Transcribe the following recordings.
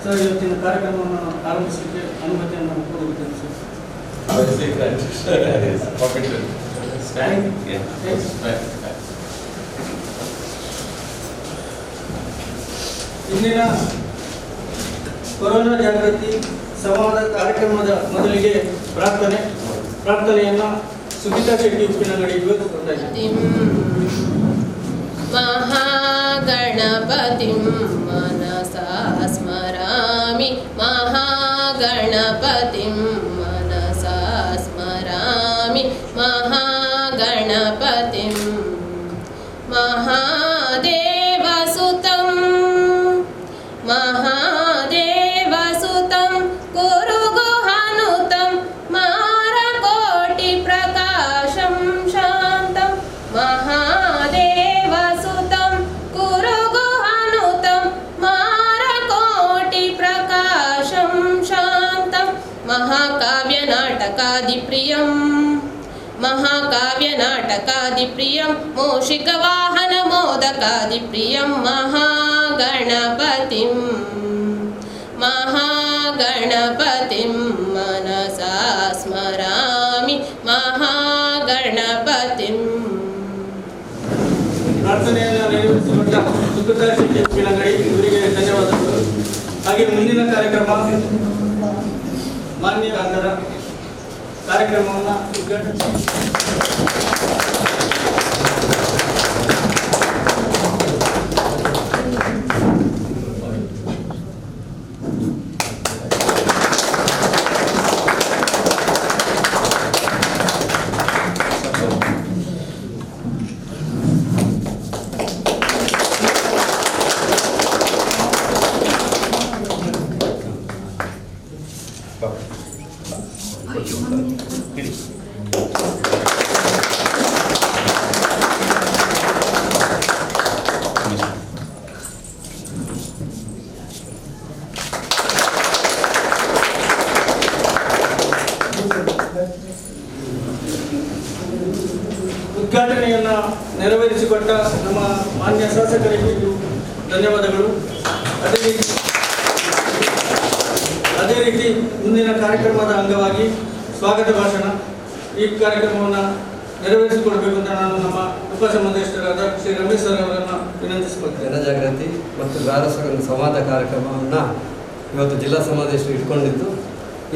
Sir, ಇವತ್ತಿನ ಕಾರ್ಯಕ್ರಮವನ್ನು ಆರಂಭಿಸಲಿಕ್ಕೆ ಅನುಮತಿಯನ್ನು ಕೊಡುತ್ತೇನೆ ಸರ್. ಇಂದಿನ ಕೊರೋನಾ ಜಾಗೃತಿ ಸಂವಾದ ಕಾರ್ಯಕ್ರಮದ ಮೊದಲಿಗೆ ಪ್ರಾರ್ಥನೆಯನ್ನು ಸುಗೀತಾ ಶೆಟ್ಟಿ ಉಪ್ಪಿನಂಗಡಿ ಇವತ್ತು ಕೊಡ್ತಾ ಇದ್ದಾರೆ. ಮಹಾಗಣಪತಿಂ ಮನಸಾ ಸ್ಮರಾಮಿ, ಮಹಾಗಣಪತಿಂ ಮನಸಾ ಸ್ಮರಾಮಿ, ಮಹಾಗಣಪತಿಂ ಮಹಾದೇವಸುತಂ ಮಹಾದೇವಸುತಂ ಗುರುಗುಹನುತಂ ಮಾರಕೋಟಿ ಪ್ರಕಾಶಂ ಶಾಂತಂ ಮಹಾದೇವಸುತಂ ಗುರುಗುಹನುತಂ ಮಾರಕೋಟಿ ಪ್ರಕಾಶಂ ಶಾಂತಂ ಮಹಾಕಾವ್ಯನಾಟಕಾದಿಪ್ರಿಯಂ ಮಹಾಕಾವ್ಯನಾಟಕಾದಿಪ್ರಿಯಂ ಮೂಷಿಕವಾಹನ ಮೋದಕಾದಿಪ್ರಿಯಂ ಮಹಾಗಣಪತಿಂ ಮಹಾಗಣಪತಿಂ ಮನಸಾ ಸ್ಮರಾಮಿ, ಮಹಾಗಣಪತಿಂ. ಪ್ರಾರ್ಥನೆಯನ್ನು ನೆರವೇರಿಸಿಕೊಂಡ ಸುಗೀತಾ ಶೆಟ್ಟಿ ಉಪ್ಪಿನಂಗಡಿ ಇವರಿಗೆ ಧನ್ಯವಾದಗಳು. ಹಾಗೆ ಮುಂದಿನ ಕಾರ್ಯಕ್ರಮ ಮಾನ್ಯ ಅಂಗದ ಕಾರ್ಯಕ್ರಮವನ್ನು ಉದ್ಘಾಟನೆಯನ್ನು ನೆರವೇರಿಸಿಕೊಟ್ಟ ನಮ್ಮ ಮಾನ್ಯ ಶಾಸಕರಿಗೆ ಧನ್ಯವಾದಗಳು. ಅದೇ ರೀತಿ ಮುಂದಿನ ಕಾರ್ಯಕ್ರಮದ ಅಂಗವಾಗಿ ಸ್ವಾಗತ ಭಾಷಣ ಈ ಕಾರ್ಯಕ್ರಮವನ್ನು ನೆರವೇರಿಸಿಕೊಡಬೇಕು ಅಂತ ನಾನು ನಮ್ಮ ಉಪಸಂಬಂಧಿಸಿರಾದ ಶ್ರೀ ರಮೇಶ್ ಸರ್ ಅವರನ್ನು ವಿನಂತಿಸಿಕೊಳ್ತೇನೆ. ಜನಜಾಗೃತಿ ಮತ್ತು ಸಂವಾದ ಕಾರ್ಯಕ್ರಮವನ್ನು ಇವತ್ತು ಜಿಲ್ಲಾ ಸಮಾವೇಶ ಇಟ್ಕೊಂಡಿದ್ದು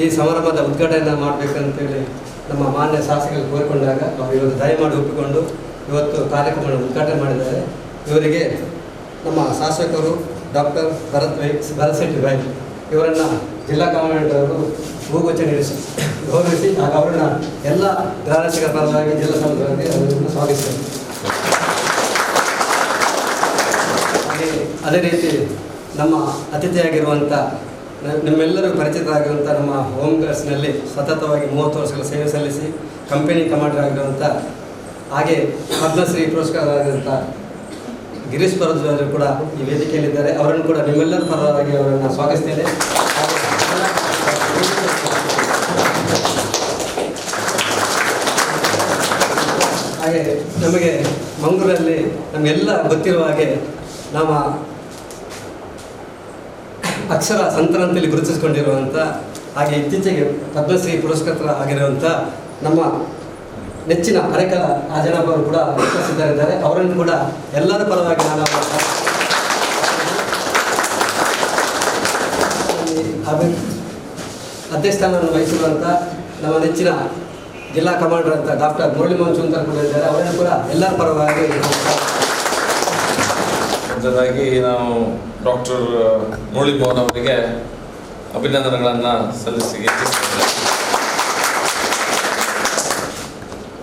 ಈ ಸಮಾರಂಭದ ಉದ್ಘಾಟನೆ ಮಾಡಬೇಕಂತೇಳಿ ನಮ್ಮ ಮಾನ್ಯ ಶಾಸಕರು ಕೋರಿಕೊಂಡಾಗ ಅವರು ಇವತ್ತು ದಯಮಾಡಿ ಒಪ್ಪಿಕೊಂಡು ಇವತ್ತು ಕಾರ್ಯಕ್ರಮವನ್ನು ಉದ್ಘಾಟನೆ ಮಾಡಿದ್ದಾರೆ. ಇವರಿಗೆ ನಮ್ಮ ಶಾಸಕರು ಡಾಕ್ಟರ್ ಭರತ್ ಭಾಯ್ ಇವರನ್ನು ಜಿಲ್ಲಾ ಕಮಾಂಡರ್ ಅವರು ಹೂಗುಚ್ಛ ನೀಡಿಸಿ ಗೌರವಿಸಿ ಆಗ ಅವರನ್ನು ಎಲ್ಲ ಗ್ರಾಮಸ್ಥರ ಪರವಾಗಿ ಜಿಲ್ಲಾ ಸಮಿತಿ ಅವರನ್ನು ಸ್ವಾಗತಿಸ್ತಾರೆ. ಅದೇ ರೀತಿ ನಮ್ಮ ಅತಿಥಿಯಾಗಿರುವಂಥ ನಿಮ್ಮೆಲ್ಲರಿಗೂ ಪರಿಚಿತರಾಗಿರುವಂಥ ನಮ್ಮ ಹೋಮ್ ಗಾರ್ಡ್ಸ್ನಲ್ಲಿ ಸತತವಾಗಿ 30 ವರ್ಷಗಳ ಸೇವೆ ಸಲ್ಲಿಸಿ ಕಂಪನಿ ಕಮಾಂಡರ್ ಆಗಿರುವಂಥ ಹಾಗೆ ಪದ್ಮಶ್ರೀ ಪುರಸ್ಕಾರರಾಗಿರುವಂಥ ಗಿರೀಶ್ ಪರದ್ವಾಜರು ಕೂಡ ಈ ವೇದಿಕೆಯಲ್ಲಿದ್ದಾರೆ. ಅವರನ್ನು ಕೂಡ ನಿಮ್ಮೆಲ್ಲರ ಪರವಾಗಿ ಅವರನ್ನು ಸ್ವಾಗತಿಸ್ತೇನೆ. ಹಾಗೆ ನಮಗೆ ಮಂಗಳೂರಲ್ಲಿ ನಮಗೆಲ್ಲ ಗೊತ್ತಿರುವ ಹಾಗೆ ನಮ್ಮ ಅಕ್ಷರ ಸಂತರಂತಲ್ಲಿ ಗುರುತಿಸಿಕೊಂಡಿರುವಂಥ ಹಾಗೆ ಇತ್ತೀಚೆಗೆ ಪದ್ಮಶ್ರೀ ಪುರಸ್ಕೃತರ ಆಗಿರುವಂಥ ನಮ್ಮ ನೆಚ್ಚಿನ ಅರೆಕಲ ಆ ಜನಪದರು ಕೂಡ ಉಪಸ್ಥಿತರಿದ್ದಾರೆ. ಅವರನ್ನು ಕೂಡ ಎಲ್ಲರ ಪರವಾಗಿ ನಾನು ಅಧ್ಯಕ್ಷಸ್ಥಾನವನ್ನು ವಹಿಸಿರುವಂಥ ನಮ್ಮ ನೆಚ್ಚಿನ ಜಿಲ್ಲಾ ಕಮಾಂಡರ್ ಅಂತ ಡಾಕ್ಟರ್ ಮುರಳೀಮೋಹನ್ ಚೂಂತರ್ ಕೂಡ ಇದ್ದಾರೆ. ಅವರನ್ನು ಕೂಡ ಎಲ್ಲರ ಪರವಾಗಿ ಮೊದಲಾಗಿ ನಾವು ಡಾಕ್ಟರ್ ಮುರಳೀಮೋಹನ್ ಅವರಿಗೆ ಅಭಿನಂದನೆಗಳನ್ನು ಸಲ್ಲಿಸಿ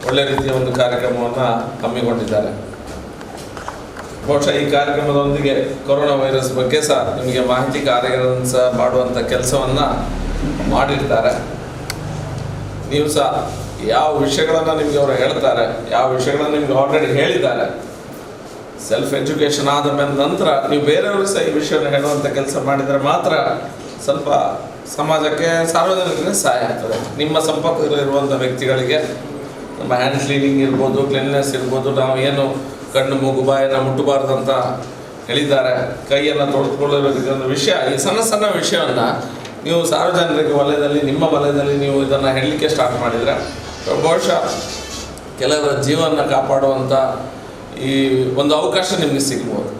ಒಳ್ಳೆ ರೀತಿಯ ಒಂದು ಕಾರ್ಯಕ್ರಮವನ್ನು ಹಮ್ಮಿಕೊಂಡಿದ್ದಾರೆ. ಬಹುಶಃ ಈ ಕಾರ್ಯಕ್ರಮದೊಂದಿಗೆ ಕೊರೋನಾ ವೈರಸ್ ಬಗ್ಗೆ ಸಹ ನಿಮಗೆ ಮಾಹಿತಿ ಕಾರ್ಯಗಳನ್ನು ಸಹ ಮಾಡುವಂಥ ಕೆಲಸವನ್ನು ಮಾಡಿರ್ತಾರೆ. ನೀವು ಸಹ ಯಾವ ವಿಷಯಗಳನ್ನು ನಿಮಗೆ ಅವರು ಹೇಳ್ತಾರೆ, ಯಾವ ವಿಷಯಗಳನ್ನು ನಿಮಗೆ ಆಲ್ರೆಡಿ ಹೇಳಿದ್ದಾರೆ. ಸೆಲ್ಫ್ ಎಜುಕೇಷನ್ ಆದ ಮೇಲೆ ನಂತರ ನೀವು ಬೇರೆಯವರು ಸಹ ಈ ವಿಷಯವನ್ನು ಹೇಳುವಂಥ ಕೆಲಸ ಮಾಡಿದರೆ ಮಾತ್ರ ಸ್ವಲ್ಪ ಸಮಾಜಕ್ಕೆ ಸಾರ್ವಜನಿಕರಿಗೆ ಸಹಾಯ ಆಗ್ತದೆ. ನಿಮ್ಮ ಸಂಪರ್ಕದಲ್ಲಿರುವಂಥ ವ್ಯಕ್ತಿಗಳಿಗೆ ನಮ್ಮ ಹ್ಯಾಂಡ್ ಕ್ಲೀನಿಂಗ್ ಇರ್ಬೋದು, ಕ್ಲೀನ್ನೆಸ್ ಇರ್ಬೋದು, ನಾವು ಏನು ಕಣ್ಣು ಮೂಗು ಬಾಯನ್ನು ಮುಟ್ಟಬಾರ್ದಂತ ಹೇಳಿದ್ದಾರೆ. ಕೈಯನ್ನು ತೊಳೆದುಕೊಳ್ಳಬೇಕು ಒಂದು ವಿಷಯ. ಈ ಸಣ್ಣ ಸಣ್ಣ ವಿಷಯವನ್ನು ನೀವು ಸಾರ್ವಜನಿಕ ವಲಯದಲ್ಲಿ, ನಿಮ್ಮ ವಲಯದಲ್ಲಿ ನೀವು ಇದನ್ನು ಹೇಳಲಿಕ್ಕೆ ಸ್ಟಾರ್ಟ್ ಮಾಡಿದರೆ ಬಹುಶಃ ಕೆಲವರ ಜೀವನ ಕಾಪಾಡುವಂಥ ಈ ಒಂದು ಅವಕಾಶ ನಿಮಗೆ ಸಿಗ್ಬೋದು.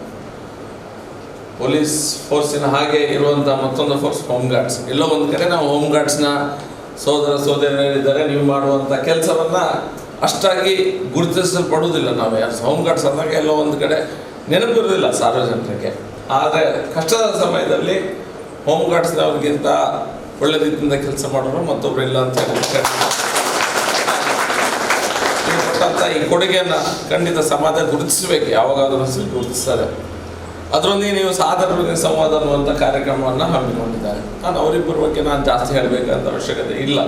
ಪೊಲೀಸ್ ಫೋರ್ಸಿನ ಹಾಗೆ ಇರುವಂಥ ಮತ್ತೊಂದು ಫೋರ್ಸ್ ಹೋಮ್ ಗಾರ್ಡ್ಸ್. ಎಲ್ಲೋ ಒಂದು ಕಡೆ ನಾವು ಹೋಮ್ ಗಾರ್ಡ್ಸ್ನ ಸೋದರಿದ್ದಾರೆ. ನೀವು ಮಾಡುವಂಥ ಕೆಲಸವನ್ನು ಅಷ್ಟಾಗಿ ಗುರುತಿಸಲ್ಪಡುವುದಿಲ್ಲ. ನಾವು ಯಾರು ಹೋಮ್ ಗಾರ್ಡ್ಸ್ ಅಂದಾಗ ಎಲ್ಲೋ ಒಂದು ಕಡೆ ನೆನಪಿರೋದಿಲ್ಲ ಸಾರ್ವಜನಿಕರಿಗೆ. ಆದರೆ ಕಷ್ಟದ ಸಮಯದಲ್ಲಿ ಹೋಮ್ ಗಾರ್ಡ್ಸ್ನವ್ರಿಗಿಂತ ಒಳ್ಳೆ ರೀತಿಯಿಂದ ಕೆಲಸ ಮಾಡೋರು ಮತ್ತೊಬ್ಬರು ಇಲ್ಲ ಅಂತ ಹೇಳಿ ಕೊಟ್ಟಂಥ ಈ ಕೊಡುಗೆಯನ್ನು ಖಂಡಿತ ಸಮಾಜ ಗುರುತಿಸಬೇಕು. ಯಾವಾಗಾದರೂ ಗುರುತಿಸ್ತಾರೆ. ಅದರೊಂದಿಗೆ ನೀವು ಸಾಧಕರಿಗೆ ಸಂವಾದ ಅನ್ನುವಂಥ ಕಾರ್ಯಕ್ರಮವನ್ನು ಹಮ್ಮಿಕೊಂಡಿದ್ದಾರೆ. ನಾನು ಅವರಿಬ್ಬರ ಬಗ್ಗೆ ನಾನು ಜಾಸ್ತಿ ಹೇಳಬೇಕಂತ ಅವಶ್ಯಕತೆ ಇಲ್ಲ.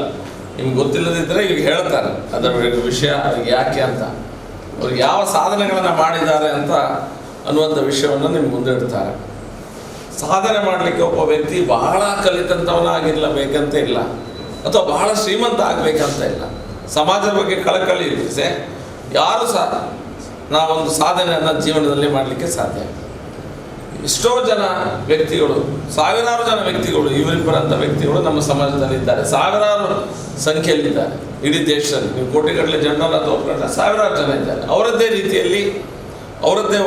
ನಿಮ್ಗೆ ಗೊತ್ತಿಲ್ಲದಿದ್ದರೆ ಈಗ ಹೇಳ್ತಾರೆ ಅದರ ವಿಷಯ ಯಾಕೆ ಅಂತ, ಅವ್ರಿಗೆ ಯಾವ ಸಾಧನೆಗಳನ್ನು ಮಾಡಿದ್ದಾರೆ ಅಂತ ಅನ್ನುವಂಥ ವಿಷಯವನ್ನು ನಿಮ್ಗೆ ಮುಂದೆ ಇಡ್ತಾರೆ. ಸಾಧನೆ ಮಾಡಲಿಕ್ಕೆ ಒಬ್ಬ ವ್ಯಕ್ತಿ ಬಹಳ ಕಲಿತಂಥವನಾಗಿರಬೇಕಂತ ಇಲ್ಲ, ಅಥವಾ ಬಹಳ ಶ್ರೀಮಂತ ಆಗಬೇಕಂತ ಇಲ್ಲ. ಸಮಾಜದ ಬಗ್ಗೆ ಕಳಕಳಿ ಇರಿಸಿ ಯಾರು ಸಹ ನಾವೊಂದು ಸಾಧನೆಯನ್ನು ಜೀವನದಲ್ಲಿ ಮಾಡಲಿಕ್ಕೆ ಸಾಧ್ಯ. ಎಷ್ಟೋ ಜನ ವ್ಯಕ್ತಿಗಳು, ಸಾವಿರಾರು ಜನ ವ್ಯಕ್ತಿಗಳು, ಇವರಿಬ್ಬರಂಥ ವ್ಯಕ್ತಿಗಳು ನಮ್ಮ ಸಮಾಜದಲ್ಲಿ ಇದ್ದಾರೆ. ಸಾವಿರಾರು ಸಂಖ್ಯೆಯಲ್ಲಿದ್ದಾರೆ ಇಡೀ ದೇಶದಲ್ಲಿ. ನೀವು ಕೋಟಿಗಟ್ಟಲೆ ಜನರನ್ನು ತೋರ್ಕೊಂಡ್ರೆ ಸಾವಿರಾರು ಜನ ಇದ್ದಾರೆ. ಅವರದ್ದೇ ರೀತಿಯಲ್ಲಿ ಅವರದ್ದೇ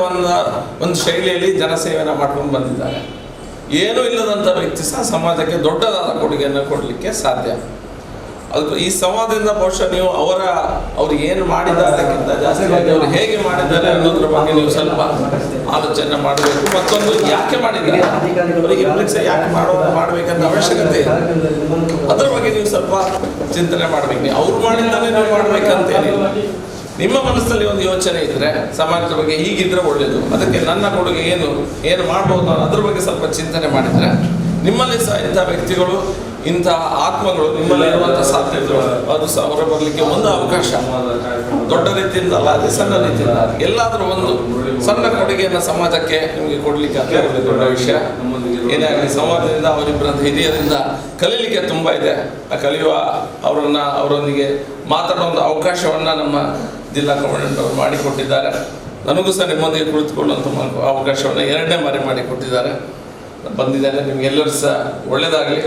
ಒಂದು ಶೈಲಿಯಲ್ಲಿ ಜನಸೇವೆಯನ್ನು ಮಾಡ್ಕೊಂಡು ಬಂದಿದ್ದಾರೆ. ಏನೂ ಇಲ್ಲದಂಥ ವ್ಯಕ್ತಿ ಸಹ ಸಮಾಜಕ್ಕೆ ದೊಡ್ಡದಾದ ಕೊಡುಗೆಯನ್ನು ಕೊಡಲಿಕ್ಕೆ ಸಾಧ್ಯ. ಅದಕ್ಕೆ ಈ ಸಂವಾದದಿಂದ ಬಹುಶಃ ನೀವು ಅವ್ರು ಏನು ಮಾಡಿದ್ದಾರೆಕ್ಕಿಂತ ಜಾಸ್ತಿ ಅವರು ಹೇಗೆ ಮಾಡಿದ್ದಾರೆ ಅನ್ನೋದ್ರ ಬಗ್ಗೆ ನೀವು ಸ್ವಲ್ಪ ಆಲೋಚನೆ ಮಾಡಬೇಕು. ಮತ್ತೊಂದು ಯಾಕೆ ಮಾಡಿದ್ದಾರೆ, ಅವರಿಗೆ ಯಾಕೆ ಮಾಡಬೇಕಂತ ಅವಶ್ಯಕತೆ ಇದೆ, ಅದ್ರ ಬಗ್ಗೆ ನೀವು ಸ್ವಲ್ಪ ಚಿಂತನೆ ಮಾಡಬೇಕು. ನೀವು ಅವ್ರು ಮಾಡಿದ್ದಾನೆ ನೀವು ಮಾಡಬೇಕಂತೇನಿಲ್ಲ. ನಿಮ್ಮ ಮನಸ್ಸಲ್ಲಿ ಒಂದು ಯೋಚನೆ ಇದ್ದರೆ ಸಮಾಜದ ಬಗ್ಗೆ ಹೀಗಿದ್ರೆ ಒಳ್ಳೆಯದು, ಅದಕ್ಕೆ ನನ್ನ ಕೊಡುಗೆ ಏನು ಮಾಡ್ಬೋದು ನಾನು ಅದ್ರ ಬಗ್ಗೆ ಸ್ವಲ್ಪ ಚಿಂತನೆ ಮಾಡಿದರೆ ನಿಮ್ಮಲ್ಲಿ ಸಹ ಇಂಥ ವ್ಯಕ್ತಿಗಳು, ಇಂಥ ಆತ್ಮಗಳು ನಿಮ್ಮಲ್ಲಿ ಇರುವಂಥ ಸಾಧ್ಯತೆಗಳು ಅದು ಸಹ ಹೊರ ಬರಲಿಕ್ಕೆ ಒಂದು ಅವಕಾಶ. ದೊಡ್ಡ ರೀತಿಯಿಂದ ಅಲ್ಲ, ಅದೇ ಸಣ್ಣ ರೀತಿಯಿಂದ ಎಲ್ಲಾದರೂ ಒಂದು ಸಣ್ಣ ಕೊಡುಗೆಯನ್ನು ಸಮಾಜಕ್ಕೆ ನಿಮಗೆ ಕೊಡಲಿಕ್ಕೆ ಅದೇ ಒಂದು ದೊಡ್ಡ ವಿಷಯ. ಏನೇ ಆಗಲಿ ಸಮಾಜದಿಂದ ಅವರಿಬ್ಬರಂತ ಹಿರಿಯರಿಂದ ಕಲೀಲಿಕ್ಕೆ ತುಂಬ ಇದೆ. ಆ ಕಲಿಯುವ ಅವರೊಂದಿಗೆ ಮಾತಾಡೋ ಒಂದು ಅವಕಾಶವನ್ನು ನಮ್ಮ ಜಿಲ್ಲಾ ಕಮಾಂಡೆಂಟ್ ಅವರು ಮಾಡಿಕೊಟ್ಟಿದ್ದಾರೆ. ನನಗೂ ಸಹ ನಿಮ್ಮೊಂದಿಗೆ ಕುಳಿತುಕೊಳ್ಳುವಂಥ ಅವಕಾಶವನ್ನು 2ನೇ ಬಾರಿ ಮಾಡಿಕೊಟ್ಟಿದ್ದಾರೆ. ಬಂದಿದ್ದೇನೆ. ನಿಮಗೆಲ್ಲರೂ ಸಹ ಒಳ್ಳೆಯದಾಗಲಿ.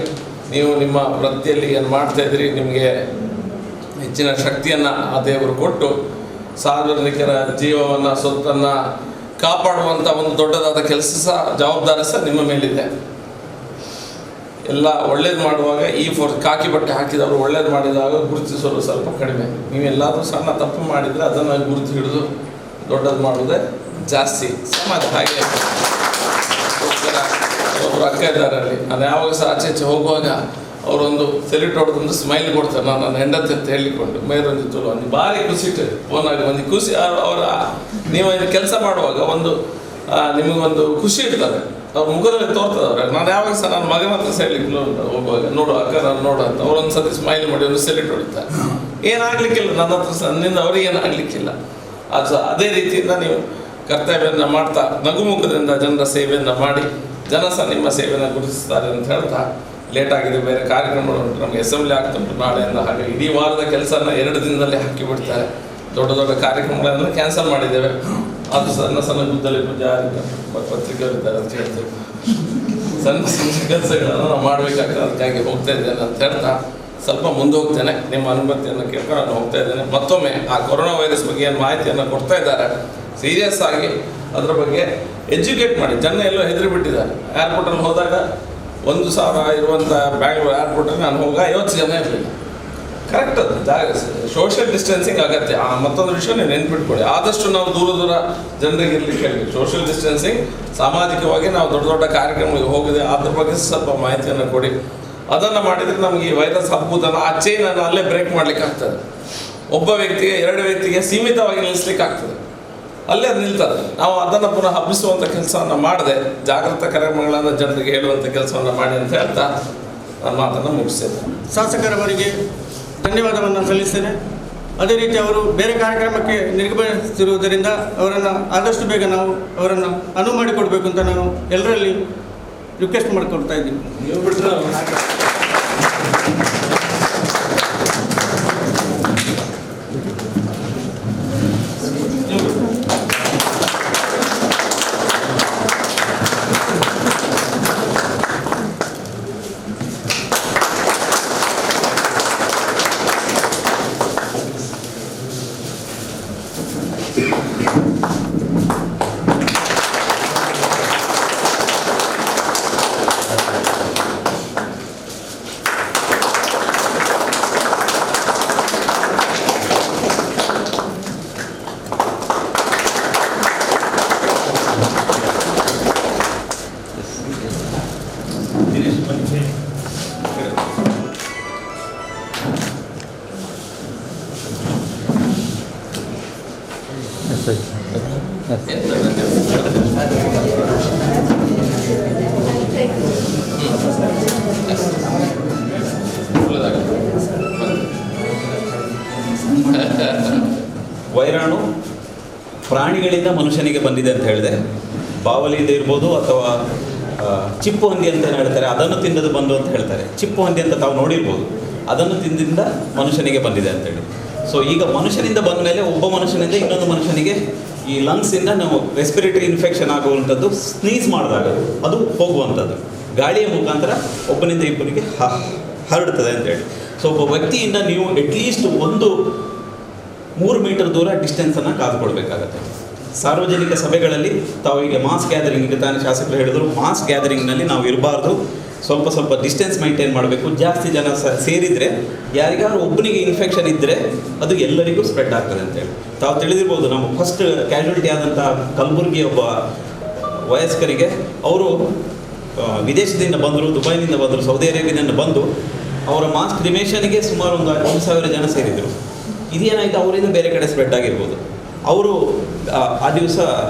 ನೀವು ನಿಮ್ಮ ವೃತ್ತಿಯಲ್ಲಿ ಏನು ಮಾಡ್ತಾಯಿದ್ರಿ, ನಿಮಗೆ ಹೆಚ್ಚಿನ ಶಕ್ತಿಯನ್ನು ಆ ದೇವರು ಕೊಟ್ಟು ಸಾರ್ವಜನಿಕರ ಜೀವವನ್ನು ಸೊತ್ತನ್ನು ಕಾಪಾಡುವಂಥ ಒಂದು ದೊಡ್ಡದಾದ ಕೆಲಸ ಸಹ, ಜವಾಬ್ದಾರಿ ಸಹ ನಿಮ್ಮ ಮೇಲಿದೆ. ಎಲ್ಲ ಒಳ್ಳೇದು ಮಾಡುವಾಗ ಈ ಕಾಕಿ ಬಟ್ಟೆ ಹಾಕಿದವರು ಒಳ್ಳೇದು ಮಾಡಿದಾಗ ಗುರುತಿಸಲು ಸ್ವಲ್ಪ ಕಡಿಮೆ. ನೀವೆಲ್ಲಾದರೂ ಸಣ್ಣ ತಪ್ಪು ಮಾಡಿದರೆ ಅದನ್ನು ಗುರುತು ಹಿಡಿದು ದೊಡ್ಡದು ಮಾಡೋದೇ ಜಾಸ್ತಿ. ಸಮಾಜ ಹಾಗೆ. ಒಬ್ಬರು ಅಕ್ಕ ಇದ್ದಾರೆ ಅಲ್ಲಿ, ನಾನು ಯಾವಾಗ ಸಹ ಆಚೆ ಹೋಗುವಾಗ ಅವರೊಂದು ಸೆಲ್ಯೂಟ್ ಹೊಡೆದೊಂದು ಸ್ಮೈಲ್ ಕೊಡ್ತಾರೆ. ನಾನು ನನ್ನ ಹೆಂಡತಿ ಅಂತ ಹೇಳಿಕೊಂಡು ಮೇರೊಂದಿತ್ತು ಒಂದು ಭಾರಿ ಖುಷಿ ಫೋನಾಗಿ ಒಂದು ಖುಷಿ. ನೀವು ಕೆಲಸ ಮಾಡುವಾಗ ನಿಮಗೊಂದು ಖುಷಿ ಇರ್ತದೆ ಅವ್ರ ಮುಖದಲ್ಲಿ ತೋರ್ತದವ್ರೆ. ನಾನು ಯಾವಾಗ ಸಹ ನನ್ನ ಮಗನ ಹತ್ರ ಹೇಳಲಿಕ್ಕೆ ಹೋಗುವಾಗ ನೋಡು ಅಕ್ಕ ನಾನು ನೋಡು ಅಂತ ಅವರೊಂದು ಸತಿ ಸ್ಮೈಲ್ ಮಾಡಿ ಒಂದು ಸೆಲ್ಯೂಟ್ ಹೊಡಿತಾರೆ. ಏನಾಗಲಿಕ್ಕಿಲ್ಲ ನನ್ನ ಹತ್ರ ಸಹ, ನನ್ನಿಂದ ಅವ್ರಿಗೆ ಏನಾಗಲಿಕ್ಕಿಲ್ಲ. ಅದೇ ರೀತಿಯಿಂದ ನೀವು ಕರ್ತವ್ಯವನ್ನು ಮಾಡ್ತಾ ನಗುಮುಖದಿಂದ ಜನರ ಸೇವೆಯನ್ನು ಮಾಡಿ ಜನ ಸಹ ನಿಮ್ಮ ಸೇವೆಯನ್ನು ಗುರುತಿಸ್ತಾರೆ ಅಂತ ಹೇಳ್ತಾ, ಲೇಟ್ ಆಗಿದೆ, ಬೇರೆ ಕಾರ್ಯಕ್ರಮಗಳು ಉಂಟು, ನಮಗೆ ಅಸೆಂಬ್ಲಿ ಆಗ್ತುಂಟು ನಾಳೆಯಿಂದ. ಹಾಗೆ ಇಡೀ ವಾರದ ಕೆಲಸನ 2 ದಿನದಲ್ಲಿ ಹಾಕಿಬಿಡ್ತಾರೆ. ದೊಡ್ಡ ದೊಡ್ಡ ಕಾರ್ಯಕ್ರಮಗಳನ್ನು ಕ್ಯಾನ್ಸಲ್ ಮಾಡಿದ್ದೇವೆ. ಅದು ಸಣ್ಣ ಸಣ್ಣ ಗುದ್ದಲಿ ಪೂಜೆ ಪತ್ರಿಕೆಯವರಿದ್ದಾರೆ ಅಂತ ಹೇಳ್ತೇವೆ. ಸಣ್ಣ ಸಣ್ಣ ಕೆಲಸಗಳನ್ನು ನಾವು ಮಾಡಬೇಕಾಗ್ತದೆ. ಅದಕ್ಕಾಗಿ ಹೋಗ್ತಾ ಇದ್ದೇನೆ ಅಂತ ಹೇಳ್ತಾ ಸ್ವಲ್ಪ ಮುಂದೆ ಹೋಗ್ತೇನೆ. ನಿಮ್ಮ ಅನುಮತಿಯನ್ನು ಕೇಳ್ಕೊಂಡು ನಾನು ಹೋಗ್ತಾ ಇದ್ದೇನೆ. ಮತ್ತೊಮ್ಮೆ ಆ ಕೊರೋನಾ ವೈರಸ್ ಬಗ್ಗೆ ಏನು ಮಾಹಿತಿಯನ್ನು ಕೊಡ್ತಾ ಇದ್ದಾರೆ, ಸೀರಿಯಸ್ ಆಗಿ ಅದರ ಬಗ್ಗೆ ಎಜುಕೇಟ್ ಮಾಡಿ. ಜನ ಎಲ್ಲೋ ಹೆದರಿ ಬಿಟ್ಟಿದ್ದಾರೆ. ಏರ್ಪೋರ್ಟಲ್ಲಿ ಹೋದಾಗ 1,000 ಇರುವಂಥ ಬ್ಯಾಂಗ್ಳೂರು ಏರ್ಪೋರ್ಟಲ್ಲಿ ನಾನು ಹೋಗ 50 ಜನ ಇರಲಿಲ್ಲ. ಕರೆಕ್ಟ್ ಅದು ಜಾಗ ಸೋಷಿಯಲ್ ಡಿಸ್ಟೆನ್ಸಿಂಗ್ ಅಗತ್ಯ. ಮತ್ತೊಂದು ವಿಷಯ ನೀವು ನೆನ್ಪಿಟ್ಕೊಳ್ಳಿ, ಆದಷ್ಟು ನಾವು ದೂರ ಜನರಿಗೆ ಇರಲಿಕ್ಕೆ ಹೇಳಬೇಕು. ಸೋಷಿಯಲ್ ಡಿಸ್ಟೆನ್ಸಿಂಗ್, ಸಾಮಾಜಿಕವಾಗಿ ನಾವು ದೊಡ್ಡ ದೊಡ್ಡ ಕಾರ್ಯಕ್ರಮಗಳಿಗೆ ಹೋಗಿದೆ ಅದ್ರ ಬಗ್ಗೆ ಸ್ವಲ್ಪ ಮಾಹಿತಿಯನ್ನು ಕೊಡಿ. ಅದನ್ನು ಮಾಡಿದರೆ ನಮಗೆ ಈ ವೈರಸ್ ಹಬ್ಬುದನ್ನು ಆ ಚೈನನ್ನು ಅಲ್ಲೇ ಬ್ರೇಕ್ ಮಾಡಲಿಕ್ಕೆ ಆಗ್ತದೆ. ಒಬ್ಬ ವ್ಯಕ್ತಿಗೆ 2 ವ್ಯಕ್ತಿಗೆ ಸೀಮಿತವಾಗಿ ನಿಲ್ಲಿಸ್ಲಿಕ್ಕೆ ಆಗ್ತದೆ, ಅಲ್ಲೇ ಅದು ನಿಲ್ತದೆ. ನಾವು ಅದನ್ನು ಪುನಃ ಹಬ್ಬಿಸುವಂಥ ಕೆಲಸವನ್ನು ಮಾಡದೆ ಜಾಗೃತ ಕ್ರಮಗಳನ್ನು ಜನರಿಗೆ ಹೇಳುವಂಥ ಕೆಲಸವನ್ನು ಮಾಡಿ ಅಂತ ಹೇಳ್ತಾ ನಾನು ಮಾತನ್ನು ಮುಗಿಸ್ತೇನೆ. ಶಾಸಕರವರಿಗೆ ಧನ್ಯವಾದವನ್ನು ಸಲ್ಲಿಸ್ತೇನೆ. ಅದೇ ರೀತಿ ಅವರು ಬೇರೆ ಕಾರ್ಯಕ್ರಮಕ್ಕೆ ನಿರ್ಗಮಿಸುತ್ತಿರುವುದರಿಂದ ಅವರನ್ನು ಆದಷ್ಟು ಬೇಗ ನಾವು ಅವರನ್ನು ಅನುವು ಮಾಡಿಕೊಡ್ಬೇಕು ಅಂತ ನಾನು ಎಲ್ಲರಲ್ಲಿ ರಿಕ್ವೆಸ್ಟ್ ಮಾಡಿಕೊಡ್ತಾ ಇದ್ದೀನಿ. ನೀವು ಬಿಟ್ಟರೆ ದಿನೇಶ್ ಬನ್ನಿ. ವೈರಾಣು ಪ್ರಾಣಿಗಳಿಂದ ಮನುಷ್ಯನಿಗೆ ಬಂದಿದೆ ಅಂತ ಹೇಳಿದೆ. ಬಾವಲಿಯಿಂದ ಇರ್ಬೋದು ಅಥವಾ ಚಿಪ್ಪು ಹಂದಿ ಅಂತ ಏನು ಹೇಳ್ತಾರೆ, ಅದನ್ನು ತಿನ್ನದು ಬಂದು ಅಂತ ಹೇಳ್ತಾರೆ. ಚಿಪ್ಪು ಹಂದಿ ಅಂತ ತಾವು ನೋಡಿರ್ಬೋದು, ಅದನ್ನು ತಿಂದಿಂದ ಮನುಷ್ಯನಿಗೆ ಬಂದಿದೆ ಅಂತೇಳಿ. ಸೊ ಈಗ ಮನುಷ್ಯನಿಂದ ಬಂದ ಮೇಲೆ ಒಬ್ಬ ಮನುಷ್ಯನಿಂದ ಇನ್ನೊಂದು ಮನುಷ್ಯನಿಗೆ ಈ ಲಂಗ್ಸಿಂದ ನಾವು ರೆಸ್ಪಿರೇಟರಿ ಇನ್ಫೆಕ್ಷನ್ ಆಗುವಂಥದ್ದು ಸ್ನೀಸ್ ಮಾಡಿದಾಗ ಅದು ಹೋಗುವಂಥದ್ದು ಗಾಳಿಯ ಮುಖಾಂತರ ಒಬ್ಬನಿಂದ ಇಬ್ಬರಿಗೆ ಹರಡುತ್ತದೆ ಅಂತೇಳಿ. ಸೊ ಒಬ್ಬ ವ್ಯಕ್ತಿಯಿಂದ ನೀವು ಅಟ್ಲೀಸ್ಟ್ 3 ಮೀಟರ್ ದೂರ ಡಿಸ್ಟೆನ್ಸನ್ನು ಕಾದುಕೊಳ್ಬೇಕಾಗತ್ತೆ. ಸಾರ್ವಜನಿಕ ಸಭೆಗಳಲ್ಲಿ ತಾವು ಈಗ ಮಾಸ್ ಗ್ಯಾದರಿಂಗ್, ತಾನೇ ಶಾಸಕರು ಹೇಳಿದ್ರು, ಮಾಸ್ ಗ್ಯಾದರಿಂಗ್ನಲ್ಲಿ ನಾವು ಇರಬಾರ್ದು, ಸ್ವಲ್ಪ ಡಿಸ್ಟೆನ್ಸ್ ಮೇಂಟೈನ್ ಮಾಡಬೇಕು. ಜಾಸ್ತಿ ಜನ ಸೇರಿದರೆ ಯಾರಿಗಾದ್ರೂ ಒಬ್ಬನಿಗೆ ಇನ್ಫೆಕ್ಷನ್ ಇದ್ದರೆ ಅದು ಎಲ್ಲರಿಗೂ ಸ್ಪ್ರೆಡ್ ಆಗ್ತದೆ ಅಂತೇಳಿ. ತಾವು ತಿಳಿದಿರ್ಬೋದು, ನಮ್ಮ ಫಸ್ಟ್ ಕ್ಯಾಶುಯಾಲಿಟಿ ಆದಂಥ ಕಲಬುರಗಿ ಒಬ್ಬ ವಯಸ್ಕರಿಗೆ ಅವರು ವಿದೇಶದಿಂದ ಬಂದರು, ದುಬೈನಿಂದ ಬಂದರು, ಸೌದಿ ಅರೇಬಿಯಾದಿಂದ ಬಂದು ಅವರ ಮಾಸ್ ಕ್ರಿಮೇಷನ್ಗೆ ಸುಮಾರು ಒಂದು 1,000 ಜನ ಸೇರಿದರು. ಇದೇನಾಯಿತು, ಅವರಿಂದ ಬೇರೆ ಕಡೆ ಸ್ಪ್ರೆಡ್ ಆಗಿರ್ಬೋದು. ಅವರು ಆ ದಿವಸ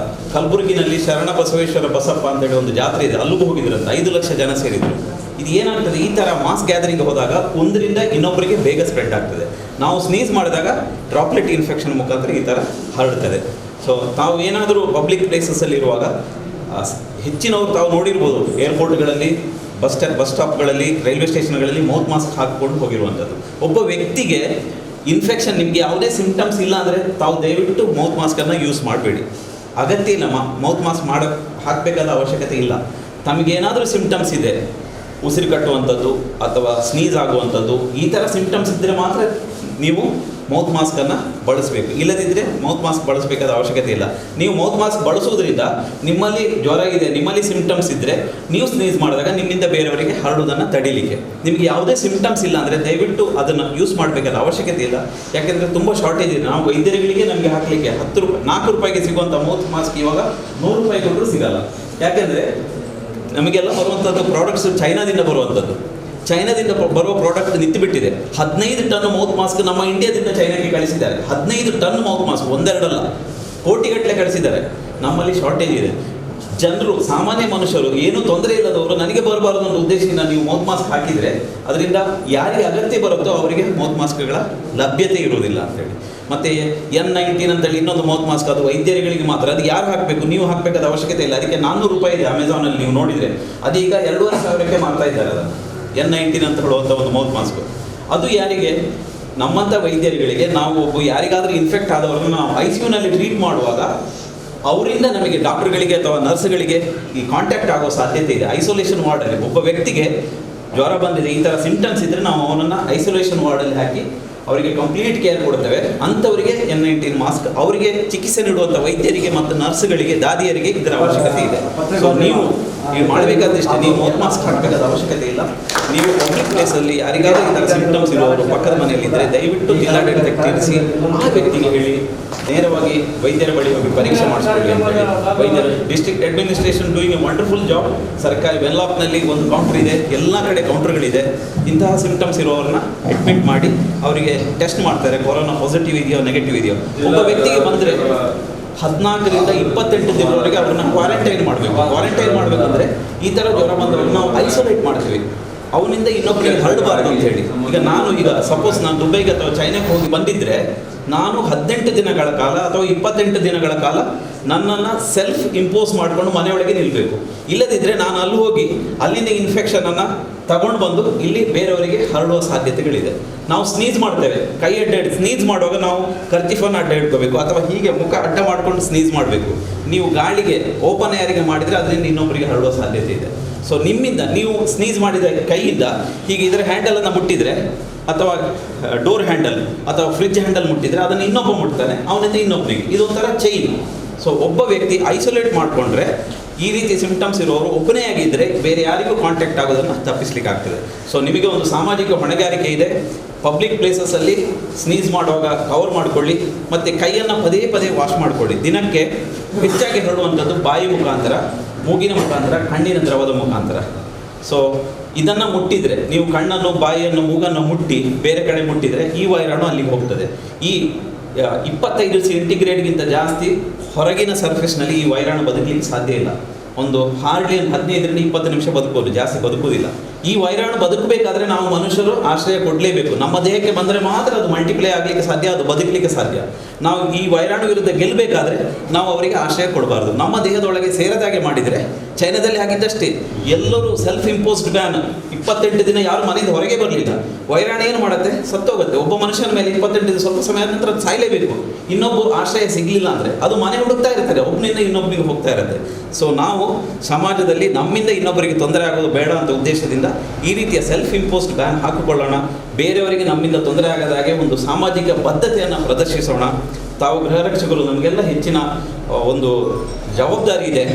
ಕಲಬುರಗಿನಲ್ಲಿ ಶರಣ ಬಸವೇಶ್ವರ ಬಸಪ್ಪ ಅಂತೇಳಿ ಒಂದು ಜಾತ್ರೆ ಇದೆ, ಅಲ್ಲಿಗೂ ಹೋಗಿದ್ರಂತ. 5 ಲಕ್ಷ ಜನ ಸೇರಿದರು. ಇದು ಏನಾಗ್ತದೆ, ಈ ಥರ ಮಾಸ್ ಗ್ಯಾದರಿಂಗ್ ಹೋದಾಗ ಒಂದರಿಂದ ಇನ್ನೊಬ್ಬರಿಗೆ ಬೇಗ ಸ್ಪ್ರೆಡ್ ಆಗ್ತದೆ. ನಾವು ಸ್ನೀಸ್ ಮಾಡಿದಾಗ ಡ್ರಾಪ್ಲೆಟ್ ಇನ್ಫೆಕ್ಷನ್ ಮುಖಾಂತರ ಈ ಥರ ಹರಡ್ತದೆ. ಸೊ ತಾವು ಏನಾದರೂ ಪಬ್ಲಿಕ್ ಪ್ಲೇಸಸ್ಸಲ್ಲಿ ಇರುವಾಗ ಹೆಚ್ಚಿನವರು ತಾವು ನೋಡಿರ್ಬೋದು, ಏರ್ಪೋರ್ಟ್ಗಳಲ್ಲಿ, ಬಸ್ ಸ್ಟಾಪ್ಗಳಲ್ಲಿ, ರೈಲ್ವೆ ಸ್ಟೇಷನ್ಗಳಲ್ಲಿ ಮೌತ್ ಮಾಸ್ಕ್ ಹಾಕಿಕೊಂಡು ಹೋಗಿರುವಂಥದ್ದು. ಒಬ್ಬ ವ್ಯಕ್ತಿಗೆ ಇನ್ಫೆಕ್ಷನ್ ನಿಮಗೆ ಯಾವುದೇ ಸಿಂಪ್ಟಮ್ಸ್ ಇಲ್ಲ ಅಂದರೆ ತಾವು ದಯವಿಟ್ಟು ಮೌತ್ ಮಾಸ್ಕನ್ನು ಯೂಸ್ ಮಾಡಬೇಡಿ. ಅಗತ್ಯ ಇಲ್ಲ, ಮೌತ್ ಮಾಸ್ಕ್ ಹಾಕಬೇಕಾದ ಅವಶ್ಯಕತೆ ಇಲ್ಲ. ತಮಗೇನಾದರೂ ಸಿಂಪ್ಟಮ್ಸ್ ಇದೆ, ಉಸಿರು ಕಟ್ಟುವಂಥದ್ದು ಅಥವಾ ಸ್ನೀಸ್ ಆಗುವಂಥದ್ದು, ಈ ಥರ ಸಿಂಪ್ಟಮ್ಸ್ ಇದ್ದರೆ ಮಾತ್ರ ನೀವು ಮೌತ್ ಮಾಸ್ಕನ್ನು ಬಳಸಬೇಕು. ಇಲ್ಲದಿದ್ದರೆ ಮೌತ್ ಮಾಸ್ಕ್ ಬಳಸಬೇಕಾದ ಅವಶ್ಯಕತೆ ಇಲ್ಲ. ನೀವು ಮೌತ್ ಮಾಸ್ಕ್ ಬಳಸೋದ್ರಿಂದ ನಿಮ್ಮಲ್ಲಿ ಜ್ವರ ಇದೆ, ನಿಮ್ಮಲ್ಲಿ ಸಿಂಪ್ಟಮ್ಸ್ ಇದ್ದರೆ ನೀವು ಸ್ನೀಸ್ ಮಾಡಿದಾಗ ನಿಮ್ಮಿಂದ ಬೇರೆಯವರಿಗೆ ಹರಡುವುದನ್ನು ತಡಿಲಿಕ್ಕೆ. ನಿಮಗೆ ಯಾವುದೇ ಸಿಂಪ್ಟಮ್ಸ್ ಇಲ್ಲ ಅಂದರೆ ದಯವಿಟ್ಟು ಅದನ್ನು ಯೂಸ್ ಮಾಡಬೇಕಾದ ಅವಶ್ಯಕತೆ ಇಲ್ಲ. ಯಾಕೆಂದರೆ ತುಂಬ ಶಾರ್ಟೇಜ್ ಇದೆ. ನಾವು ವೈದ್ಯರುಗಳಿಗೆ ನಮಗೆ ಹಾಕಲಿಕ್ಕೆ 10 ರೂಪಾಯಿ, 4 ರೂಪಾಯಿಗೆ ಸಿಗುವಂಥ ಮೌತ್ ಮಾಸ್ಕ್ ಇವಾಗ 100 ರೂಪಾಯಿ ಕೊಟ್ಟರು ಸಿಗಲ್ಲ. ಯಾಕೆಂದರೆ ನಮಗೆಲ್ಲ ಬರುವಂಥದ್ದು ಪ್ರಾಡಕ್ಟ್ಸು ಚೈನಾದಿಂದ ಬರುವಂಥದ್ದು. ಚೈನಾದಿಂದ ಬರುವ ಪ್ರಾಡಕ್ಟ್ ನಿಂತುಬಿಟ್ಟಿದೆ. 15 ಟನ್ ಮೌತ್ ಮಾಸ್ಕ್ ನಮ್ಮ ಇಂಡಿಯಾದಿಂದ ಚೈನಾಗೆ ಕಳಿಸಿದ್ದಾರೆ. 15 ಟನ್ ಮೌತ್ ಮಾಸ್ಕ್, ಒಂದೆರಡಲ್ಲ, ಕೋಟಿಗಟ್ಟಲೆ ಕಳಿಸಿದ್ದಾರೆ. ನಮ್ಮಲ್ಲಿ ಶಾರ್ಟೇಜ್ ಇದೆ. ಜನರು, ಸಾಮಾನ್ಯ ಮನುಷ್ಯರು, ಏನೂ ತೊಂದರೆ ಇಲ್ಲದವರು, ನನಗೆ ಬರಬಾರ್ದು ಅನ್ನೋ ಉದ್ದೇಶದಿಂದ ನೀವು ಮೌತ್ ಮಾಸ್ಕ್ ಹಾಕಿದರೆ ಅದರಿಂದ ಯಾರಿಗೆ ಅಗತ್ಯ ಬರುತ್ತೋ ಅವರಿಗೆ ಮೌತ್ ಮಾಸ್ಕ್ಗಳ ಲಭ್ಯತೆ ಇರುವುದಿಲ್ಲ ಅಂತೇಳಿ. ಮತ್ತು N19 ಅಂತೇಳಿ ಇನ್ನೊಂದು ಮೌತ್ ಮಾಸ್ಕ್, ಅದು ವೈದ್ಯರುಗಳಿಗೆ ಮಾತ್ರ. ಅದು ಯಾರು ಹಾಕಬೇಕು, ನೀವು ಹಾಕಬೇಕಾದ ಅವಶ್ಯಕತೆ ಇಲ್ಲ. ಅದಕ್ಕೆ 400 ರೂಪಾಯಿ ಇದೆ ಅಮೆಝಾನಲ್ಲಿ, ನೀವು ನೋಡಿದರೆ. ಅದೀಗ 2,500ಕ್ಕೆ ಮಾರ್ತಾ ಇದ್ದಾರೆ ಅದನ್ನು, N19 ಅಂತ ಹೇಳುವಂಥ ಒಂದು ಮೌತ್ ಮಾಸ್ಕ್. ಅದು ಯಾರಿಗೆ, ನಮ್ಮಂಥ ವೈದ್ಯರುಗಳಿಗೆ. ನಾವು ಯಾರಿಗಾದರೂ ಇನ್ಫೆಕ್ಟ್ ಆದವರನ್ನು ನಾವು ICUನಲ್ಲಿ ಟ್ರೀಟ್ ಮಾಡುವಾಗ ಅವರಿಂದ ನಮಗೆ ಡಾಕ್ಟರ್ಗಳಿಗೆ ಅಥವಾ ನರ್ಸ್ಗಳಿಗೆ ಈ ಕಾಂಟ್ಯಾಕ್ಟ್ ಆಗೋ ಸಾಧ್ಯತೆ ಇದೆ. ಐಸೋಲೇಷನ್ ವಾರ್ಡಲ್ಲಿ ಒಬ್ಬ ವ್ಯಕ್ತಿಗೆ ಜ್ವರ ಬಂದಿದೆ, ಈ ಥರ ಸಿಂಪ್ಟಮ್ಸ್ ಇದ್ದರೆ ನಾವು ಅವನನ್ನು ಐಸೋಲೇಷನ್ ವಾರ್ಡಲ್ಲಿ ಹಾಕಿ ಅವರಿಗೆ ಕಂಪ್ಲೀಟ್ ಕೇರ್ ಕೊಡ್ತೇವೆ. ಅಂಥವರಿಗೆ N19 ಮಾಸ್ಕ್, ಅವರಿಗೆ ಚಿಕಿತ್ಸೆ ನೀಡುವಂಥ ವೈದ್ಯರಿಗೆ ಮತ್ತು ನರ್ಸ್ಗಳಿಗೆ, ದಾದಿಯರಿಗೆ ಇದರ ಅವಶ್ಯಕತೆ ಇದೆ. ಸೊ ನೀವು ಮಾಡಬೇಕಾದಷ್ಟೇ, ನೀವು ಮೌತ್ ಮಾಸ್ಕ್ ಹಾಕಬೇಕಾದ ಅವಶ್ಯಕತೆ ಇಲ್ಲ. ನೀವು ಪಬ್ಲಿಕ್ ಪ್ಲೇಸಲ್ಲಿ ಯಾರಿಗಾದ್ರೂ ಈ ಥರ ಸಿಂಪ್ಟಮ್ಸ್ ಇರುವವರು ಪಕ್ಕದ ಮನೆಯಲ್ಲಿದ್ದರೆ ದಯವಿಟ್ಟು ಜಿಲ್ಲಾಡಳಿತಕ್ಕೆ ತಿಳಿಸಿ, ಆ ವ್ಯಕ್ತಿಗೆ ಹೇಳಿ ನೇರವಾಗಿ ವೈದ್ಯರ ಬಳಿ ಹೋಗಿ ಪರೀಕ್ಷೆ ಮಾಡಿಸ್ಕೊಳ್ಳಿ ಅಂತೇಳಿ. ವೈದ್ಯರು, district administration doing A wonderful job. ಸರ್ಕಾರಿ ವೆನ್ಲಾಕ್ನಲ್ಲಿ ಒಂದು ಕೌಂಟರ್ ಇದೆ, ಎಲ್ಲ ಕಡೆ ಕೌಂಟರ್ಗಳಿದೆ. ಇಂತಹ ಸಿಂಪ್ಟಮ್ಸ್ ಇರೋರನ್ನ ಅಡ್ಮಿಟ್ ಮಾಡಿ ಅವರಿಗೆ ಟೆಸ್ಟ್ ಮಾಡ್ತಾರೆ, ಕೊರೋನಾ ಪಾಸಿಟಿವ್ ಇದೆಯೋ ನೆಗೆಟಿವ್ ಇದೆಯೋ. ಒಬ್ಬ ವ್ಯಕ್ತಿಗೆ ಬಂದರೆ 14ರಿಂದ 28 ದಿನದವರೆಗೆ ಅವ್ರನ್ನ ಕ್ವಾರಂಟೈನ್ ಮಾಡಬೇಕು. ಕ್ವಾರಂಟೈನ್ ಮಾಡಬೇಕಂದ್ರೆ ಈ ಥರ ಜ್ವರ ಬಂದವರನ್ನು ನಾವು ಐಸೋಲೇಟ್ ಮಾಡ್ತೀವಿ, ಅವನಿಂದ ಇನ್ನೊಬ್ಬರಿಗೆ ಹರಡಬಾರ್ದು ಅಂತ ಹೇಳಿ. ಈಗ ಸಪೋಸ್ ನಾನು ದುಬೈಗೆ ಅಥವಾ ಚೈನಾಕ್ಕೆ ಹೋಗಿ ಬಂದಿದ್ದರೆ ನಾನು 18 ದಿನಗಳ ಕಾಲ ಅಥವಾ 28 ದಿನಗಳ ಕಾಲ ನನ್ನನ್ನು ಸೆಲ್ಫ್ ಇಂಪೋಸ್ ಮಾಡಿಕೊಂಡು ಮನೆಯೊಳಗೆ ನಿಲ್ಲಬೇಕು. ಇಲ್ಲದಿದ್ದರೆ ನಾನು ಅಲ್ಲಿ ಹೋಗಿ ಅಲ್ಲಿನ ಇನ್ಫೆಕ್ಷನನ್ನು ತಗೊಂಡು ಬಂದು ಇಲ್ಲಿ ಬೇರೆಯವರಿಗೆ ಹರಡುವ ಸಾಧ್ಯತೆಗಳಿದೆ. ನಾವು ಸ್ನೀಸ್ ಮಾಡ್ತೇವೆ, ಕೈ ಅಡ್ಡ ಸ್ನೀಸ್ ಮಾಡುವಾಗ ನಾವು ಕರ್ಚಿಫನ್ನು ಅಡ್ಡ ಇಟ್ಕೋಬೇಕು ಅಥವಾ ಹೀಗೆ ಮುಖ ಅಡ್ಡ ಮಾಡ್ಕೊಂಡು ಸ್ನೀಸ್ ಮಾಡಬೇಕು. ನೀವು ಗಾಳಿಗೆ ಓಪನ್ ಏರಿಗೆ ಮಾಡಿದರೆ ಅದರಿಂದ ಇನ್ನೊಬ್ಬರಿಗೆ ಹರಡುವ ಸಾಧ್ಯತೆ ಇದೆ. ಸೊ ನಿಮ್ಮಿಂದ ನೀವು ಸ್ನೀಸ್ ಮಾಡಿದ ಕೈಯಿಂದ ಹೀಗೆ ಇದರ ಹ್ಯಾಂಡಲನ್ನು ಮುಟ್ಟಿದರೆ ಅಥವಾ ಡೋರ್ ಹ್ಯಾಂಡಲ್ ಅಥವಾ ಫ್ರಿಡ್ಜ್ ಹ್ಯಾಂಡಲ್ ಮುಟ್ಟಿದರೆ ಅದನ್ನು ಇನ್ನೊಬ್ಬ ಮುಟ್ತಾನೆ, ಅವನಿಂದ ಇನ್ನೊಬ್ಬನಿಗೆ. ಇದೊಂಥರ ಚೈನ್. ಸೊ ಒಬ್ಬ ವ್ಯಕ್ತಿ ಐಸೋಲೇಟ್ ಮಾಡಿಕೊಂಡ್ರೆ ಈ ರೀತಿ ಸಿಂಪ್ಟಮ್ಸ್ ಇರೋರು ಒಬ್ಬನೇ ಆಗಿದ್ದರೆ ಬೇರೆ ಯಾರಿಗೂ ಕಾಂಟ್ಯಾಕ್ಟ್ ಆಗೋದನ್ನು ತಪ್ಪಿಸ್ಲಿಕ್ಕೆ ಆಗ್ತದೆ. ಸೊ ನಿಮಗೆ ಒಂದು ಸಾಮಾಜಿಕ ಹೊಣೆಗಾರಿಕೆ ಇದೆ. ಪಬ್ಲಿಕ್ ಪ್ಲೇಸಸಲ್ಲಿ ಸ್ನೀಸ್ ಮಾಡುವಾಗ ಕವರ್ ಮಾಡಿಕೊಳ್ಳಿ ಮತ್ತು ಕೈಯನ್ನು ಪದೇ ಪದೇ ವಾಶ್ ಮಾಡಿಕೊಳ್ಳಿ. ದಿನಕ್ಕೆ ಹೆಚ್ಚಾಗಿ ಹರಡುವಂಥದ್ದು ಬಾಯಿ ಮುಖಾಂತರ, ಮೂಗಿನ ಮುಖಾಂತರ, ಕಣ್ಣಿನ ದ್ರವದ ಮುಖಾಂತರ. ಸೊ ಇದನ್ನು ಮುಟ್ಟಿದರೆ, ನೀವು ಕಣ್ಣನ್ನು, ಬಾಯಿಯನ್ನು, ಮೂಗನ್ನು ಮುಟ್ಟಿ ಬೇರೆ ಕಡೆ ಮುಟ್ಟಿದರೆ ಈ ವೈರಾಣು ಅಲ್ಲಿಗೆ ಹೋಗ್ತದೆ. ಈ 25 ಸೆಂಟಿಗ್ರೇಡ್ಗಿಂತ ಜಾಸ್ತಿ ಹೊರಗಿನ ಸರ್ಫೇಸ್ನಲ್ಲಿ ಈ ವೈರಾಣು ಬದುಕಲಿಕ್ಕೆ ಸಾಧ್ಯ ಇಲ್ಲ. ಒಂದು ಹಾರ್ಡ್ಲಿ 15ರಿಂದ 20 ನಿಮಿಷ ಬದುಕೋದು, ಜಾಸ್ತಿ ಬದುಕುವುದಿಲ್ಲ. ಈ ವೈರಾಣು ಬದುಕಬೇಕಾದ್ರೆ ನಾವು ಮನುಷ್ಯರು ಆಶ್ರಯ ಕೊಡಲೇಬೇಕು. ನಮ್ಮ ದೇಹಕ್ಕೆ ಬಂದರೆ ಮಾತ್ರ ಅದು ಮಲ್ಟಿಪ್ಲೈ ಆಗಲಿಕ್ಕೆ ಸಾಧ್ಯ, ಅದು ಬದುಕಲಿಕ್ಕೆ ಸಾಧ್ಯ. ನಾವು ಈ ವೈರಾಣು ವಿರುದ್ಧ ಗೆಲ್ಲಬೇಕಾದ್ರೆ ನಾವು ಅವರಿಗೆ ಆಶ್ರಯ ಕೊಡಬಾರ್ದು. ನಮ್ಮ ದೇಹದೊಳಗೆ ಸೇರದಾಗೆ ಮಾಡಿದರೆ, ಚೈನಾದಲ್ಲಿ ಆಗಿದ್ದಷ್ಟೇ, ಎಲ್ಲರೂ ಸೆಲ್ಫ್ ಇಂಪೋಸ್ಡ್ ಬ್ಯಾನ್, 28 ದಿನ ಯಾರು ಮನೆಯಿಂದ ಹೊರಗೆ ಬರಲಿಲ್ಲ. ವೈರಾಣು ಏನು ಮಾಡುತ್ತೆ? ಸತ್ತೋಗುತ್ತೆ. ಒಬ್ಬ ಮನುಷ್ಯನ ಮೇಲೆ 28 ದಿನ, ಸ್ವಲ್ಪ ಸಮಯದ ನಂತರ ಅದು ಸಾಯಲೇಬೇಕು. ಇನ್ನೊಬ್ಬರು ಆಶ್ರಯ ಸಿಗಲಿಲ್ಲ ಅಂದರೆ ಅದು ಮನೆ ಹುಡುಕ್ತಾ ಇರ್ತಾರೆ, ಒಬ್ಬನಿಂದ ಇನ್ನೊಬ್ಬನಿಗೆ ಹೋಗ್ತಾ ಇರುತ್ತೆ. ಸೊ ನಾವು ಸಮಾಜದಲ್ಲಿ ನಮ್ಮಿಂದ ಇನ್ನೊಬ್ಬರಿಗೆ ತೊಂದರೆ ಆಗೋದು ಬೇಡ ಅಂತ ಉದ್ದೇಶದಿಂದ ಈ ರೀತಿಯ ಸೆಲ್ಫ್ ಇಂಪೋಸ್ಡ್ ಬ್ಯಾನ್ ಹಾಕಿಕೊಳ್ಳೋಣ. ಬೇರೆಯವರಿಗೆ ನಮ್ಮಿಂದ ತೊಂದರೆ ಆಗದ ಹಾಗೆ ಒಂದು ಸಾಮಾಜಿಕ ಬದ್ಧತೆಯನ್ನು ಪ್ರದರ್ಶಿಸೋಣ. ತಾವು ಗೃಹರಕ್ಷಕರು, ನಮಗೆಲ್ಲ ಹೆಚ್ಚಿನ ಒಂದು ಜವಾಬ್ದಾರಿ ಇದೆ.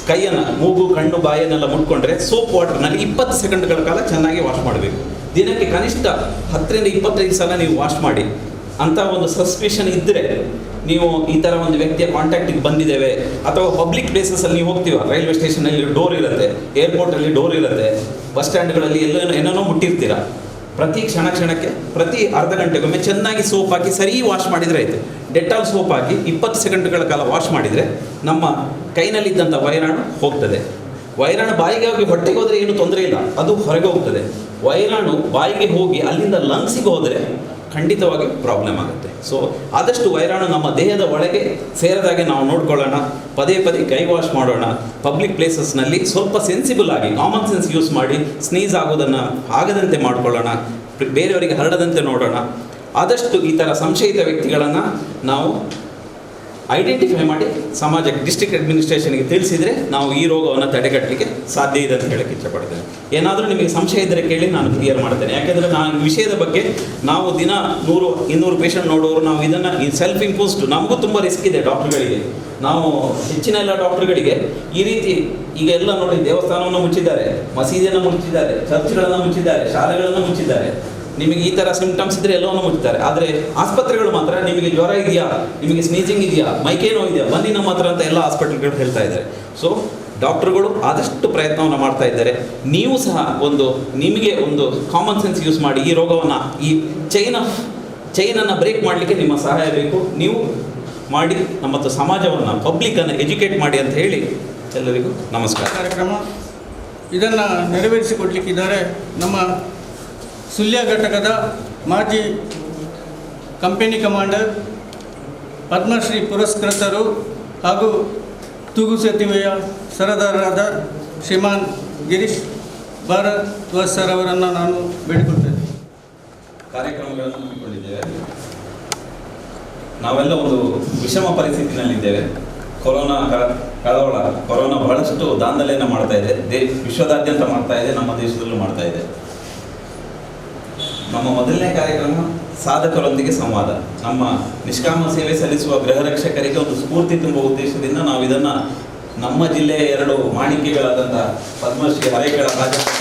ಕೈಯನ್ನು, ಮೂಗು, ಕಣ್ಣು, ಬಾಯನ್ನೆಲ್ಲ ಮುಟ್ಕೊಂಡ್ರೆ ಸೋಪ್ ವಾಟರ್ನಲ್ಲಿ 20 ಸೆಕೆಂಡ್ಗಳ ಕಾಲ ಚೆನ್ನಾಗಿ ವಾಶ್ ಮಾಡಬೇಕು. ದಿನಕ್ಕೆ ಕನಿಷ್ಠ 10ರಿಂದ 25 ಸಲ ನೀವು ವಾಶ್ ಮಾಡಿ. ಅಂಥ ಒಂದು ಸಸ್ಪಿಷನ್ ಇದ್ದರೆ, ನೀವು ಈ ಥರ ಒಂದು ವ್ಯಕ್ತಿಯ ಕಾಂಟ್ಯಾಕ್ಟಿಗೆ ಬಂದಿದ್ದೇವೆ, ಅಥವಾ ಪಬ್ಲಿಕ್ ಪ್ಲೇಸಸಲ್ಲಿ ನೀವು ಹೋಗ್ತೀವ, ರೈಲ್ವೆ ಸ್ಟೇಷನಲ್ಲಿ ಡೋರ್ ಇರುತ್ತೆ, ಏರ್ಪೋರ್ಟಲ್ಲಿ ಡೋರ್ ಇರುತ್ತೆ, ಬಸ್ ಸ್ಟ್ಯಾಂಡ್ಗಳಲ್ಲಿ ಏನೇನೋ ಮುಟ್ಟಿರ್ತೀರ, ಪ್ರತಿ ಕ್ಷಣಕ್ಕೆ ಪ್ರತಿ ಅರ್ಧ ಗಂಟೆಗೊಮ್ಮೆ ಚೆನ್ನಾಗಿ ಸೋಪ್ ಹಾಕಿ ಸರಿ ವಾಶ್ ಮಾಡಿದರೆ ಆಯಿತು. ಡೆಟಾಲ್ ಸೋಪ್ ಹಾಕಿ 20 ಸೆಕೆಂಡ್ಗಳ ಕಾಲ ವಾಶ್ ಮಾಡಿದರೆ ನಮ್ಮ ಕೈನಲ್ಲಿದ್ದಂಥ ವೈರಾಣು ಹೋಗ್ತದೆ. ವೈರಾಣು ಬಾಯಿಗೆ ಹೋಗಿ ಹೊಟ್ಟೆಗೆ ಹೋದರೆ ಏನು ತೊಂದರೆ ಇಲ್ಲ, ಅದು ಹೊರಗೆ ಹೋಗ್ತದೆ. ವೈರಾಣು ಬಾಯಿಗೆ ಹೋಗಿ ಅಲ್ಲಿಂದ ಲಂಗ್ಸಿಗೆ ಹೋದರೆ ಖಂಡಿತವಾಗಿ ಪ್ರಾಬ್ಲಮ್ ಆಗುತ್ತೆ. ಸೊ ಆದಷ್ಟು ವೈರಾಣು ನಮ್ಮ ದೇಹದ ಒಳಗೆ ಸೇರದಾಗೆ ನಾವು ನೋಡ್ಕೊಳ್ಳೋಣ. ಪದೇ ಪದೇ ಕೈ ವಾಶ್ ಮಾಡೋಣ. ಪಬ್ಲಿಕ್ ಪ್ಲೇಸಸ್ನಲ್ಲಿ ಸ್ವಲ್ಪ ಸೆನ್ಸಿಬಲ್ ಆಗಿ ಕಾಮನ್ ಸೆನ್ಸ್ ಯೂಸ್ ಮಾಡಿ ಸ್ನೀಸ್ ಆಗೋದನ್ನು ಆಗದಂತೆ ಮಾಡಿಕೊಳ್ಳೋಣ. ಬೇರೆಯವರಿಗೆ ಹರಡದಂತೆ ನೋಡೋಣ. ಆದಷ್ಟು ಈ ಥರ ಸಂಶಯಿತ ವ್ಯಕ್ತಿಗಳನ್ನು ನಾವು ಐಡೆಂಟಿಫೈ ಮಾಡಿ ಸಮಾಜಕ್ಕೆ, ಡಿಸ್ಟ್ರಿಕ್ಟ್ ಅಡ್ಮಿನಿಸ್ಟ್ರೇಷನ್ಗೆ ತಿಳಿಸಿದರೆ ನಾವು ಈ ರೋಗವನ್ನು ತಡೆಗಟ್ಟಲಿಕ್ಕೆ ಸಾಧ್ಯ ಇದೆ ಅಂತ ಹೇಳಕ್ಕೆ ಇಷ್ಟಪಡ್ತೇನೆ. ಏನಾದರೂ ನಿಮಗೆ ಸಂಶಯ ಇದ್ದರೆ ಕೇಳಿ, ನಾನು ಕ್ಲಿಯರ್ ಮಾಡ್ತೇನೆ. ಯಾಕೆಂದರೆ ನಾನು ಈ ವಿಷಯದ ಬಗ್ಗೆ ನಾವು ದಿನ 100-200 ಪೇಷಂಟ್ ನೋಡೋರು, ನಾವು ಇದನ್ನು ಈ ಸೆಲ್ಫ್ ಇಂಪೋಸ್ಡ್, ನಮಗೂ ತುಂಬ ರಿಸ್ಕ್ ಇದೆ ಡಾಕ್ಟ್ರುಗಳಿಗೆ. ನಾವು ಹೆಚ್ಚಿನ ಎಲ್ಲ ಡಾಕ್ಟ್ರುಗಳಿಗೆ ಈ ರೀತಿ, ಈಗ ಎಲ್ಲ ನೋಡಿ, ದೇವಸ್ಥಾನವನ್ನು ಮುಚ್ಚಿದ್ದಾರೆ, ಮಸೀದಿಯನ್ನು ಮುಚ್ಚಿದ್ದಾರೆ, ಚರ್ಚ್ಗಳನ್ನು ಮುಚ್ಚಿದ್ದಾರೆ, ಶಾಲೆಗಳನ್ನು ಮುಚ್ಚಿದ್ದಾರೆ. ನಿಮಗೆ ಈ ಥರ ಸಿಂಪ್ಟಮ್ಸ್ ಇದ್ದರೆ ಎಲ್ಲವನ್ನೂ ಮುಚ್ತಾರೆ. ಆದರೆ ಆಸ್ಪತ್ರೆಗಳು ಮಾತ್ರ ನಿಮಗೆ ಜ್ವರ ಇದೆಯಾ, ನಿಮಗೆ ಸ್ನೀಜಿಂಗ್ ಇದೆಯಾ, ಮೈಕೈ ನೋವು ಇದೆಯಾ, ಬನ್ನಿ ನಮ್ಮ ಹತ್ರ ಅಂತ ಎಲ್ಲ ಹಾಸ್ಪಿಟಲ್ಗಳು ಹೇಳ್ತಾ ಇದ್ದಾರೆ. ಸೊ ಡಾಕ್ಟ್ರುಗಳು ಆದಷ್ಟು ಪ್ರಯತ್ನವನ್ನು ಮಾಡ್ತಾ ಇದ್ದಾರೆ. ನೀವು ಸಹ ನಿಮಗೆ ಒಂದು ಕಾಮನ್ ಸೆನ್ಸ್ ಯೂಸ್ ಮಾಡಿ ಈ ರೋಗವನ್ನು, ಈ ಚೈನನ್ನು ಬ್ರೇಕ್ ಮಾಡಲಿಕ್ಕೆ ನಿಮ್ಮ ಸಹಾಯ ಬೇಕು. ನೀವು ಮಾಡಿ ನಮ್ಮ ಸಮಾಜವನ್ನು, ಪಬ್ಲಿಕ್ಕನ್ನು ಎಜುಕೇಟ್ ಮಾಡಿ ಅಂತ ಹೇಳಿ ಎಲ್ಲರಿಗೂ ನಮಸ್ಕಾರ. ಕಾರ್ಯಕ್ರಮ ಇದನ್ನು ನೆರವೇರಿಸಿಕೊಡ್ಲಿಕ್ಕಿದ್ದಾರೆ ನಮ್ಮ ಸುಳ್ಯ ಘಟಕದ ಮಾಜಿ ಕಂಪನಿ ಕಮಾಂಡರ್, ಪದ್ಮಶ್ರೀ ಪುರಸ್ಕೃತರು ಹಾಗೂ ತೂಗು ಸೇತುವೆಯ ಸರದಾರರಾದ ಶ್ರೀಮಾನ್ ಗಿರೀಶ್ ಭಾರದ್ವಾಜ್ ಸರ್ ಅವರನ್ನು ನಾನು ಬೇಡಿಕೊಳ್ತೇನೆ. ಕಾರ್ಯಕ್ರಮಗಳನ್ನು ಹಮ್ಮಿಕೊಂಡಿದ್ದೇವೆ. ನಾವೆಲ್ಲ ಒಂದು ವಿಷಮ ಪರಿಸ್ಥಿತಿನಲ್ಲಿದ್ದೇವೆ. ಕೊರೋನಾ ಕಳವಳ, ಕೊರೋನಾ ಬಹಳಷ್ಟು ದಾಂಧಲೆಯನ್ನು ಮಾಡ್ತಾ ಇದೆ. ವಿಶ್ವದಾದ್ಯಂತ ಮಾಡ್ತಾ ಇದೆ, ನಮ್ಮ ದೇಶದಲ್ಲೂ ಮಾಡ್ತಾ ಇದೆ. ನಮ್ಮ ಮೊದಲನೇ ಕಾರ್ಯಕ್ರಮ ಸಾಧಕರೊಂದಿಗೆ ಸಂವಾದ. ನಮ್ಮ ನಿಷ್ಕಾಮ ಸೇವೆ ಸಲ್ಲಿಸುವ ಗೃಹರಕ್ಷಕರಿಗೆ ಒಂದು ಸ್ಫೂರ್ತಿ ತುಂಬುವ ಉದ್ದೇಶದಿಂದ ನಾವು ಇದನ್ನು ನಮ್ಮ ಜಿಲ್ಲೆಯ 2 ಮಾಣಿಕ್ಯಗಳಾದಂಥ ಪದ್ಮಶ್ರೀ ಹರೇಕಳ ರಾಜಪ್ಪ,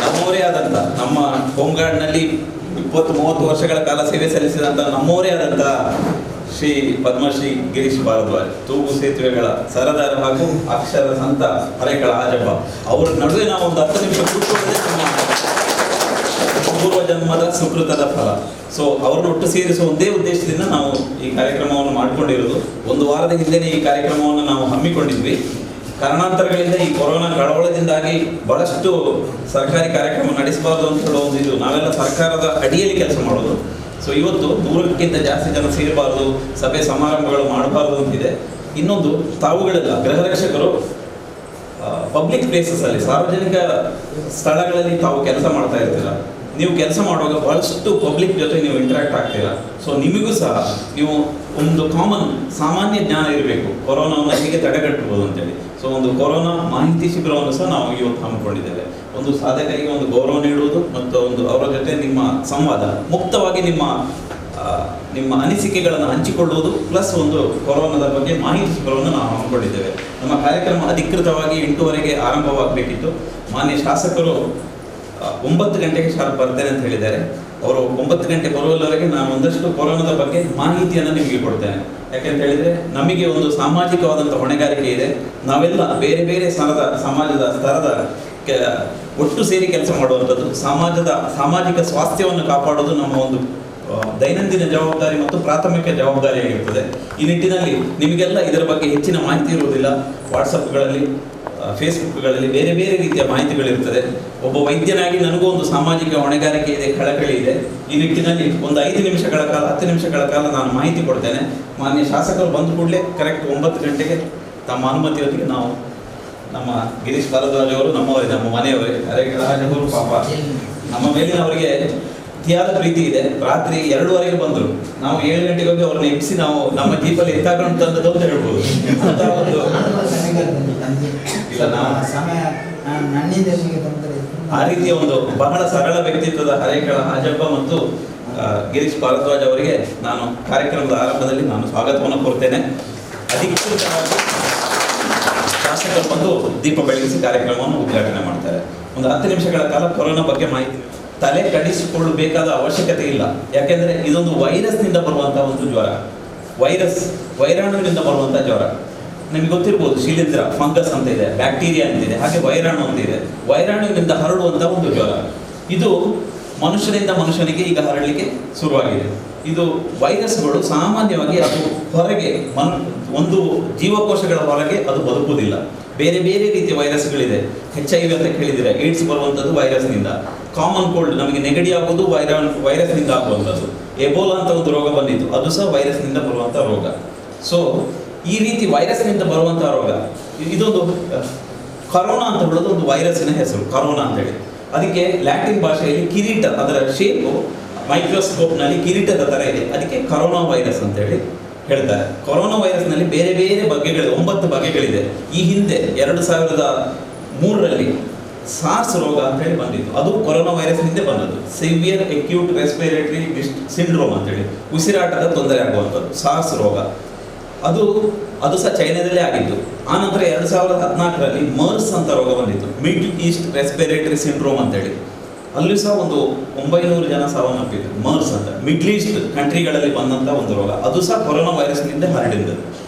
ನಮ್ಮವರೇ ಆದಂಥ, ನಮ್ಮ ಹೋಮ್ ಗಾರ್ಡ್ನಲ್ಲಿ 20-30 ವರ್ಷಗಳ ಕಾಲ ಸೇವೆ ಸಲ್ಲಿಸಿದಂಥ ನಮ್ಮವರೇ ಆದಂಥ ಶ್ರೀ ಪದ್ಮಶ್ರೀ ಗಿರೀಶ್ ಭಾರದ್ವಾಜ್, ತೂಗು ಸೇತುವೆಗಳ ಸರದಾರ ಹಾಗೂ ಅಕ್ಷರ ಸಂತ ಹರೇಕಳ ರಾಜಪ್ಪ ಅವರ ನಡುವೆ ನಾವು ಒಂದು 10 ನಿಮಿಷ ಕೂತ್ಕೊಳ್ಳೋದೇ ಪೂರ್ವ ಜನ್ಮದ ಸುಕೃತದ ಫಲ. ಸೊ ಅವ್ರನ್ನ ಒಟ್ಟು ಸೇರಿಸುವ ಒಂದೇ ಉದ್ದೇಶದಿಂದ ನಾವು ಈ ಕಾರ್ಯಕ್ರಮವನ್ನು ಮಾಡಿಕೊಂಡಿರೋದು. 1 ವಾರದ ಹಿಂದೆಯೇ ಈ ಕಾರ್ಯಕ್ರಮವನ್ನು ನಾವು ಹಮ್ಮಿಕೊಂಡಿದ್ವಿ. ಕಾರಣಾಂತರಗಳಿಂದ ಈ ಕೊರೋನಾ ಕಳವಳದಿಂದಾಗಿ ಬಹಳಷ್ಟು ಸರ್ಕಾರಿ ಕಾರ್ಯಕ್ರಮ ನಡೆಸಬಾರ್ದು ಅಂತ ಹೇಳೋ ಒಂದು ಇದು, ನಾವೆಲ್ಲ ಸರ್ಕಾರದ ಅಡಿಯಲ್ಲಿ ಕೆಲಸ ಮಾಡೋದು. ಸೊ ಇವತ್ತು 100ಕ್ಕಿಂತ ಜಾಸ್ತಿ ಜನ ಸೇರಬಾರ್ದು, ಸಭೆ ಸಮಾರಂಭಗಳು ಮಾಡಬಾರ್ದು ಅಂತಿದೆ. ಇನ್ನೊಂದು, ತಾವುಗಳೆಲ್ಲ ಗೃಹರಕ್ಷಕರು ಪಬ್ಲಿಕ್ ಪ್ಲೇಸಸಲ್ಲಿ, ಸಾರ್ವಜನಿಕ ಸ್ಥಳಗಳಲ್ಲಿ ತಾವು ಕೆಲಸ ಮಾಡ್ತಾ ಇರ್ತೀರ. ನೀವು ಕೆಲಸ ಮಾಡುವಾಗ ಬಹಳಷ್ಟು ಪಬ್ಲಿಕ್ ಜೊತೆ ನೀವು ಇಂಟ್ರಾಕ್ಟ್ ಆಗ್ತೀರಾ. ಸೊ ನಿಮಗೂ ಸಹ ನೀವು ಒಂದು ಸಾಮಾನ್ಯ ಜ್ಞಾನ ಇರಬೇಕು, ಕೊರೋನಾವನ್ನು ಹೇಗೆ ತಡೆಗಟ್ಟಬಹುದು ಅಂತೇಳಿ. ಸೊ ಒಂದು ಕೊರೋನಾ ಮಾಹಿತಿ ಶಿಬಿರವನ್ನು ಸಹ ನಾವು ಇವತ್ತು ಹಮ್ಮಿಕೊಂಡಿದ್ದೇವೆ. ಒಂದು ಸಾಧಕರಿಗೆ ಒಂದು ಗೌರವ ನೀಡುವುದು ಮತ್ತು ಒಂದು ಅವರ ಜೊತೆ ನಿಮ್ಮ ಸಂವಾದ, ಮುಕ್ತವಾಗಿ ನಿಮ್ಮ ಅನಿಸಿಕೆಗಳನ್ನು ಹಂಚಿಕೊಳ್ಳುವುದು, ಪ್ಲಸ್ ಒಂದು ಕೊರೋನಾದ ಬಗ್ಗೆ ಮಾಹಿತಿ ಶಿಬಿರವನ್ನು ನಾವು ಹಮ್ಮಿಕೊಂಡಿದ್ದೇವೆ. ನಮ್ಮ ಕಾರ್ಯಕ್ರಮ ಅಧಿಕೃತವಾಗಿ 8:00 ಆರಂಭವಾಗಬೇಕಿತ್ತು. ಮಾನ್ಯ ಶಾಸಕರು 9 ಗಂಟೆಗೆ ಶಾರ್ಪ್ ಬರ್ತೇನೆ ಅಂತ ಹೇಳಿದ್ದಾರೆ. ಅವರು 9 ಗಂಟೆ ಬರುವವರೆಗೆ ನಾನು ಒಂದಷ್ಟು ಕೊರೋನಾದ ಬಗ್ಗೆ ಮಾಹಿತಿಯನ್ನು ನಿಮಗೆ ಕೊಡ್ತೇನೆ. ಯಾಕೆಂತ ಹೇಳಿದರೆ ನಮಗೆ ಒಂದು ಸಾಮಾಜಿಕವಾದಂಥ ಹೊಣೆಗಾರಿಕೆ ಇದೆ. ನಾವೆಲ್ಲ ಬೇರೆ ಬೇರೆ ಸಮಾಜದ ಸ್ತರದ ಒಟ್ಟು ಸೇರಿ ಕೆಲಸ ಮಾಡುವಂಥದ್ದು, ಸಾಮಾಜಿಕ ಸ್ವಾಸ್ಥ್ಯವನ್ನು ಕಾಪಾಡೋದು ನಮ್ಮ ಒಂದು ದೈನಂದಿನ ಜವಾಬ್ದಾರಿ ಮತ್ತು ಪ್ರಾಥಮಿಕ ಜವಾಬ್ದಾರಿಯಾಗಿರ್ತದೆ. ಈ ನಿಟ್ಟಿನಲ್ಲಿ ನಿಮಗೆಲ್ಲ ಇದರ ಬಗ್ಗೆ ಹೆಚ್ಚಿನ ಮಾಹಿತಿ ಇರುವುದಿಲ್ಲ. ವಾಟ್ಸಪ್ಗಳಲ್ಲಿ, ಫೇಸ್ಬುಕ್ಗಳಲ್ಲಿ ಬೇರೆ ಬೇರೆ ರೀತಿಯ ಮಾಹಿತಿಗಳಿರ್ತದೆ. ಒಬ್ಬ ವೈದ್ಯನಾಗಿ ನನಗೂ ಒಂದು ಸಾಮಾಜಿಕ ಹೊಣೆಗಾರಿಕೆ ಇದೆ, ಕಳಕಳಿ ಇದೆ. ಈ ನಿಟ್ಟಿನಲ್ಲಿ ಒಂದು 5 ನಿಮಿಷಗಳ ಕಾಲ 10 ನಿಮಿಷಗಳ ಕಾಲ ನಾನು ಮಾಹಿತಿ ಕೊಡ್ತೇನೆ. ಮಾನ್ಯ ಶಾಸಕರು ಬಂದ ಕೂಡಲೇ ಕರೆಕ್ಟ್ 9 ಗಂಟೆಗೆ ತಮ್ಮ ಅನುಮತಿಯೊಂದಿಗೆ ನಾವು ನಮ್ಮ ಗಿರೀಶ್ ಭಾರದ್ವಾಜ್ ಅವರು ನಮ್ಮ ಮನೆಯವರೇ, ಅರೇಕರಾಜವರು ಪಾಪ ನಮ್ಮ ಮೇಲಿನ ಅವರಿಗೆ ಅತಿಯಾದ ಪ್ರೀತಿ ಇದೆ. ರಾತ್ರಿ 2:30ಗೆ ಬಂದರು. ನಾವು 7 ಗಂಟೆಗೆ ಹೋಗಿ ಅವ್ರನ್ನ ಎಬ್ಬಿಸಿ ನಾವು ನಮ್ಮ ಜೀಪಲ್ಲಿ ಎತ್ತಾಕೊಂಡು ತಂದದ್ದು ಅಂತ ಹೇಳ್ಬೋದು. ಅಂತ ಒಂದು ಇಲ್ಲ, ನಾವು ಆ ರೀತಿಯ ಒಂದು ಬಹಳ ಸರಳ ವ್ಯಕ್ತಿತ್ವದ ಹರೇಕಳ ಹಾಜಬ್ಬ ಮತ್ತು ಗಿರೀಶ್ ಭಾರದ್ವಾಜ್ ಅವರಿಗೆ ನಾನು ಕಾರ್ಯಕ್ರಮದ ಆರಂಭದಲ್ಲಿ ನಾನು ಸ್ವಾಗತವನ್ನು ಕೋರ್ತೇನೆ. ಅಧಿಕೃತವಾಗಿ ಶಾಸಕರು ಬಂದು ದೀಪ ಬೆಳಗಿಸಿ ಕಾರ್ಯಕ್ರಮವನ್ನು ಉದ್ಘಾಟನೆ ಮಾಡ್ತಾರೆ. ಒಂದು 10 ನಿಮಿಷಗಳ ಕಾಲ ಕೊರೋನಾ ಬಗ್ಗೆ ಮಾಹಿತಿ. ತಲೆ ಕಡಿಸಿಕೊಳ್ಳಬೇಕಾದ ಅವಶ್ಯಕತೆ ಇಲ್ಲ. ಯಾಕೆಂದರೆ ಇದೊಂದು ವೈರಸ್ನಿಂದ ಬರುವಂಥ ಒಂದು ಜ್ವರ, ವೈರಾಣುವಿನಿಂದ ಬರುವಂಥ ಜ್ವರ. ನಿಮಗೆ ಗೊತ್ತಿರ್ಬೋದು, ಶಿಲೀಂಧ್ರ, ಫಂಗಸ್ ಅಂತ ಇದೆ, ಬ್ಯಾಕ್ಟೀರಿಯಾ ಅಂತಿದೆ, ಹಾಗೆ ವೈರಾಣು ಅಂತ ಇದೆ. ವೈರಾಣುವಿನಿಂದ ಹರಡುವಂಥ ಒಂದು ಜ್ವರ. ಇದು ಮನುಷ್ಯನಿಂದ ಮನುಷ್ಯನಿಗೆ ಈಗ ಹರಡಲಿಕ್ಕೆ ಶುರುವಾಗಿದೆ. ಇದು ವೈರಸ್ಗಳು ಸಾಮಾನ್ಯವಾಗಿ ಅದು ಹೊರಗೆ ಒಂದು ಜೀವಕೋಶಗಳ ಹೊರಗೆ ಅದು ಬದುಕುವುದಿಲ್ಲ. ಬೇರೆ ಬೇರೆ ರೀತಿಯ ವೈರಸ್ಗಳಿದೆ. HIV ಅಂತ ಕೇಳಿದರೆ, ಏಡ್ಸ್ ಬರುವಂಥದ್ದು ವೈರಸ್ನಿಂದ. ಕಾಮನ್ ಕೋಲ್ಡ್, ನಮಗೆ ನೆಗಡಿ ಆಗೋದು ವೈರಸ್ನಿಂದ ಆಗುವಂಥದ್ದು. ಎಬೋಲಾ ಅಂತ ಒಂದು ರೋಗ ಬಂದಿತ್ತು, ಅದು ಸಹ ವೈರಸ್ನಿಂದ ಬರುವಂಥ ರೋಗ. ಸೊ ಈ ರೀತಿ ವೈರಸ್ನಿಂದ ಬರುವಂಥ ರೋಗ ಇದೊಂದು ಕರೋನಾ ಅಂತ ಹೇಳೋದು ಒಂದು ವೈರಸ್ಸಿನ ಹೆಸರು, ಕರೋನಾ ಅಂತೇಳಿ. ಅದಕ್ಕೆ ಲ್ಯಾಟಿನ್ ಭಾಷೆಯಲ್ಲಿ ಕಿರೀಟ, ಅದರ ಶೇಪು ಮೈಕ್ರೋಸ್ಕೋಪ್ನಲ್ಲಿ ಕಿರೀಟದ ಥರ ಇದೆ, ಅದಕ್ಕೆ ಕರೋನಾ ವೈರಸ್ ಅಂತೇಳಿ ಹೇಳ್ತಾರೆ. ಕೊರೋನಾ ವೈರಸ್ನಲ್ಲಿ ಬೇರೆ ಬೇರೆ ಬಗೆಗಳಿದೆ, 9 ಬಗೆಗಳಿದೆ. ಈ ಹಿಂದೆ 2003ರಲ್ಲಿ ಸಾರ್ಸ್ ರೋಗ ಅಂತೇಳಿ ಬಂದಿತ್ತು. ಅದು ಕೊರೋನಾ ವೈರಸ್ನಿಂದ ಬಂದದ್ದು. ಸಿವಿಯರ್ ಅಕ್ಯೂಟ್ ರೆಸ್ಪಿರೇಟರಿ ಸಿಂಡ್ರೋಮ್ ಅಂತೇಳಿ, ಉಸಿರಾಟದ ತೊಂದರೆ ಆಗುವಂಥದ್ದು ಸಾರ್ಸ್ ರೋಗ. ಅದು ಸಹ ಚೈನಾದಲ್ಲೇ ಆಗಿತ್ತು. ಆನಂತರ 2014ರಲ್ಲಿ ಮರ್ಸ್ ಅಂತ ರೋಗ ಬಂದಿತ್ತು, ಮಿಡ್ಲ್ ಈಸ್ಟ್ ರೆಸ್ಪಿರೇಟರಿ ಸಿಂಡ್ರೋಮ್ ಅಂತೇಳಿ. ಅಲ್ಲೂ ಸಹ ಒಂದು 900 ಜನ ಸಾವನ್ನಪ್ಪಿದ್ರು. ಮರ್ಸ್ ಅಂತ ಮಿಡ್ಲ್ ಈಸ್ಟ್ ಕಂಟ್ರಿಗಳಲ್ಲಿ ಬಂದಂಥ ಒಂದು ರೋಗ, ಅದು ಸಹ ಕೊರೋನಾ ವೈರಸ್ನಿಂದ ಹರಡಿದ್ದು.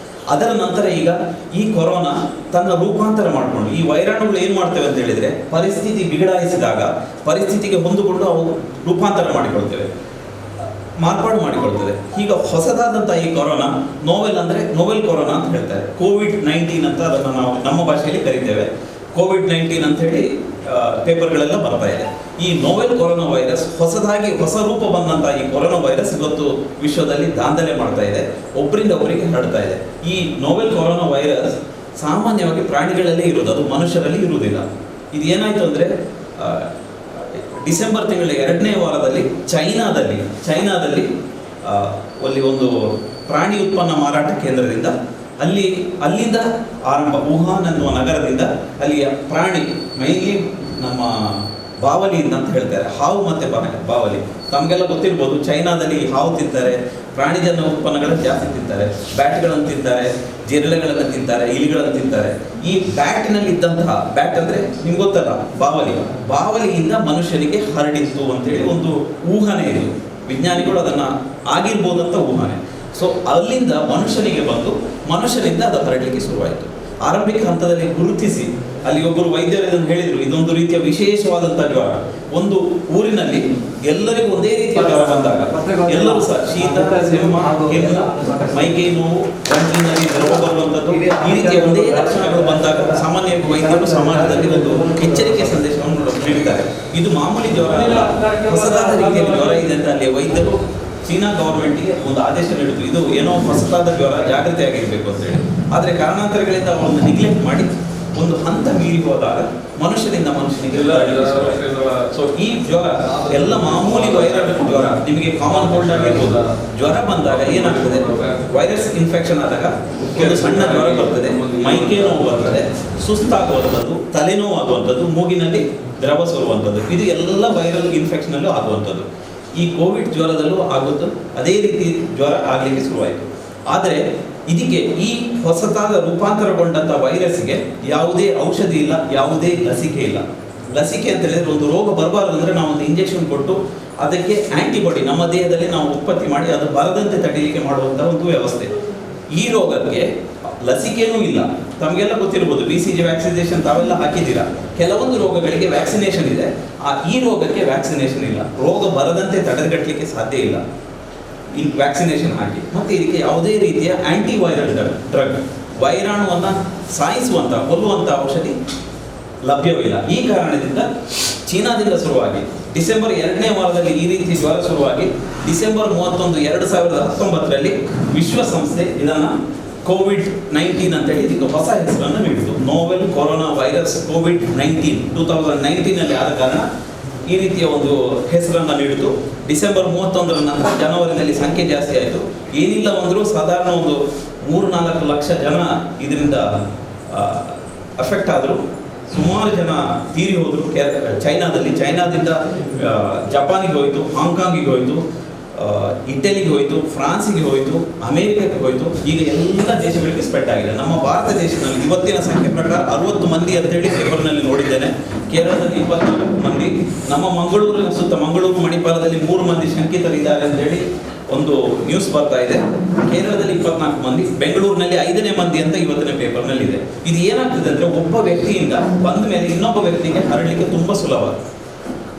ಅದರ ನಂತರ ಈಗ ಈ ಕೊರೋನಾ ತನ್ನ ರೂಪಾಂತರ ಮಾಡಿಕೊಂಡು, ಈ ವೈರಾಣುಗಳು ಏನು ಮಾಡ್ತೇವೆ ಅಂತ ಹೇಳಿದರೆ, ಪರಿಸ್ಥಿತಿ ಬಿಗಡಾಯಿಸಿದಾಗ ಪರಿಸ್ಥಿತಿಗೆ ಹೊಂದಿಕೊಂಡು ಅವು ರೂಪಾಂತರ ಮಾರ್ಪಾಡು ಮಾಡಿಕೊಳ್ತದೆ. ಈಗ ಹೊಸದಾದಂಥ ಈ ಕೊರೋನಾ ನೋವೆಲ್ ಕೊರೋನಾ ಅಂತ ಹೇಳ್ತಾರೆ. COVID-19 ಅಂತ ಅದನ್ನು ನಾವು ನಮ್ಮ ಭಾಷೆಯಲ್ಲಿ ಕರಿತೇವೆ. COVID-19 ಅಂತ ಹೇಳಿ ಪೇಪರ್ಗಳೆಲ್ಲ ಬರ್ತಾ ಇದೆ. ಈ ನೋವೆಲ್ ಕೊರೋನಾ ವೈರಸ್ ಹೊಸ ರೂಪ ಬಂದಂಥ ಈ ಕೊರೋನಾ ವೈರಸ್ ಇವತ್ತು ವಿಶ್ವದಲ್ಲಿ ದಾಂಧಲೆ ಮಾಡ್ತಾ ಇದೆ, ಒಬ್ಬರಿಂದ ಒಬ್ಬರಿಗೆ ಹರಡ್ತಾ ಇದೆ. ಈ ನೋವೆಲ್ ಕೊರೋನಾ ವೈರಸ್ ಸಾಮಾನ್ಯವಾಗಿ ಪ್ರಾಣಿಗಳಲ್ಲೇ ಇರೋದು, ಅದು ಮನುಷ್ಯರಲ್ಲಿ ಇರುವುದಿಲ್ಲ. ಇದು ಏನಾಯಿತು ಅಂದರೆ ಡಿಸೆಂಬರ್ ತಿಂಗಳ 2ನೇ ವಾರದಲ್ಲಿ ಚೈನಾದಲ್ಲಿ ಅಲ್ಲಿ ಒಂದು ಪ್ರಾಣಿ ಉತ್ಪನ್ನ ಮಾರಾಟ ಕೇಂದ್ರದಿಂದ ಅಲ್ಲಿಂದ ಆರಂಭ, ವುಹಾನ್ ಅನ್ನುವ ನಗರದಿಂದ ಅಲ್ಲಿಯ ಪ್ರಾಣಿ, ಮೈನ್ಲಿ ನಮ್ಮ ಬಾವಲಿಯಿಂದ ಅಂತ ಹೇಳ್ತಾರೆ, ಹಾವು ಮತ್ತು ಬಾವಲಿ. ತಮಗೆಲ್ಲ ಗೊತ್ತಿರ್ಬೋದು, ಚೈನಾದಲ್ಲಿ ಹಾವು ತಿಂತಾರೆ, ಪ್ರಾಣಿಜನ್ಯ ಉತ್ಪನ್ನಗಳನ್ನು ಜಾಸ್ತಿ ತಿಂತಾರೆ, ಬ್ಯಾಟ್ಗಳನ್ನು ತಿಂತಾರೆ, ಜಿರಳೆಗಳನ್ನು ತಿಂತಾರೆ, ಇಲಿಗಳನ್ನು ತಿಂತಾರೆ. ಈ ಬ್ಯಾಟ್ನಲ್ಲಿ ಇದ್ದಂತಹ, ಬ್ಯಾಟ್ ಅಂದರೆ ನಿಮ್ಗೆ ಗೊತ್ತಲ್ಲ, ಬಾವಲಿಯಿಂದ ಮನುಷ್ಯನಿಗೆ ಹರಡಿತ್ತು ಅಂತೇಳಿ ಒಂದು ಊಹನೆ ಇದೆ. ವಿಜ್ಞಾನಿಗಳು ಅದನ್ನು ಆಗಿರ್ಬೋದು ಅಂತ ಊಹನೆ. ಸೊ ಅಲ್ಲಿಂದ ಮನುಷ್ಯನಿಗೆ ಬಂದು ಮನುಷ್ಯನಿಂದ ಅದು ಹರಡಲಿಕ್ಕೆ ಶುರುವಾಯಿತು. ಆರಂಭಿಕ ಹಂತದಲ್ಲಿ ಗುರುತಿಸಿ ಅಲ್ಲಿ ಒಬ್ಬರು ವೈದ್ಯರು ಇದನ್ನು ಹೇಳಿದರು, ಇದೊಂದು ರೀತಿಯ ವಿಶೇಷವಾದಂಥ ಜ್ವರ. ಒಂದು ಊರಿನಲ್ಲಿ ಎಲ್ಲರಿಗೂ ಒಂದೇ ರೀತಿಯ ಜ್ವರ ಬಂದಾಗ ಎಲ್ಲರೂ ಸಹ ಶೀತ, ಕೆಮ್ಮು, ಮೈಕೈ ನೋವು, ಗಂಟಿನಲ್ಲಿ ದ್ರವ ಬರುವಂಥದ್ದು, ಈ ರೀತಿಯ ಒಂದೇ ಲಕ್ಷಣಗಳು ಬಂದಾಗ ಸಾಮಾನ್ಯ ವೈದ್ಯರು ಸಮಾಜದಲ್ಲಿ ಒಂದು ಎಚ್ಚರಿಕೆ ಸಂದೇಶವನ್ನು ನೀಡ್ತಾರೆ. ಇದು ಮಾಮೂಲಿ ಜ್ವರ ಅಲ್ಲ, ಹೊಸದಾದ ರೀತಿಯಲ್ಲಿ ಜ್ವರ ಇದೆ ಅಂತ ಅಲ್ಲಿ ವೈದ್ಯರು ಚೀನಾ ಗವರ್ಮೆಂಟಿಗೆ ಒಂದು ಆದೇಶ ನೀಡಿತು, ಇದು ಏನೋ ಹೊಸದಾದ ಜ್ವರ, ಜಾಗೃತಿಯಾಗಿರಬೇಕು ಅಂತೇಳಿ. ಆದರೆ ಕಾರಣಾಂತರಗಳಿಂದ ಅವರನ್ನು ನೆಗ್ಲೆಕ್ಟ್ ಮಾಡಿ ಒಂದು ಹಂತ ಮೀರಿ ಹೋದಾಗ ಮನುಷ್ಯನಿಂದ ಮನುಷ್ಯನಿಗೆ ಸೊ ಈ ಜ್ವರ ಎಲ್ಲ ಮಾಮೂಲಿ ವೈರಲ್ ಜ್ವರ, ನಿಮಗೆ ಕಾಮನ್ ಕೋಲ್ಡ್ ಆಗಿರ್ಬೋದು. ಜ್ವರ ಬಂದಾಗ ಏನಾಗ್ತದೆ, ವೈರಸ್ ಇನ್ಫೆಕ್ಷನ್ ಆದಾಗ ಒಂದು ಸಣ್ಣ ಜ್ವರ ಬರ್ತದೆ, ಮೈಕೈ ನೋವು ಬರ್ತದೆ, ಸುಸ್ತಾಗುವಂಥದ್ದು, ತಲೆನೋವು ಆಗುವಂಥದ್ದು, ಮೂಗಿನಲ್ಲಿ ದ್ರವ ಸೋರುವಂಥದ್ದು. ಇದು ಎಲ್ಲ ವೈರಲ್ ಇನ್ಫೆಕ್ಷನಲ್ಲೂ ಆಗುವಂಥದ್ದು. ಈ ಕೋವಿಡ್ ಜ್ವರದಲ್ಲೂ ಆಗುವುದು ಅದೇ ರೀತಿ ಜ್ವರ ಆಗಲಿಕ್ಕೆ ಶುರುವಾಯಿತು. ಆದರೆ ಇದಕ್ಕೆ ಈ ಹೊಸತಾದ ರೂಪಾಂತರಗೊಂಡಂಥ ವೈರಸ್ಗೆ ಯಾವುದೇ ಔಷಧಿ ಇಲ್ಲ, ಯಾವುದೇ ಲಸಿಕೆ ಇಲ್ಲ. ಲಸಿಕೆ ಅಂತ ಹೇಳಿದ್ರೆ ಒಂದು ರೋಗ ಬರಬಾರ್ದು ಅಂದರೆ ನಾವು ಒಂದು ಇಂಜೆಕ್ಷನ್ ಕೊಟ್ಟು ಅದಕ್ಕೆ ಆ್ಯಂಟಿಬಾಡಿ ನಮ್ಮ ದೇಹದಲ್ಲಿ ನಾವು ಉತ್ಪತ್ತಿ ಮಾಡಿ ಅದು ಬರದಂತೆ ತಡೆಯಲಿಕ್ಕೆ ಮಾಡುವಂಥ ಒಂದು ವ್ಯವಸ್ಥೆ. ಈ ರೋಗಕ್ಕೆ ಲಸಿಕೆನೂ ಇಲ್ಲ. ತಮಗೆಲ್ಲ ಗೊತ್ತಿರ್ಬೋದು, BCG ವ್ಯಾಕ್ಸಿನೇಷನ್ ತಾವೆಲ್ಲ ಹಾಕಿದ್ದೀರಾ. ಕೆಲವೊಂದು ರೋಗಗಳಿಗೆ ವ್ಯಾಕ್ಸಿನೇಷನ್ ಇದೆ, ಈ ರೋಗಕ್ಕೆ ವ್ಯಾಕ್ಸಿನೇಷನ್ ಇಲ್ಲ. ರೋಗ ಬರದಂತೆ ತಡೆಗಟ್ಟಲಿಕ್ಕೆ ಸಾಧ್ಯ ಇಲ್ಲ ಈ ವ್ಯಾಕ್ಸಿನೇಷನ್ ಹಾಕಿ. ಮತ್ತು ಇದಕ್ಕೆ ಯಾವುದೇ ರೀತಿಯ ಆ್ಯಂಟಿವೈರಲ್ ಡ್ರಗ್, ವೈರಾಣುವನ್ನು ಸಾಯಿಸುವಂಥ ಕೊಲ್ಲುವಂಥ ಔಷಧಿ ಲಭ್ಯವಿಲ್ಲ. ಈ ಕಾರಣದಿಂದ ಚೀನಾದಿಂದ ಶುರುವಾಗಿ ಡಿಸೆಂಬರ್ 2ನೇ ವಾರದಲ್ಲಿ ಈ ರೀತಿ ಜ್ವರ ಶುರುವಾಗಿ ಡಿಸೆಂಬರ್ 31, 2019ರಲ್ಲಿ ವಿಶ್ವಸಂಸ್ಥೆ ಇದನ್ನು COVID-19 ಅಂತೇಳಿ ಇದಕ್ಕೆ ಹೊಸ ಹೆಸರನ್ನು ನೀಡಿತು. ನೋವೆಲ್ ಕೊರೋನಾ ವೈರಸ್ COVID-19 2019ನಲ್ಲಿ ಆದ ಕಾರಣ ಈ ರೀತಿಯ ಒಂದು ಹೆಸರನ್ನು ನೀಡಿತು. ಡಿಸೆಂಬರ್ 31ರ ನಂತರ ಜನವರಿನಲ್ಲಿ ಸಂಖ್ಯೆ ಜಾಸ್ತಿ ಆಯಿತು. ಏನಿಲ್ಲ ಅಂದರೂ ಸಾಧಾರಣ ಒಂದು 3-4 ಲಕ್ಷ ಜನ ಇದರಿಂದ ಅಫೆಕ್ಟ್ ಆದರು. ಸುಮಾರು ಜನ ತೀರಿ ಹೋದರು. ಚೈನಾದಿಂದ ಜಪಾನಿಗೆ ಹೋಯಿತು, ಹಾಂಗ್ಕಾಂಗಿಗೆ ಹೋಯಿತು, ಇಟಲಿಗೆ ಹೋಯಿತು, ಫ್ರಾನ್ಸಿಗೆ ಹೋಯಿತು, ಅಮೇರಿಕಕ್ಕೆ ಹೋಯಿತು. ಈಗ ಎಲ್ಲ ದೇಶಗಳಿಗೆ ಸ್ಪ್ರೆಡ್ ಆಗಿದೆ. ನಮ್ಮ ಭಾರತ ದೇಶದಲ್ಲಿ ಇವತ್ತಿನ ಸಂಖ್ಯೆ ಪ್ರಕಾರ 60 ಮಂದಿ ಅಂತೇಳಿ ಪೇಪರ್ನಲ್ಲಿ ನೋಡಿದ್ದೇನೆ. ಕೇರಳದಲ್ಲಿ 24 ಮಂದಿ, ನಮ್ಮ ಮಂಗಳೂರಿನ ಸುತ್ತ ಮಂಗಳೂರು ಮಣಿಪಾಲದಲ್ಲಿ 3 ಮಂದಿ ಶಂಕಿತರಿದ್ದಾರೆ ಅಂತೇಳಿ ಒಂದು ನ್ಯೂಸ್ ಬರ್ತಾ ಇದೆ. ಕೇರಳದಲ್ಲಿ 24 ಮಂದಿ, ಬೆಂಗಳೂರಿನಲ್ಲಿ 5ನೇ ಮಂದಿ ಅಂತ ಇವತ್ತಿನ ಪೇಪರ್ನಲ್ಲಿ ಇದೆ. ಇದು ಏನಾಗ್ತದೆ ಅಂದರೆ, ಒಬ್ಬ ವ್ಯಕ್ತಿಯಿಂದ ಬಂದ ಮೇಲೆ ಇನ್ನೊಬ್ಬ ವ್ಯಕ್ತಿಗೆ ಹರಡಲಿಕ್ಕೆ ತುಂಬ ಸುಲಭ.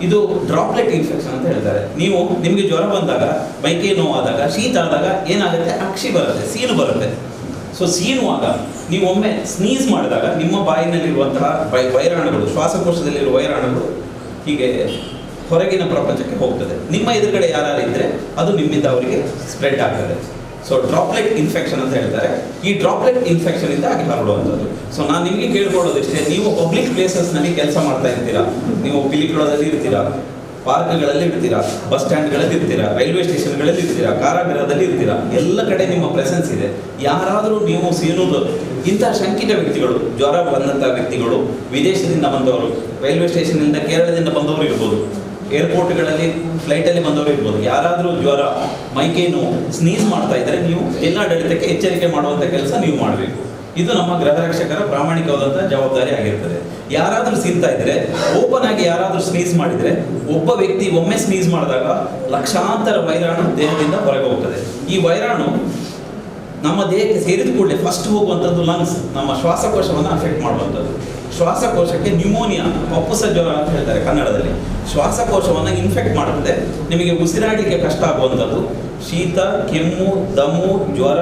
ಇದು ಡ್ರಾಪ್ಲೆಟ್ ಇನ್ಫೆಕ್ಷನ್ ಅಂತ ಹೇಳ್ತಾರೆ. ನಿಮಗೆ ಜ್ವರ ಬಂದಾಗ, ಮೈಕೈ ನೋವಾದಾಗ, ಶೀತ ಆದಾಗ ಏನಾಗುತ್ತೆ, ಅಕ್ಷಿ ಬರುತ್ತೆ, ಸೀನು ಬರುತ್ತೆ. ಸೊ ಸೀನುವಾಗ ನೀವು ಒಮ್ಮೆ ಸ್ನೀಸ್ ಮಾಡಿದಾಗ ನಿಮ್ಮ ಬಾಯಿನಲ್ಲಿರುವಂತಹ ವೈರಾಣುಗಳು, ಶ್ವಾಸಕೋಶದಲ್ಲಿರುವ ವೈರಾಣುಗಳು ಹೀಗೆ ಹೊರಗಿನ ಪ್ರಪಂಚಕ್ಕೆ ಹೋಗ್ತದೆ. ನಿಮ್ಮ ಎದುರುಗಡೆ ಯಾರು ಇದ್ದರೆ ಅದು ನಿಮ್ಮಿಂದ ಅವರಿಗೆ ಸ್ಪ್ರೆಡ್ ಆಗ್ತದೆ. ಸೊ ಡ್ರಾಪ್ಲೆಟ್ ಇನ್ಫೆಕ್ಷನ್ ಅಂತ ಹೇಳ್ತಾರೆ. ಈ ಡ್ರಾಪ್ಲೆಟ್ ಇನ್ಫೆಕ್ಷನ್ ಇಂದ ಆಗಿ ಹರಡುವಂಥದ್ದು. ಸೊ ನಾನು ನಿಮಗೆ ಕೇಳ್ಕೊಳ್ಳೋದಿಷ್ಟೇ, ನೀವು ಪಬ್ಲಿಕ್ ಪ್ಲೇಸಸ್ನಲ್ಲಿ ಕೆಲಸ ಮಾಡ್ತಾ ಇರ್ತೀರಾ, ನೀವು ಪಿಲಿಕುಳದಲ್ಲಿ ಇರ್ತೀರಾ, ಪಾರ್ಕ್ಗಳಲ್ಲಿ ಇರ್ತೀರಾ, ಬಸ್ ಸ್ಟ್ಯಾಂಡ್ಗಳಲ್ಲಿ ಇರ್ತೀರಾ, ರೈಲ್ವೆ ಸ್ಟೇಷನ್ಗಳಲ್ಲಿ ಇರ್ತೀರಾ, ಕಾರಾಗೃಹದಲ್ಲಿ ಇರ್ತೀರಾ, ಎಲ್ಲ ಕಡೆ ನಿಮ್ಮ ಪ್ರೆಸೆನ್ಸ್ ಇದೆ. ಯಾರಾದರೂ ನೀವು ಸೇರುವುದು ಇಂತಹ ಶಂಕಿತ ವ್ಯಕ್ತಿಗಳು, ಜ್ವರ ಬಂದಂಥ ವ್ಯಕ್ತಿಗಳು, ವಿದೇಶದಿಂದ ಬಂದವರು, ರೈಲ್ವೆ ಸ್ಟೇಷನ್ನಿಂದ ಕೇರಳದಿಂದ ಬಂದವರು ಇರ್ಬೋದು, ಏರ್ಪೋರ್ಟ್ಗಳಲ್ಲಿ ಫ್ಲೈಟಲ್ಲಿ ಬಂದವರು ಇರ್ಬೋದು, ಯಾರಾದರೂ ಜ್ವರ, ಮೈಕೈ ನೋವು, ಸ್ನೀಸ್ ಮಾಡ್ತಾ ಇದ್ದರೆ ನೀವು ಜಿಲ್ಲಾಡಳಿತಕ್ಕೆ ಎಚ್ಚರಿಕೆ ಮಾಡುವಂಥ ಕೆಲಸ ನೀವು ಮಾಡಬೇಕು. ಇದು ನಮ್ಮ ಗೃಹ ರಕ್ಷಕರ ಪ್ರಾಮಾಣಿಕವಾದಂಥ ಜವಾಬ್ದಾರಿ ಆಗಿರ್ತದೆ. ಯಾರಾದರೂ ಸೀನ್ತಾ ಇದ್ದರೆ, ಓಪನ್ ಆಗಿ ಯಾರಾದರೂ ಸ್ನೀಸ್ ಮಾಡಿದರೆ, ಒಬ್ಬ ವ್ಯಕ್ತಿ ಒಮ್ಮೆ ಸ್ನೀಸ್ ಮಾಡಿದಾಗ ಲಕ್ಷಾಂತರ ವೈರಾಣು ದೇಹದಿಂದ ಹೊರಗೆ ಹೋಗ್ತದೆ. ಈ ವೈರಾಣು ನಮ್ಮ ದೇಹಕ್ಕೆ ಸೇರಿದ ಕೂಡಲೇ ಫಸ್ಟ್ ಹೋಗುವಂಥದ್ದು ಲಂಗ್ಸ್, ನಮ್ಮ ಶ್ವಾಸಕೋಶವನ್ನು ಅಫೆಕ್ಟ್ ಮಾಡುವಂಥದ್ದು. ಶ್ವಾಸಕೋಶಕ್ಕೆ ನ್ಯೂಮೋನಿಯಾ, ಪಪ್ಪುಸ ಜ್ವರ ಅಂತ ಹೇಳ್ತಾರೆ ಕನ್ನಡದಲ್ಲಿ. ಶ್ವಾಸಕೋಶವನ್ನು ಇನ್ಫೆಕ್ಟ್ ಮಾಡುತ್ತದೆ. ನಿಮಗೆ ಉಸಿರಾಡಲಿಕ್ಕೆ ಕಷ್ಟ ಆಗುವಂಥದ್ದು, ಶೀತ, ಕೆಮ್ಮು, ದಮ್ಮು, ಜ್ವರ,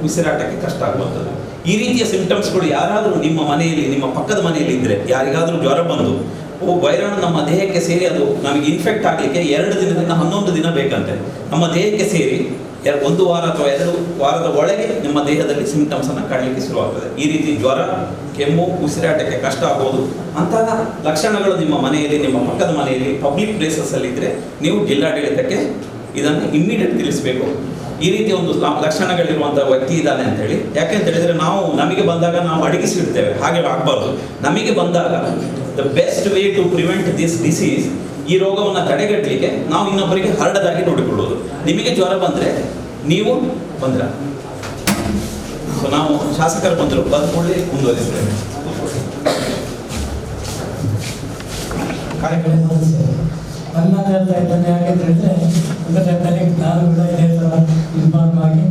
ಉಸಿರಾಟಕ್ಕೆ ಕಷ್ಟ ಆಗುವಂಥದ್ದು. ಈ ರೀತಿಯ ಸಿಂಪ್ಟಮ್ಸ್ಗಳು ಯಾರಾದರೂ ನಿಮ್ಮ ಮನೆಯಲ್ಲಿ, ನಿಮ್ಮ ಪಕ್ಕದ ಮನೆಯಲ್ಲಿ ಇದ್ದರೆ, ಯಾರಿಗಾದರೂ ಜ್ವರ ಬಂದು ವೈರಾಣು ನಮ್ಮ ದೇಹಕ್ಕೆ ಸೇರಿ ಅದು ನಮಗೆ ಇನ್ಫೆಕ್ಟ್ ಆಗಲಿಕ್ಕೆ 2 ದಿನದಿಂದ 11 ದಿನ ಬೇಕಂತೆ. ನಮ್ಮ ದೇಹಕ್ಕೆ ಸೇರಿ 1 ವಾರ ಅಥವಾ 2 ವಾರದ ಒಳಗೆ ನಿಮ್ಮ ದೇಹದಲ್ಲಿ ಸಿಂಪ್ಟಮ್ಸನ್ನು ಕಾಣಲಿಕ್ಕೆ ಶುರುವಾಗ್ತದೆ. ಈ ರೀತಿ ಜ್ವರ, ಕೆಮ್ಮು, ಉಸಿರಾಟಕ್ಕೆ ಕಷ್ಟ ಆಗೋದು, ಅಂತಹ ಲಕ್ಷಣಗಳು ನಿಮ್ಮ ಮನೆಯಲ್ಲಿ, ನಿಮ್ಮ ಪಕ್ಕದ ಮನೆಯಲ್ಲಿ, ಪಬ್ಲಿಕ್ ಪ್ಲೇಸಸ್ಸಲ್ಲಿ ಇದ್ದರೆ ನೀವು ಜಿಲ್ಲಾಡಳಿತಕ್ಕೆ ಇದನ್ನು ಇಮ್ಮಿಡಿಯೇಟ್ ತಿಳಿಸಬೇಕು. ಈ ರೀತಿ ಒಂದು ಲಕ್ಷಣಗಳಿರುವಂಥ ವ್ಯಕ್ತಿ ಇದ್ದಾನೆ ಅಂತೇಳಿ. ಯಾಕೆ ಅಂತ ಹೇಳಿದರೆ, ನಮಗೆ ಬಂದಾಗ ನಾವು ಅಡಗಿಸಿಡ್ತೇವೆ, ಹಾಗೆ ಆಗಬಾರ್ದು. ನಮಗೆ ಬಂದಾಗ the best way to prevent this disease, ಈ ರೋಗವನ್ನು ತಡೆಗಟ್ಟಲಿಕ್ಕೆ ನಾವು ಇನ್ನೊಬ್ಬರಿಗೆ ಹರಡದಾಗಿ ನೋಡಿಕೊಳ್ಳೋದು. ನಿಮಗೆ ಜ್ವರ ಬಂದರೆ ನೀವು ಬಂದ್ರ, ಸೊ ನಾವು ಶಾಸಕರು ಬಂದರು ಬಂದ್ಕೊಳ್ಳಿ ಮುಂದುವರಿಸ್ತೇವೆ. ನನ್ನ ಹೇಳ್ತಾ ಇದ್ದಾನೆ ಯಾಕೆಂತ ಹೇಳಿದ್ರೆ, ಒಂದು ಟೈಮಲ್ಲಿ ನಾನು ಕೂಡ ಇದೇ ಥರ ಇನ್ಫಾರ್ಮ್ ಆಗಿ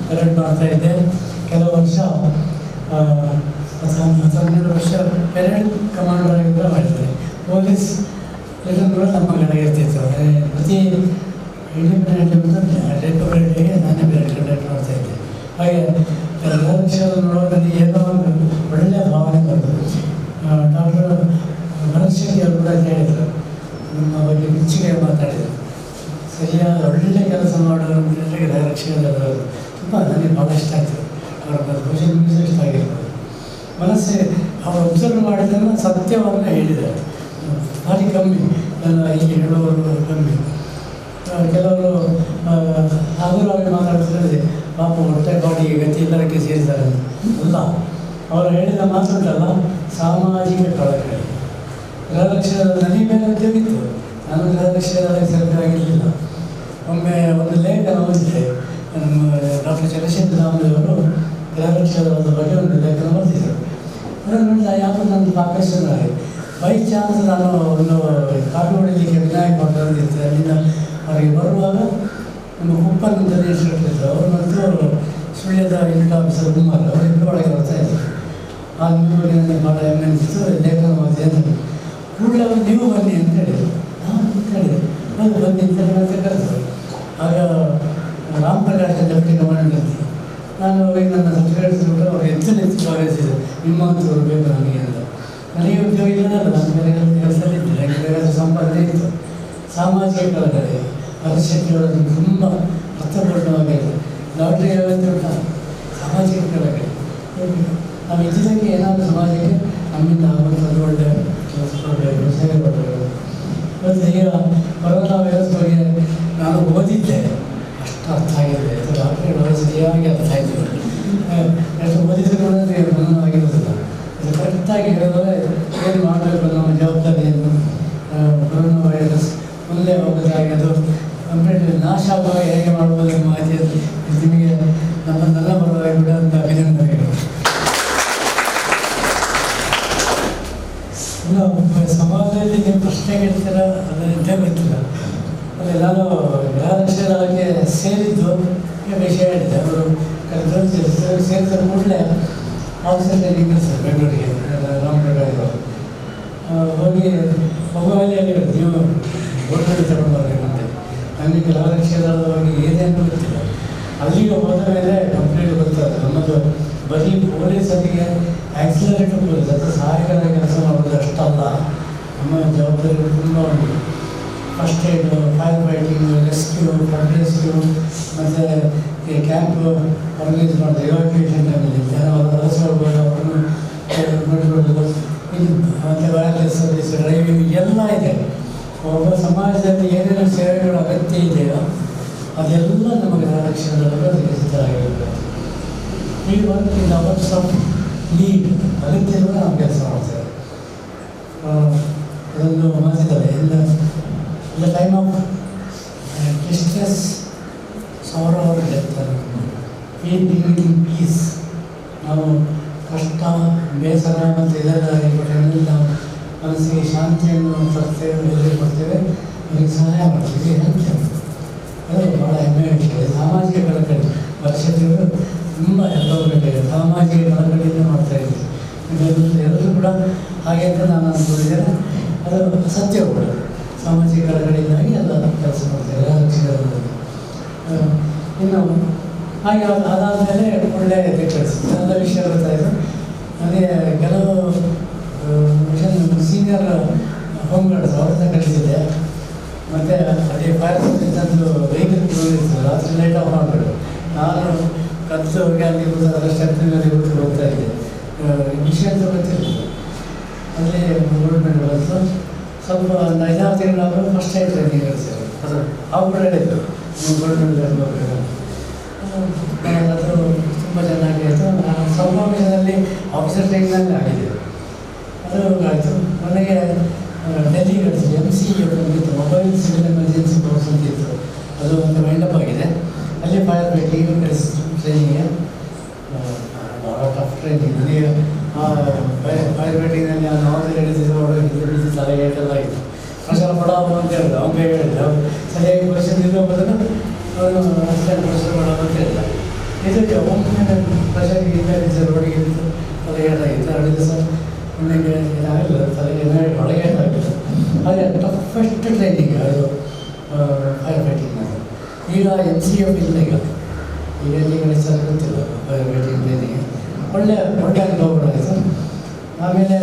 ಕರೆಕ್ಟ್ ಮಾಡ್ತಾ ಇದ್ದೆ. ಕೆಲವು ವರ್ಷ 12 ವರ್ಷ ಪೆರೇಡ್ ಕಮಾಂಡರ್ ಆಗಿ ಕೂಡ ಮಾಡಿದ್ದಾರೆ. ಪೊಲೀಸ್ ಇದನ್ನು ಕೂಡ ನಮ್ಮ ಕಡೆ ಇರ್ತಿತ್ತು. ಪ್ರತಿ ಇಂಡಿಪೆಂಡೆಂಟ್ ರಿಪಬ್ಲಿಕ್ ಡೇಗೆ ನಾನೇ ಕಂಡಕ್ಟ್ ಮಾಡ್ತಾ ಇದ್ದೆ. ಹಾಗೆ ಎಲ್ಲ ವಿಷಯವನ್ನು ನೋಡೋದ್ರಲ್ಲಿ ಏನೋ ಒಂದು ಒಳ್ಳೆಯ ಭಾವನೆ ಬಂತು. ಡಾಕ್ಟರ್ ಮನಶಕ್ತಿ ಅವರು ಕೂಡ ಹೇಳಿದರು, ನಮ್ಮ ಬಗ್ಗೆ ಮೆಚ್ಚುಗೆ ಮಾತಾಡಿದರು. ಸರಿಯಾದ ಒಳ್ಳೆಯ ಕೆಲಸ ಮಾಡೋರು ಗೃಹ ರಕ್ಷಣೆಯವರು ತುಂಬ ನನಗೆ ಭಾಳ ಇಷ್ಟ ಆಗ್ತದೆ. ಅವರ ಬಹುಶಃ ನಿಮಗೆ ಇಷ್ಟ ಆಗಿರ್ಬೋದು. ಮನಸ್ಸೇ ಅವರು ಒಬ್ಸರ್ವ್ ಮಾಡಿದ್ದನ್ನು ಸತ್ಯವನ್ನು ಹೇಳಿದ್ದಾರೆ. ಭಾರಿ ಕಮ್ಮಿ, ನನ್ನ ಹೀಗೆ ಹೇಳುವವರು ಕಮ್ಮಿ. ಕೆಲವರು ಆದರೂ ಮಾತಾಡ್ತಿದ್ರೆ ಪಾಪ ಹೊಟ್ಟೆ ಬಾಡಿಗೆ ಗತಿ ಎಲ್ಲರಕ್ಕೆ ಸೇರಿದ್ದಾರೆ ಅಲ್ಲ. ಅವರು ಹೇಳಿದ ಮಾತುಂಟಲ್ಲ, ಸಾಮಾಜಿಕ ಕಳಕಳಿ. ಗೃಹರಕ್ಷಣದ ನನಗೆ ಮೇಲೆ ಉದ್ಯೋಗಿತ್ತು, ನಾನು ಗೃಹರಕ್ಷಣೆಯಲ್ಲಿ ಸೇರ್ಬೇಕಾಗಿರಲಿಲ್ಲ. ಒಮ್ಮೆ ಒಂದು ಲೇಖನ ಓದಿದ್ದೆ, ಡಾಕ್ಟರ್ ಚಂದ್ರಶೇಖರ್ ರಾಮದೇವರು ಗೃಹರಕ್ಷಣದ ಬಗ್ಗೆ ಒಂದು ಲೇಖನ ಓದಿದ್ದರು. ಅದನ್ನು ನೋಡಿದ ಯಾವುದು ನನ್ನ ಆಕರ್ಷಣೆ. ಬೈ ಚಾನ್ಸ್ ನಾನು ಒಂದು ಕಾಫಿ ಹೊಡಿಲಿಕ್ಕೆ ವಿನಾಯಕ ಹೊರಟಿರ್ತೀನಿ. ಅಲ್ಲಿಂದ ಅವರಿಗೆ ಬರುವಾಗ ನಮ್ಮ ಕುಪ್ಪನ್ ಅಂತ ಇಟ್ಟಿರ್ತಿದ್ರು. ಅವರು ಮತ್ತು ಸುಳ್ಯದ ಯೂನಿಟ್ ಆಫೀಸರ್ ಕುಮಾರ್ ಅವರಿಬ್ಬರು ಒಳಗೆ ಬರ್ತಾ ಇದ್ದರು. ಆ ನಿಮಗೆ ಭಾಳ ಹೆಮ್ಮೆ ಅನಿಸಿತು, ಲೇಖನ ಓದಿ ಅಂತ ಕೂಡಲೇ ಅವರು ನೀವು ಬನ್ನಿ ಅಂತ ಹೇಳಿದರು. ನಾನು ಅಂತ ಹೇಳಿದೆ, ಅದು ಬನ್ನಿ ಅಂತ ಕರೆದ್ರು. ಆಗ ರಾಮ್ ಪ್ರಕಾಶ್ ಡೆಪ್ಯೂಟಿ ಕಮಾಂಡೆಂಟ್ ಅಂತ ನಾನು ಅವರಿಗೆ ನನ್ನ ಸರ್ಟಿಫಿಕೇಟ್ಸ್ ಕೂಡ ಅವ್ರು ಹೆಚ್ಚು ಭಾಗವಹಿಸಿದೆ. ನಿಮ್ಮಂಥವ್ರು ಬೇಕು ನನಗೆ ಅಂತ. ನನಗೆ ಉದ್ಯೋಗ ಇಲ್ಲದಲ್ಲ, ನಾನು ಬೇರೆ ಕೆಲಸದಲ್ಲಿದ್ದೆ, ನನಗೆ ಬೇರೆ ಸಂಪಾದನೆ ಇತ್ತು. ಸಾಮಾಜಿಕ ಕಳಕಳಿ ಪರಿಸ್ಥಿತಿಗಳನ್ನು ತುಂಬ ಅರ್ಥಪೂರ್ಣವಾಗಿದೆ. ಲಾಟ್ರಿ ವ್ಯವಸ್ಥೆ ಉಂಟ, ಸಾಮಾಜಿಕ ಕಳಕಳಿ. ನಾವು ಇದ್ದಿದ್ದಕ್ಕೆ ಏನಾದರೂ ಸಮಾಜಕ್ಕೆ ನಮ್ಮಿಂದ ಆಗುವಂಥದ್ದು ಒಳ್ಳೆಯ ಕೆಲಸ ಕೊಡಬೇಕು, ಸೇವೆ ಕೊಡಬೇಕು. ಮತ್ತು ಈಗ ಕೊರೋನಾ ವೈರಸ್ ಬಗ್ಗೆ ನಾನು ಓದಿದ್ದೆ, ಅಷ್ಟು ಅರ್ಥ ಆಗಿದೆ. ಡಾಕ್ಟರ್ಗಳು ಸರಿಯಾಗಿ ಅರ್ಥ ಆಯಿತು. ಎಷ್ಟು ಓದಿದ್ರು ಕೂಡ ಮನನವಾಗಿರೋದಿಲ್ಲ. ಇದು ಕರೆಕ್ಟಾಗಿ ಹೇಳಿದ್ರೆ ಏನು ಮಾಡಬೇಕು ನಮ್ಮ ಜವಾಬ್ದಾರಿಯನ್ನು. ಕೊರೋನಾ ವೈರಸ್ ಮುಂದೆ ಹೋಗೋದಾಗಿ ಅದು ಕಂಪ್ಲೀಟ್ ನಾಶ ಆಗುವಾಗ ಹೇಗೆ ಮಾಡ್ಬೋದು ಎಂಬ ಮಾಹಿತಿಯಲ್ಲಿ ನಿಮಗೆ ನಮ್ಮನ್ನೆಲ್ಲ ಬರುವಾಗ ಬಿಡುವಂಥ ಅಭಿನಂದನೆಗಳು. ಸಮಾಜದಲ್ಲಿ ನೀವು ಪ್ರಶ್ನೆ ಕೇಳ್ತೀರ ಅದರಿಂದ ಗೊತ್ತಿಲ್ಲ. ಅದೇ ನಾನು ಗೃಹರಕ್ಷಣೆ ಸೇರಿದ್ದು ವಿಷಯ ಹೇಳಿದ್ದೆ. ಅವರು ಸೇರಿದ ಕೂಡಲೇ ಆಫೀಸರ್ ಟ್ರೈನಿಂಗ್ ಸರ್ ಬೆಂಗಳೂರಿಗೆ ರಾಮನಗರ ಹೋಗಿ ಮೊಬೈಲಲ್ಲಿ ಹೇಳಿದ್ರು, ನೀವು ಗೋಲ್ಡ್ ತಗೊಂಡು ಬರಬೇಕಂತೆ. ನನಗೆ ಗೃಹರಕ್ಷಣದ ಬಗ್ಗೆ ಏನೇನು ಗೊತ್ತಿಲ್ಲ. ಅಲ್ಲಿಗೆ ಹೋದ ಮೇಲೆ ಕಂಪ್ಲೀಟ್ ಗೊತ್ತಾದ ನಮ್ಮದು ಬರೀ ಪೊಲೀಸರಿಗೆ ಆಕ್ಸಿಲರೇಟರ್ ಪೊಲೀಸ್ ಅದು ಸಹಾಯಕರ ಕೆಲಸ ಮಾಡೋದು ಅಷ್ಟಲ್ಲ. ನಮ್ಮ ಜವಾಬ್ದಾರಿಗಳು ತುಂಬ ಉಂಟು. First aid, fire fighting, rescue, flood rescue, ಮತ್ತು ಈ ಕ್ಯಾಂಪ್ ಆರ್ಗನೈಸ್ ಮಾಡೋದು, ಎವಾಕ್ಯುಯೇಷನ್ ಟೈಮಲ್ಲಿ ಜನ ಅರಸ್ಕೊಳ್ಬೋದು, ಅವರನ್ನು ನೋಡಿಕೊಳ್ಳೋದು, ಇದು ಮತ್ತು ವೈರ್ಲೆಸ್ ಸರ್ವಿಸ್, ಡ್ರೈವಿಂಗ್ ಎಲ್ಲ ಇದೆ. ಒಬ್ಬ ಸಮಾಜದಲ್ಲಿ ಏನೇನು ಸೇವೆಗಳು ಅಗತ್ಯ ಇದೆಯೋ ಅದೆಲ್ಲ ನಮ್ಮ ಗೃಹರಕ್ಷಣೆಗಳು ಅದಕ್ಕೆ ಸಿದ್ಧರಾಗಿರಬೇಕು. ಈ work in hours of need ಅಗತ್ಯಗಳು ನಾವು ಕೆಲಸ ಮಾಡ್ತೇವೆ. ಅದನ್ನು ಮಾತಿದ್ದಾರೆ, in the time of distress, sorrow or death, ಈ ಬಿಗಿಂಗ್ ಇನ್ ಪೀಸ್. ನಾವು ಕಷ್ಟ, ಬೇಸರ ಮತ್ತು ಇದೆಲ್ಲ ಟೈಮಲ್ಲಿ ನಾವು ಮನಸ್ಸಿಗೆ ಶಾಂತಿಯನ್ನು ತರ್ತೇವೆ, ಬೆಲೆ ಕೊಡ್ತೇವೆ, ಅವರಿಗೆ ಸಹಾಯ ಮಾಡ್ತೀವಿ ಅಂತ. ಅದು ಭಾಳ ಹೆಮ್ಮೆಯ ವಿಷಯ. ಸಾಮಾಜಿಕ ಕಳಕಳಿ ವರ್ಷಗಳು ತುಂಬ ಎಲ್ಲವರಿಗೆ ಸಾಮಾಜಿಕ ಕಳಕಳಿಯಿಂದ ಮಾಡ್ತಾಯಿದ್ದೀವಿ. ಎಲ್ಲರೂ ಕೂಡ ಹಾಗೆ ಅಂತ ನಾನು ಅಂದ್ಕೊಂಡಿದ್ದೇನೆ. ಅದು ಸತ್ಯ ಕೂಡ. ಸಾಮಾಜಿಕ ಕಳಕಳಿಯಿಂದಾಗಿ ಎಲ್ಲ ಕೆಲಸ ಮಾಡ್ತೇವೆ ಗೃಹರಕ್ಷಣೆಗಳಲ್ಲಿ. ಇನ್ನು ಹಾಗೆ ಅದಾದಮೇಲೆ ಒಳ್ಳೆಯ ಕಳಿಸಿದೆ, ಎಲ್ಲ ವಿಷಯ ಗೊತ್ತಾಯಿತು. ನನಗೆ ಕೆಲವು ಸೀನಿಯರ್ ಹೋಮ್ ಗಾರ್ಡ್ಸ್ ಅವ್ರನ್ನ ಕಳಿಸಿದ್ದೆ. ಮತ್ತು ಅದೇ ಫೈರ್ ಸರ್ವಿಸಂದು ವೆಹಿಕಲ್ ಇರ್ತದೆ, ರಾತ್ರಿ ಲೈಟ್ ಆಫ್ ಮಾಡಬೇಕು. ನಾನು ಕತ್ತು ಹೋಗಿ ಅಲ್ಲಿ ಅದರ ಸ್ಟೆಪ್ನಲ್ಲಿ ಹೋಗ್ತಾ ಇದ್ದೆ. ವಿಷಯ ಅಂತ ಗೊತ್ತಿರಲಿಲ್ಲ. ಅಲ್ಲಿ ಗೋಲ್ಮೆಂಟ್ ಬಂತು. ಸ್ವಲ್ಪ 5-6 ತಿಂಗಳಾದರೂ ಫಸ್ಟ್ ಟೈಮ್ ಟ್ರೈನಿಂಗ್ ಕಳಿಸಿದ್ರು. ಅದು ಅವ್ರು ಕೂಡ ಹೇಳಿದ್ರು, ನೀವು ಗೋಲ್ಮೆಂಟ್ ಹೋಗಬೇಕು. ಅದು ತುಂಬ ಚೆನ್ನಾಗಿ ಆಯಿತು. ಸ್ವಲ್ಪ ಸಮಯದಲ್ಲಿ ಆಫೀಸರ್ ಟ್ರೈನಿಂಗ್ನಲ್ಲಿ ಆಗಿದೆ. ಅದು ಆಯಿತು. ನನಗೆ ಡೆಲ್ಲಿ ಕಳಿಸಿದೆ. MCE ಬಂದಿತ್ತು, ಮೊಬೈಲ್ ಸಿವಿಲ್ ಎಮರ್ಜೆನ್ಸಿ ಕೋರ್ಸ್ ಅಂತಿತ್ತು. ಅದು ಒಂದು ವೈಂಡಪ್ ಆಗಿದೆ. ಅಲ್ಲಿ ಫೈರ್ ಫೈಟಿಂಗ್ ಕಳಿಸಿದ್ರು ಟ್ರೈನಿಂಗ್ಗೆ. ಭಾಳ ಟಫ್ ಟ್ರೈನಿಂಗ್. ನನಗೆ ಫೈರ್ ಫೈಟಿಂಗ್ನಲ್ಲಿ ನಾನು ಆಫೀಸರ್ ಹಿಡಿದಿದ್ದು ತಲೆಗೆ ಏಟೆಲ್ಲ ಆಯಿತು. ಪ್ರಚಾರ ಪಡಾವು ಅಂತ ಹೇಳಿದ, ಅವ್ನು ಬೇಗ ಹೇಳಿದ. ಸರಿಯಾಗಿ ಕ್ವಶನ್ ಇರೋ ಬದಲು ಅವನು ಅಷ್ಟೇ ಪ್ರಚಾರ ಮಾಡೋದು ಅಂತ ಹೇಳಿದ. ಇದು ಒಮ್ಮೆ ಪ್ರಚಾರಕ್ಕೆ ಇದ್ದ ರೋಡಿಗೆ ಹಿಡಿದು ತಲೆಗೆ ಏಟಾಗಿತ್ತು. 2 ದಿವಸ ನನಗೆ ಏನಾಗಲಿಲ್ಲ, ತಲೆಗೆ ಒಳಗೆ ಏಟಾಗಿಲ್ಲ. ಹಾಗೆ ಟಫೆಸ್ಟ್ ಟ್ರೈನಿಂಗ್ ಅದು ಫೈರ್ ಫೈಟಿಂಗ್. ಈಗ MCF ಇಲ್ಲ. ಈಗ ಎಲ್ಲಿ ಕಳಿಸ್ತಾರೆ ಗೊತ್ತಿಲ್ಲ ಫೈರ್ ಫೈಟಿಂಗ್ ಟ್ರೈನಿಂಗ್. ಒಳ್ಳೆ ಅನುಭವಗಳಾಯಿತು. ಆಮೇಲೆ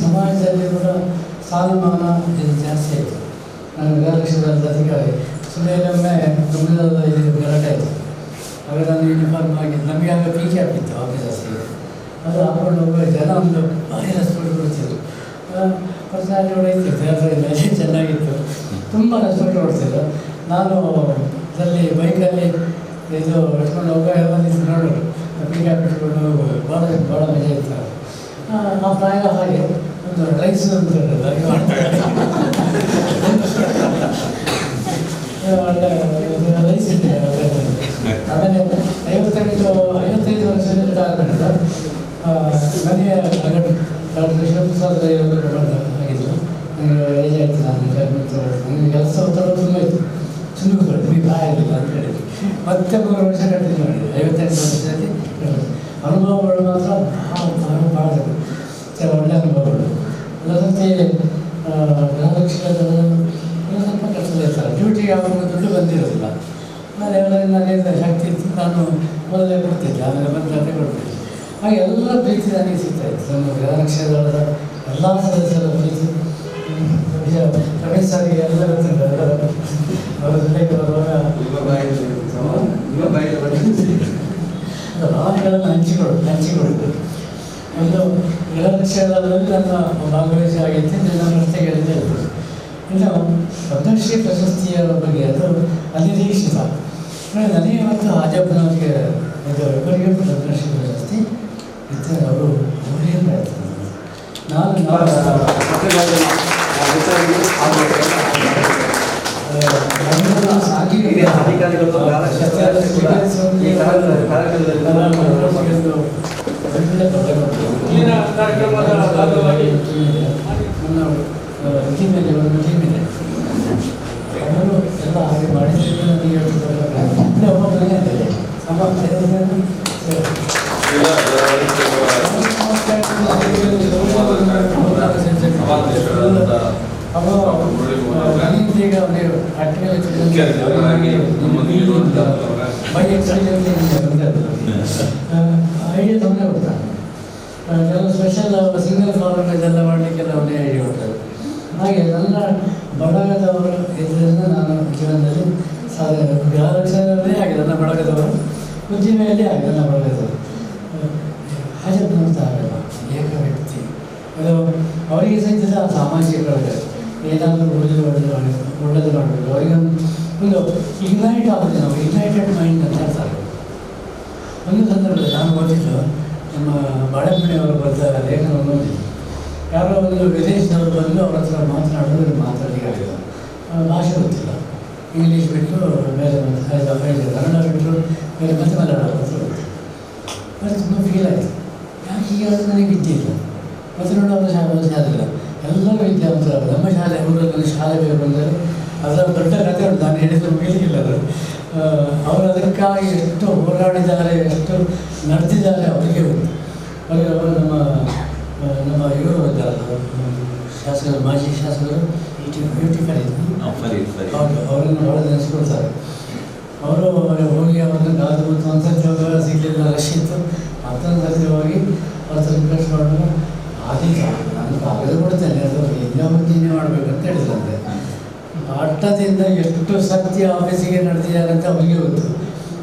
ಸಮಾಜದಲ್ಲಿ ಕೂಡ ಸ್ಥಾನಮಾನ ಇದು ಜಾಸ್ತಿ ಆಯಿತು. ನಾನು ಗೃಹರಕ್ಷಣದ ಅಧಿಕಾರಿ. ಸುಮ್ಮನೆ ಗಮನದ ಇದು ಗಲಾಟೆ ಆಯಿತು. ಆಗ ನಾನು ಯೂನಿಫಾರ್ಮ್ ಆಗಿ ನಮಗೆ ಆಗ PK ಆಗ್ತಿತ್ತು ಆಫೀಸರ್ಸಿಗೆ. ಅದು ಹಾಕೊಂಡು ಹೋಗುವ ಜನ ಒಂದು ಭಾರಿ ರೆಸ್ಪೆಕ್ಟ್ ಕೊಡ್ತಿದ್ರು. ಪರ್ಸನಾಲಿಟಿ ಹೊಡೆಯುತ್ತಿತ್ತು, ಅದರಿಂದ ಚೆನ್ನಾಗಿತ್ತು. ತುಂಬ ರೆಸ್ಪೆಕ್ಟ್ ಕೊಡ್ತಿದ್ರು. ನಾನು ಇದರಲ್ಲಿ ಬೈಕಲ್ಲಿ ಇದು ಇಟ್ಕೊಂಡು ಹೋಗೋ ಎಲ್ಲ ನಿಂತು ನೋಡೋರು, PK ಬಿಟ್ಕೊಂಡು ಹೋಗೋದು. ಭಾಳ ಮಜಾ ಇತ್ತು. ಆ ಪ್ರಾಯ ಹಾಗೆ ಒಂದು ರೈಸ್ ಅಂತ ಹೇಳೋದು ಹಾಗೆ ಮಾಡ್ತಾರೆ. ಒಳ್ಳೆ ರೈಸ್ ಇದೆ. ಆಮೇಲೆ 55 ವರ್ಷದಲ್ಲಿ ರಿಟೈರ್ಮೆಂಟ್. ನನಗೆ ಡಾಕ್ಟರ್ ಶಿವಪ್ರಸಾದ್ ಆಗಿದ್ದು. ನನಗೆ ಏಜ್ ಆಯಿತು. ನಾನು ರಿಟೈರ್ಮೆಂಟ್ ನನಗೆ ಕೆಲಸ ಒತ್ತಡ ತುಂಬ ಇತ್ತು. ಚಿನ್ನೂರು ಆಗಿಲ್ಲ ಅಂತ ಹೇಳಿದ್ವಿ. ಮತ್ತೆ 3 ವರ್ಷ ಕಂಟಿನ್ಯೂ ಮಾಡಿದ್ವಿ. 58 ವರ್ಷದಲ್ಲಿ ಅನುಭವಗಳು ಮಾತ್ರ ಭಾಳ ಒಳ್ಳೆ ಅನುಭವಗಳು. ಅದರಂತೆ ಗೃಹಲಕ್ಷ್ಮಿಗಳ ಸ್ವಲ್ಪ ಕಷ್ಟದಲ್ಲಿ ಇರ್ತಾರೆ. ಡ್ಯೂಟಿಗೆ ಅವ್ರಿಗೆ ದುಡ್ಡು ಬಂದಿರೋದಿಲ್ಲ. ನಾನೇನು ಶಕ್ತಿ ಇತ್ತು, ನಾನು ಮೊದಲೇ ಕೊಡ್ತಿದ್ದೆ, ಆಮೇಲೆ ಬಂದರೆ ಕೊಡ್ತಿದ್ದೆ. ಹಾಗೆ ಎಲ್ಲ ಪ್ರೀತಿ ನನಗೆ ಸಿಗ್ತಾಯಿತ್ತು. ನಮ್ಮ ಗೃಹಲಕ್ಷ್ಮಿಗಳ ಎಲ್ಲ ಸದಸ್ಯರ ಪ್ರೀತಿ ರಮೇಶ್ ಸಾರಿಗೆ ಎಲ್ಲ ಗೊತ್ತಿಲ್ಲ. ಅವರ ಜೊತೆಗೆ ಬರುವಾಗ ಭಾವನೆಗಳನ್ನು ಹಂಚಿಕೊಡುದು. ಒಂದು ಗೃಹಲಕ್ಷ್ಮಿಗಳಲ್ಲಿ ನನ್ನ ಭಾಗವಹಿಸಿ ಆಗಿತ್ತು. ನನ್ನ ರಸ್ತೆಗೆ ಹೇಳಿದ್ದೆ ಇರ್ಬೋದು. ಇನ್ನು ಪದ್ಮಶ್ರೀ ಪ್ರಶಸ್ತಿಯ ಬಗ್ಗೆ ಅದು ಅನಿರೀಕ್ಷಿತ. ನನಗೆ ಮತ್ತು ಹಾಜಪ್ಪನವರಿಗೆ ಇಬ್ಬರಿಗೆ ಪದ್ಮಶ್ರೀ ಪ್ರಶಸ್ತಿ ಇತ್ತು. ಅವರು ಅವರೇನು ಪ್ರಯತ್ನ ನಾನು ಇಲ್ಲಿನ ಕಾರ್ಯಕ್ರಮದ ಭಾಗವಾಗಿ ನನ್ನ ಟೀಮ್ ಇದೆ, ಒಂದು ಟೀಮ್ ಇದೆ. ಅವರು ಎಲ್ಲ ಹಾಗೆ ಮಾಡಿದ್ರೆ ನನಗೆ ಒಬ್ಬ ಮನೆ ಇದೆ ಈಗ ನೀವು ಐಡಿಯಾ ತೊಂದರೆ ಬರ್ತಾರೆ. ಕೆಲವು ಸ್ಪೆಷಲ್ ಸಿಂಗಲ್ ಫಾರ್ಮ್ ಇದೆಲ್ಲ ಮಾಡಲಿಕ್ಕೆಲ್ಲ ಅವನೇ ಐಡಿಯಾ ಕೊಡ್ತಾರೆ. ಹಾಗೆ ನನ್ನ ಬಳಗದವರು ಇದರಿಂದ ನಾನು ಜೀವನದಲ್ಲಿ ಗೃಹಲಕ್ಷ್ಮಿಯಲ್ಲೇ ಆಗಿದೆ. ನನ್ನ ಬಳಗದವರು ಉದ್ದಿಮೆಯಲ್ಲಿ ಆಗಿದೆ. ನನ್ನ ಬಳಗದವರು ಹಾಗೆ ನೋಡ್ತಾ ಆಗಲ್ಲ. ಏಕ ವ್ಯಕ್ತಿ ಅದು ಅವರಿಗೆ ಸಹಿತ ಸಾಮಾಜಿಕ ಬಳಗ. ಏನಾದರೂ ಒಳ್ಳೆಯದು ಮಾಡಬೇಕು. ಅವರಿಗೆ ಒಂದು ಇಗ್ನೈಟ್ ಆಗುತ್ತೆ. ನಾವು ಇಗ್ನೈಟೆಡ್ ಮೈಂಡ್ ಅಂತ ಹೇಳ್ತಾರೆ. ಒಂದು ಸಂದರ್ಭದಲ್ಲಿ ನಾನು ಓದಿದ್ದು ನಮ್ಮ ಬಾಳೆಮಣಿಯವರು ಬರೆದ ಲೇಖನವನ್ನು ಓದಿದ್ದು. ಯಾರೋ ಒಂದು ವಿದೇಶದವರು ಬಂದು ಅವ್ರ ಹತ್ರ ಮಾತನಾಡೋದು ಮಾತಾಡಲಿಕ್ಕಾಗಿಲ್ಲ. ಭಾಷೆ ಗೊತ್ತಿಲ್ಲ. ಇಂಗ್ಲೀಷ್ ಬಿಟ್ಟು ಬೇರೆ ಕನ್ನಡ ಬಿಟ್ಟು ಬೇರೆ ಮತ್ತೆ ಮಲಯಾಳ ಗೊತ್ತಿಲ್ಲ. ಅದು ತುಂಬ ಫೀಲ್ ಆಯಿತು. ಯಾಕೆ ಹೀಗೆ ಅದು ನನಗೆ ವಿದ್ಯೆ ಇಲ್ಲ. ಮತ್ತು ನೋಡಿ ಅವರ ಶಾಲೆ ಇಲ್ಲ. ಎಲ್ಲರೂ ವಿದ್ಯಾವಂತರು. ನಮ್ಮ ಶಾಲೆ ಊರಲ್ಲಿ ಶಾಲೆ ಬೇಕು ಅಂದರೆ ಅದರ ದೊಡ್ಡ ಕಥೆ ಉಂಟು. ನಾನು ಹೇಳಿದ್ರು ಮುಗಿಲಿಕ್ಕಿಲ್ಲ. ಅದು ಅವರು ಅದಕ್ಕಾಗಿ ಎಷ್ಟು ಹೋರಾಡಿದ್ದಾರೆ, ಎಷ್ಟು ನಡೆದಿದ್ದಾರೆ ಅವರಿಗೆ ಉಂಟು. ಅವರು ನಮ್ಮ ಇವರು ಇದ್ದಾರಲ್ಲ ಶಾಸಕರು, ಮಾಜಿ ಶಾಸಕರು ಹೌದು, ಅವರನ್ನು ಭಾಳ ನೆನೆಸ್ಕೊಳ್ತಾರೆ. ಅವರು ಹೋಗಿ ಅವ್ರನ್ನ ಕಾದು ಮತ್ತು ಒಂದು ಸರ್ತಿ ಹೋಗುವಾಗ ಸಿಗಲಿಲ್ಲ, ರಶ್ ಇತ್ತು. ಮತ್ತೊಂದು ಸರ್ತಿ ಹೋಗಿ ಅವ್ರ ಹತ್ರ ರಿಕ್ವೆಸ್ಟ್ ಮಾಡುವಾಗ ಆದೀತು ನಾನು ಕಾಗದ ಕೊಡ್ತೇನೆ, ಅದು ಇನ್ನೊಂದಿನೇ ಮಾಡಬೇಕಂತ ಹೇಳಿದಂತೆ. ಅಟ್ಟದಿಂದ ಎಷ್ಟು ಸತ್ಯ ಆಫೀಸಿಗೆ ನಡೆದಿದ್ದಾರೆ ಅಂತ ಅವರಿಗೆ ಗೊತ್ತು.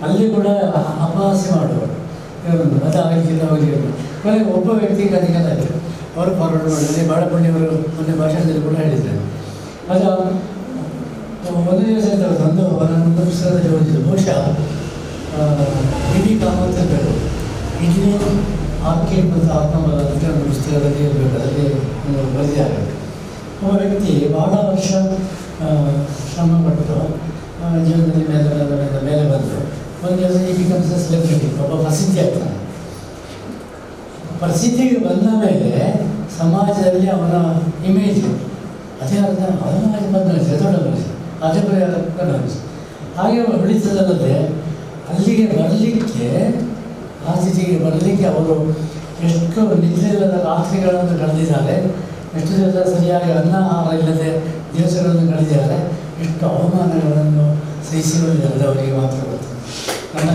ಅಲ್ಲಿ ಕೂಡ ಅಪಹಾಸ್ಯ ಮಾಡುವರು ಇವರನ್ನು. ಅದು ಆಗಿಲ್ಲ ಅವರಿಗೆ. ಕೊನೆಗೆ ಒಬ್ಬ ವ್ಯಕ್ತಿಗೆ ಅದಕ್ಕೆಲ್ಲ ಆಯಿತು. ಅವರು ಫಾರ್ವರ್ಡ್ ಮಾಡಿದರೆ ಬಾಳಪುಣ್ಯವರು ಮೊನ್ನೆ ಭಾಷಣದಲ್ಲಿ ಕೂಡ ಹೇಳಿದ್ದಾರೆ. ಅದು ಒಂದು ದಿವಸ ಒಂದು ನನ್ನ ಪುಸ್ತಕದಲ್ಲಿ ಓದಿದ್ದು. ಬಹುಶಃ ಇಡೀ ಕಾಮತ್ ಬೇಕು ಇಡೀ ಆರ್ಕಿಡ್ ಮತ್ತು ಆತ್ಮಬಲ ಅಂತ ಒಂದು ಪುಸ್ತಕದಲ್ಲಿ ಇರಬೇಕು. ಅದರಲ್ಲಿ ಒಂದು ಬರೆದಿದ್ದಾರೆ. ಒಬ್ಬ ವ್ಯಕ್ತಿ ಭಾಳ ವರ್ಷ ಶ್ರಮಪಟ್ಟು ಜೀವನದಲ್ಲಿ ಮೇಲೆ ಬಂದು ಒಂದು ದಿವಸ ಈ ಬಿಕಮ್ಸ್ ಎ ಸೆಲೆಬ್ರಿಟಿ, ಒಬ್ಬ ಪ್ರಸಿದ್ಧಿ ಆಗ್ತಾನೆ. ಪ್ರಸಿದ್ಧಿಗೆ ಬಂದ ಮೇಲೆ ಸಮಾಜದಲ್ಲಿ ಅವನ ಇಮೇಜ್ ಅದೇ ಅರ್ಥ ಅವನ ಬದಲಾಯಿಸಿ ದೊಡ್ಡ ಮನುಷ್ಯ ಅದೇ ಬದಲಾಯಿಸಿ ಹಾಗೆ ಉಳಿತದಲ್ಲದೆ ಅಲ್ಲಿಗೆ ಬರಲಿಕ್ಕೆ ಆ ಸ್ಥಿತಿಗೆ ಬರಲಿಕ್ಕೆ ಅವರು ಎಷ್ಟು ನಿದ್ರೆ ಇಲ್ಲದ ರಾತ್ರಿಗಳನ್ನು ಕಳೆದಿದ್ದಾರೆ, ಎಷ್ಟು ದಿವಸ ಸರಿಯಾಗಿ ಅನ್ನ ಆಹಾರ ಇಲ್ಲದೆ ದಿವಸಗಳನ್ನು ಕಳೆದಿದ್ದಾರೆ, ಎಷ್ಟು ಅವಮಾನಗಳನ್ನು ಸಹಿಸಿಕೊಂಡಿದ್ದಾರೆ ಅವರಿಗೆ ಮಾತ್ರ ಗೊತ್ತು. ನನ್ನ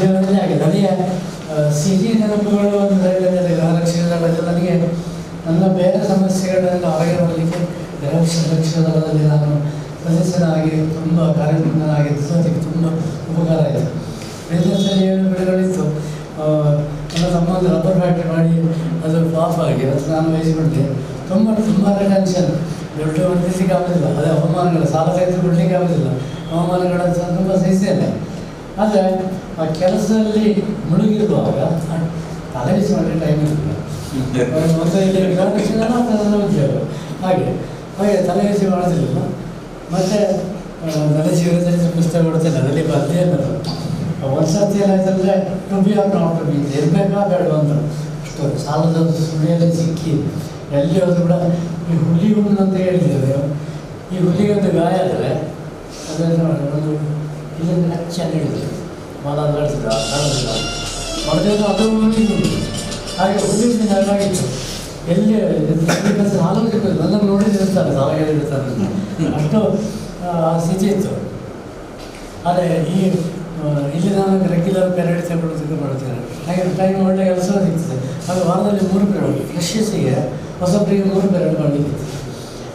ಜೀವನದಲ್ಲಿ ಆಗಿದೆ. ನನಗೆ ಸಿಹಿ ನೆನಪುಗಳು ಅಂದರೆ ಗೃಹಲಕ್ಷ್ಮಿಗಳಲ್ಲಿ ನನಗೆ ನನ್ನ ಬೇರೆ ಸಮಸ್ಯೆಗಳನ್ನು ಹೊರಗೆ ಬರಲಿಕ್ಕೆ ಗೃಹಲಕ್ಷ್ಮಿಗಳಲ್ಲಿ ನಾನು ಸದಸ್ಯನಾಗಿ ತುಂಬ ಕಾರ್ಯಕ್ರಮನಾಗಿದ್ದು ಅದಕ್ಕೆ ತುಂಬ ಉಪಕಾರ ಆಯಿತು. ಬಿಸ್ನೆಸ್ಸಲ್ಲಿ ಏನು ಬೆಳೆಗಳಿತ್ತು. ನನ್ನ ಸಂಬಂಧ ರಬ್ಬರ್ ಫ್ಯಾಕ್ಟ್ರಿ ಮಾಡಿ ಅದು ಫ್ಲಾಪ್ ಆಗಿ ಅದು ನಾನು ವಹಿಸಿಕೊಂಡೆ. ತುಂಬ ಟೆನ್ಷನ್. ದುಡ್ಡು ಹೊಂದಿಸಲಿಕ್ಕೆ ಆಗೋದಿಲ್ಲ. ಅದೇ ಅವಮಾನಗಳು, ಸಾಲ ತೆಗೆದು ಬಿಡಲಿಕ್ಕೆ ಆಗೋದಿಲ್ಲ. ಅವಮಾನಗಳನ್ನು ತುಂಬ ಸಹಿಸ್ತೇನೆ. ಆದರೆ ಆ ಕೆಲಸದಲ್ಲಿ ಮುಳುಗಿರುವಾಗ ತಲೆ ಬಿಸಿ ಮಾಡಲಿಕ್ಕೆ ಟೈಮ್ ಇರಲಿಲ್ಲ. ಮತ್ತು ಇಲ್ಲಿ ಗೃಹಲಕ್ಷ್ಮಿ ನನ್ನ ಉದ್ಯೋಗ ಹಾಗೆ ತಲೆ ಬಿಸಿ ಮಾಡೋದಿಲ್ಲ. ಮತ್ತು ನನ್ನ ಜೀವನದಲ್ಲಿ ಪುಸ್ತಕ ಕೊಡ್ತೇನೆ. ಅದರಲ್ಲಿ ಬರ್ದೇ ಅನ್ನೋದು ಒಂದು ಸರ್ತಿ ಏನಾಯ್ತಂದರೆ to be or not to be ಇರಬೇಕಾ ಬೇಡವಾ ಅಂತ ಅಷ್ಟು ಸಾಲದ ಸುಳಿಯಲ್ಲಿ ಸಿಕ್ಕಿ ಎಲ್ಲಿ ಹೋದ್ರು ಕೂಡ ಈ ಹುಲಿ ಹುಣ್ಣು ಅಂತ ಹೇಳಿದ್ದೇವೆ. ಈ ಹುಲಿಗೆ ಒಂದು ಗಾಯ ಆದರೆ ಅದನ್ನು ಒಂದು ಇಲ್ಲಿಂದ ಚೆನ್ನಾಗಿ ಹಿಡಿದು ಮಾಲ ನಡೆಸಿದ ಮಾಡಿದ್ರೆ ಅದು ಹಾಗೆ ಹುಲಿಯಿಂದ ನೆರವಾಗಿತ್ತು ಎಲ್ಲಿ ಸಾಲ ಸಿಗ್ತದೆ ನನ್ನನ್ನು ನೋಡಿದಿರ್ತಾರೆ ಸಾಲ ಇರ್ತಾರೆ ಅಷ್ಟು ಆ ಸ್ಥಿತಿ ಇತ್ತು. ಆದರೆ ಇಲ್ಲಿ ನಾನು ರೆಗ್ಯುಲರ್ ಪೆರೇಡ್ ತಗೊಳ್ಳೋದಕ್ಕೆ ಮಾಡ್ತೇನೆ. ಹಾಗೆ ಟೈಮ್ ಒಳ್ಳೆ ಕೆಲಸ ಸಿಗ್ತದೆ. ಅದು ವಾರದಲ್ಲಿ 3 ಪೆರೇಡ್ ಫ್ರೆಶಸ್ಸಿಗೆ ಹೊಸಬ್ರಿಗೆ 3 ಪೆರೇಡ್ ಮಾಡಲಿಕ್ಕಿತ್ತು.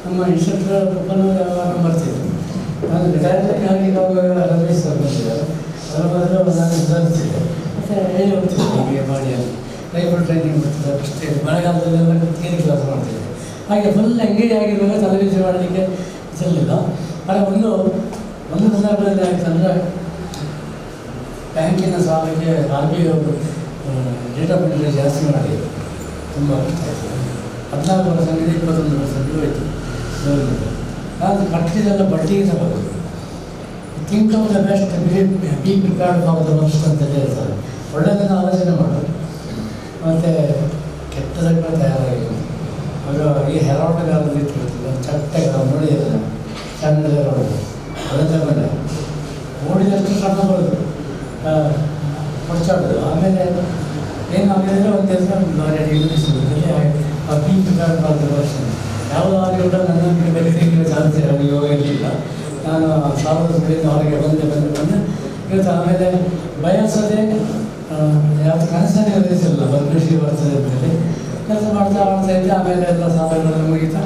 ನಮ್ಮ ಇನ್ಸ್ಟ್ರಕ್ಟರ್ ವ್ಯವಹಾರ ಬರ್ತಿದ್ದೆ. ನಾನು ರಿಟೈರ್ಮೆಂಟ್ ಆಗಿ ನಾವು ರಮೇಶ್ ಸರ್ ಬಂದಿದ್ದಾರೆ. ಅದರ ಬದಲು ನಾನು ವಿಚಾರಿಸಿದ್ದೆ ಮತ್ತು ಹೇಳಿ ಹೋಗ್ತಿದ್ದೆ ಹೀಗೆ ಮಾಡಿ ಅಲ್ಲಿ ರೈಫಲ್ ಟ್ರೈನಿಂಗ್ ಮಾಡ್ತಿದ್ದೆ. ಅಷ್ಟೇ ಮಳೆಗಾಲದಲ್ಲೆಲ್ಲ ಥಿಯರಿ ಕ್ಲಾಸ್ ಮಾಡ್ತಿದ್ದೆ. ಹಾಗೆ ಫುಲ್ ಎಂಗೇಜ್ ಆಗಿರುವಾಗ ತಲೆಬಿಸಿ ಮಾಡಲಿಕ್ಕೆ ಚೆಲ್ಲಿಲ್ಲ. ಆದರೆ ಒಂದು ಸಂದರ್ಭದಲ್ಲಿ ಆಯ್ತಂದರೆ ಬ್ಯಾಂಕಿನ ಸಾಲಕ್ಕೆ RBI ಅವರು ಡೇಟ್ ಆಫ್ ಎಂಟ್ರಿ ಜಾಸ್ತಿ ಮಾಡಿ ತುಂಬ ಕಷ್ಟ ಆಯಿತು. 14% 21% ಹೋಯಿತು ಗೌರ್ಮೆಂಟ್. ನಾನು ಕಟ್ಟಿದೆಲ್ಲ ಬಡ್ಡಿಗೆ ತಗೋದು. Think of the best, be prepared for the worst ಅಂತಲೇ ಹೇಳ್ತಾರೆ. ಒಳ್ಳೆಯದನ್ನು ಆಲೋಚನೆ ಮಾಡೋದು ಮತ್ತು ಕೆಟ್ಟದಕ್ಕೆ ತಯಾರಾಗಿತ್ತು. ಆಗ ಈ ಹೆರಾಟಗಾರದಲ್ಲಿ ಇಟ್ಟಿರ್ತಿಲ್ಲ ಚಟ್ಟೆಗಾರ ನೋಡಿದ್ರೆ ಚಂದ ನೋಡೋದು ಅದೆಲ್ಲ ಮೇಲೆ ಓಡಿದಷ್ಟು ಶ್ರಮ ಬರೋದು ಹೊಡ್ಚಾಡೋದು. ಆಮೇಲೆ ಏನಾಗಿದೆ ಒಂದು ಕೆಲಸ ಯೂನಿವರ್ಸಿಟಿಯಲ್ಲಿ ಆ B prepared for the worst ಯಾವುದಾದ್ರೂ ಕೂಡ ನನ್ನನ್ನು ಬೆಲೆಸಿಗೆ ಚಾನ್ಸ್ ಯೋಗ ಇರಲಿಲ್ಲ. ನಾನು 1000 ಹೊರಗೆ ಬಂದೆ ಇವತ್ತು. ಆಮೇಲೆ ಬಯಸದೆ ಯಾವುದು ಕನಸನ್ನೇ ಒದಗಿಸಿಲ್ಲ ಕೃಷಿ ಬರ್ತದೆ ಅಂತೇಳಿ ಕೆಲಸ ಮಾಡ್ತಾ ಇದ್ದೆ. ಆಮೇಲೆ ಎಲ್ಲ ಸಾಲಗಳನ್ನು ಮುಗಿತಾ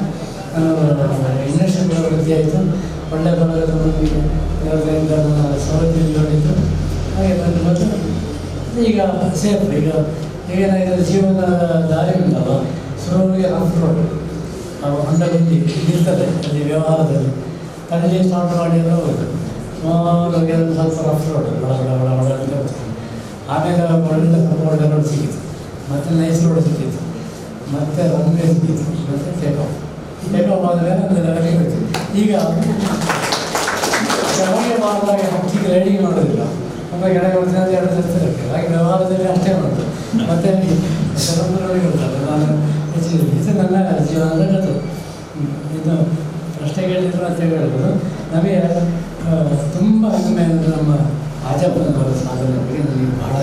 ಇಂಡಸ್ಟ್ರಿ ವೃತ್ತಿ ಆಯಿತು. ಒಳ್ಳೆ ಬಲಗದ ಇದರಿಂದ ನನ್ನ ಸೌಲಭ್ಯ ನೋಡಿದ್ದು ಹಾಗೆ ಬಂದು ಈಗ ಸೇಫ್. ಈಗ ಏನಾಗಿದೆ ಜೀವನದ ದಾರಿ ಉಂಟಲ್ಲ, ಸುರುವಿಗೆ ರಫ್ ರೋಡ್ ಹೊಂಡದಲ್ಲಿ ನಿಲ್ತದೆ ಅಲ್ಲಿ ವ್ಯವಹಾರದಲ್ಲಿ ತಲೆಯಲ್ಲಿ ಸ್ಟಾರ್ಟ್ ಮಾಡಿ ಎಲ್ಲ ಹೋಗೋದು. ಸುಮಾರು ಸ್ವಲ್ಪ ರಫ್ ರೋಡ್ ಒಳಗಡೆ ಆಮೇಲೆ ಒಳ್ಳೆ ರೋಡ್ ಸಿಕ್ಕಿತು, ಮತ್ತು ನೈಸ್ ರೋಡ್ ಸಿಕ್ಕಿತ್ತು, ಮತ್ತು ರನ್ವೇ ಸಿಕ್ಕಿತ್ತು, ಮತ್ತು ಟೇಕ್ ಆಫ್ ಆದರೆ ಒಂದು ಲೆವೆಲಿಗೆ ಹೋಯ್ತು. ಈಗ ಕೆಳಗೆ ಮಾಡಿದಾಗ ಹಕ್ಕಿಗೆ ರೆಡಿ ಮಾಡೋದಿಲ್ಲ, ಅಂದರೆ ಕೆಳಗೆ ಬರ್ತೀನಿ ಅಂತ 2 ಇರ್ತದೆ. ಹಾಗೆ ವ್ಯವಹಾರದಲ್ಲಿ ಅಷ್ಟೇ ಮಾಡೋದು. ಮತ್ತು ನೋಡಿ ಕೊಡ್ತಾರೆ ನಾನು ಇದು ನನ್ನ ಜೀವನದ ಕಥೆ. ಇದು ಅಷ್ಟೇ ಕೇಳಿದ್ರು ಅಂತ ಹೇಳ್ಬೋದು. ನಮಗೆ ತುಂಬ ಹೆಮ್ಮೆ ಅಂದರೆ ನಮ್ಮ ಆಜಪ್ಪನವರ ಸಾಧನೆ ಬಗ್ಗೆ ನನಗೆ ಭಾಳ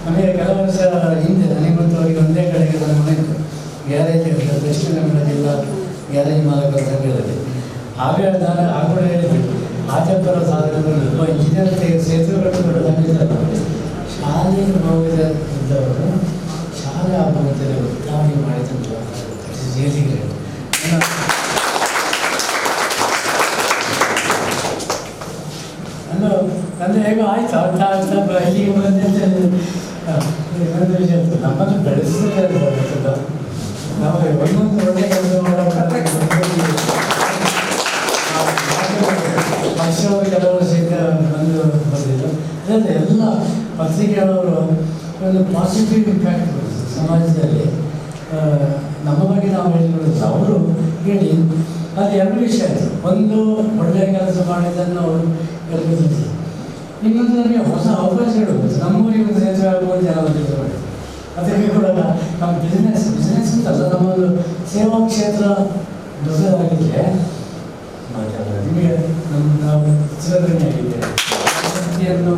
ನಮಗೆ ಕೆಲವು ವರ್ಷ ಹಿಂದೆ ನನಗೆ ಮತ್ತು ಅವರಿಗೆ ಒಂದೇ ಕಡೆಗೆ ನನ್ನ ಮನೆ ಇತ್ತು. ಗ್ಯಾರೇಜ್ ದಕ್ಷಿಣ ಕನ್ನಡ ಜಿಲ್ಲಾ ಗ್ಯಾರೇಜ್ ಮಾಲಕರ ಸಂಘದಲ್ಲಿ. ಆಗ ನಾನು ಕೂಡ ಹೇಳಿದ್ದೆ ಆಜಪ್ಪರ ಸಾಧನೆ ಇಂಜಿನಿಯರ್ ಸೇತುವೆಗಳನ್ನು ದೊಡ್ಡದಾಗಿದ್ದಲ್ಲ, ಶಾಲೆಗೆ ಹೋಗಿದ ಇದ್ದವರು ಶಾಲೆ ಆಗುವಂತೆಲ್ಲ ಉದ್ಘಾಟನೆ ಮಾಡಿದಂತ ಜೇಲಿಗೆ ಅಂದರೆ ಹೇಗೋ ಆಯ್ತು ಆಗ್ತಾ ಇಲ್ಲಿಗೆ ಬಂದೆ ಇನ್ನೊಂದು ವಿಷಯ ನಮ್ಮನ್ನು ಬೆಳೆಸಿದ್ರೆ ನಾವು ಒಂದೊಂದು ಒಳ್ಳೆ ಕೆಲಸ ಮಾಡೋಕ್ಕೆ ವರ್ಷ ಕೆಲವರು ಸಹಿತ ಬಂದಿದ್ದು. ಅದರಲ್ಲಿ ಎಲ್ಲ ಪತ್ರಿಕೆಗಳವರು ಒಂದು ಪಾಸಿಟಿವ್ ಇಂಪ್ಯಾಕ್ಟ್ ಬರುತ್ತೆ ಸಮಾಜದಲ್ಲಿ. ನಮ್ಮ ಬಗ್ಗೆ ನಾವು ಹೇಳಿಕೊಳ್ಳೋದು ಅವರು ಹೇಳಿ ಅದು 2 ವಿಷಯ ಆಯಿತು. ಒಂದು ಒಳ್ಳೆಯ ಕೆಲಸ ಮಾಡಿದ್ದನ್ನು ಅವರು ಹೇಳ್ಬೋದು. ಇನ್ನೊಂದು ನಮಗೆ ಹೊಸ ಅವಕಾಶಗಳು ನಮ್ಮೂರಿಗೆ ಒಂದು ಸೇತುವೆ ಆಗುವಂತೆ ಜನ ಕೆಲಸ ಮಾಡಿ ಅದಕ್ಕೆ ಕೂಡ ನಮ್ಮ ಬಿಸ್ನೆಸ್ ಅಂತಲ್ಲ, ನಮ್ಮೊಂದು ಸೇವಾ ಕ್ಷೇತ್ರ ದೊಡ್ಡದಾಗಿದ್ದರೆ ನಿಮಗೆ ನಾವು ಚಿರಋಣಿಯಾಗಿದ್ದೇವೆ. ಶಕ್ತಿಯನ್ನು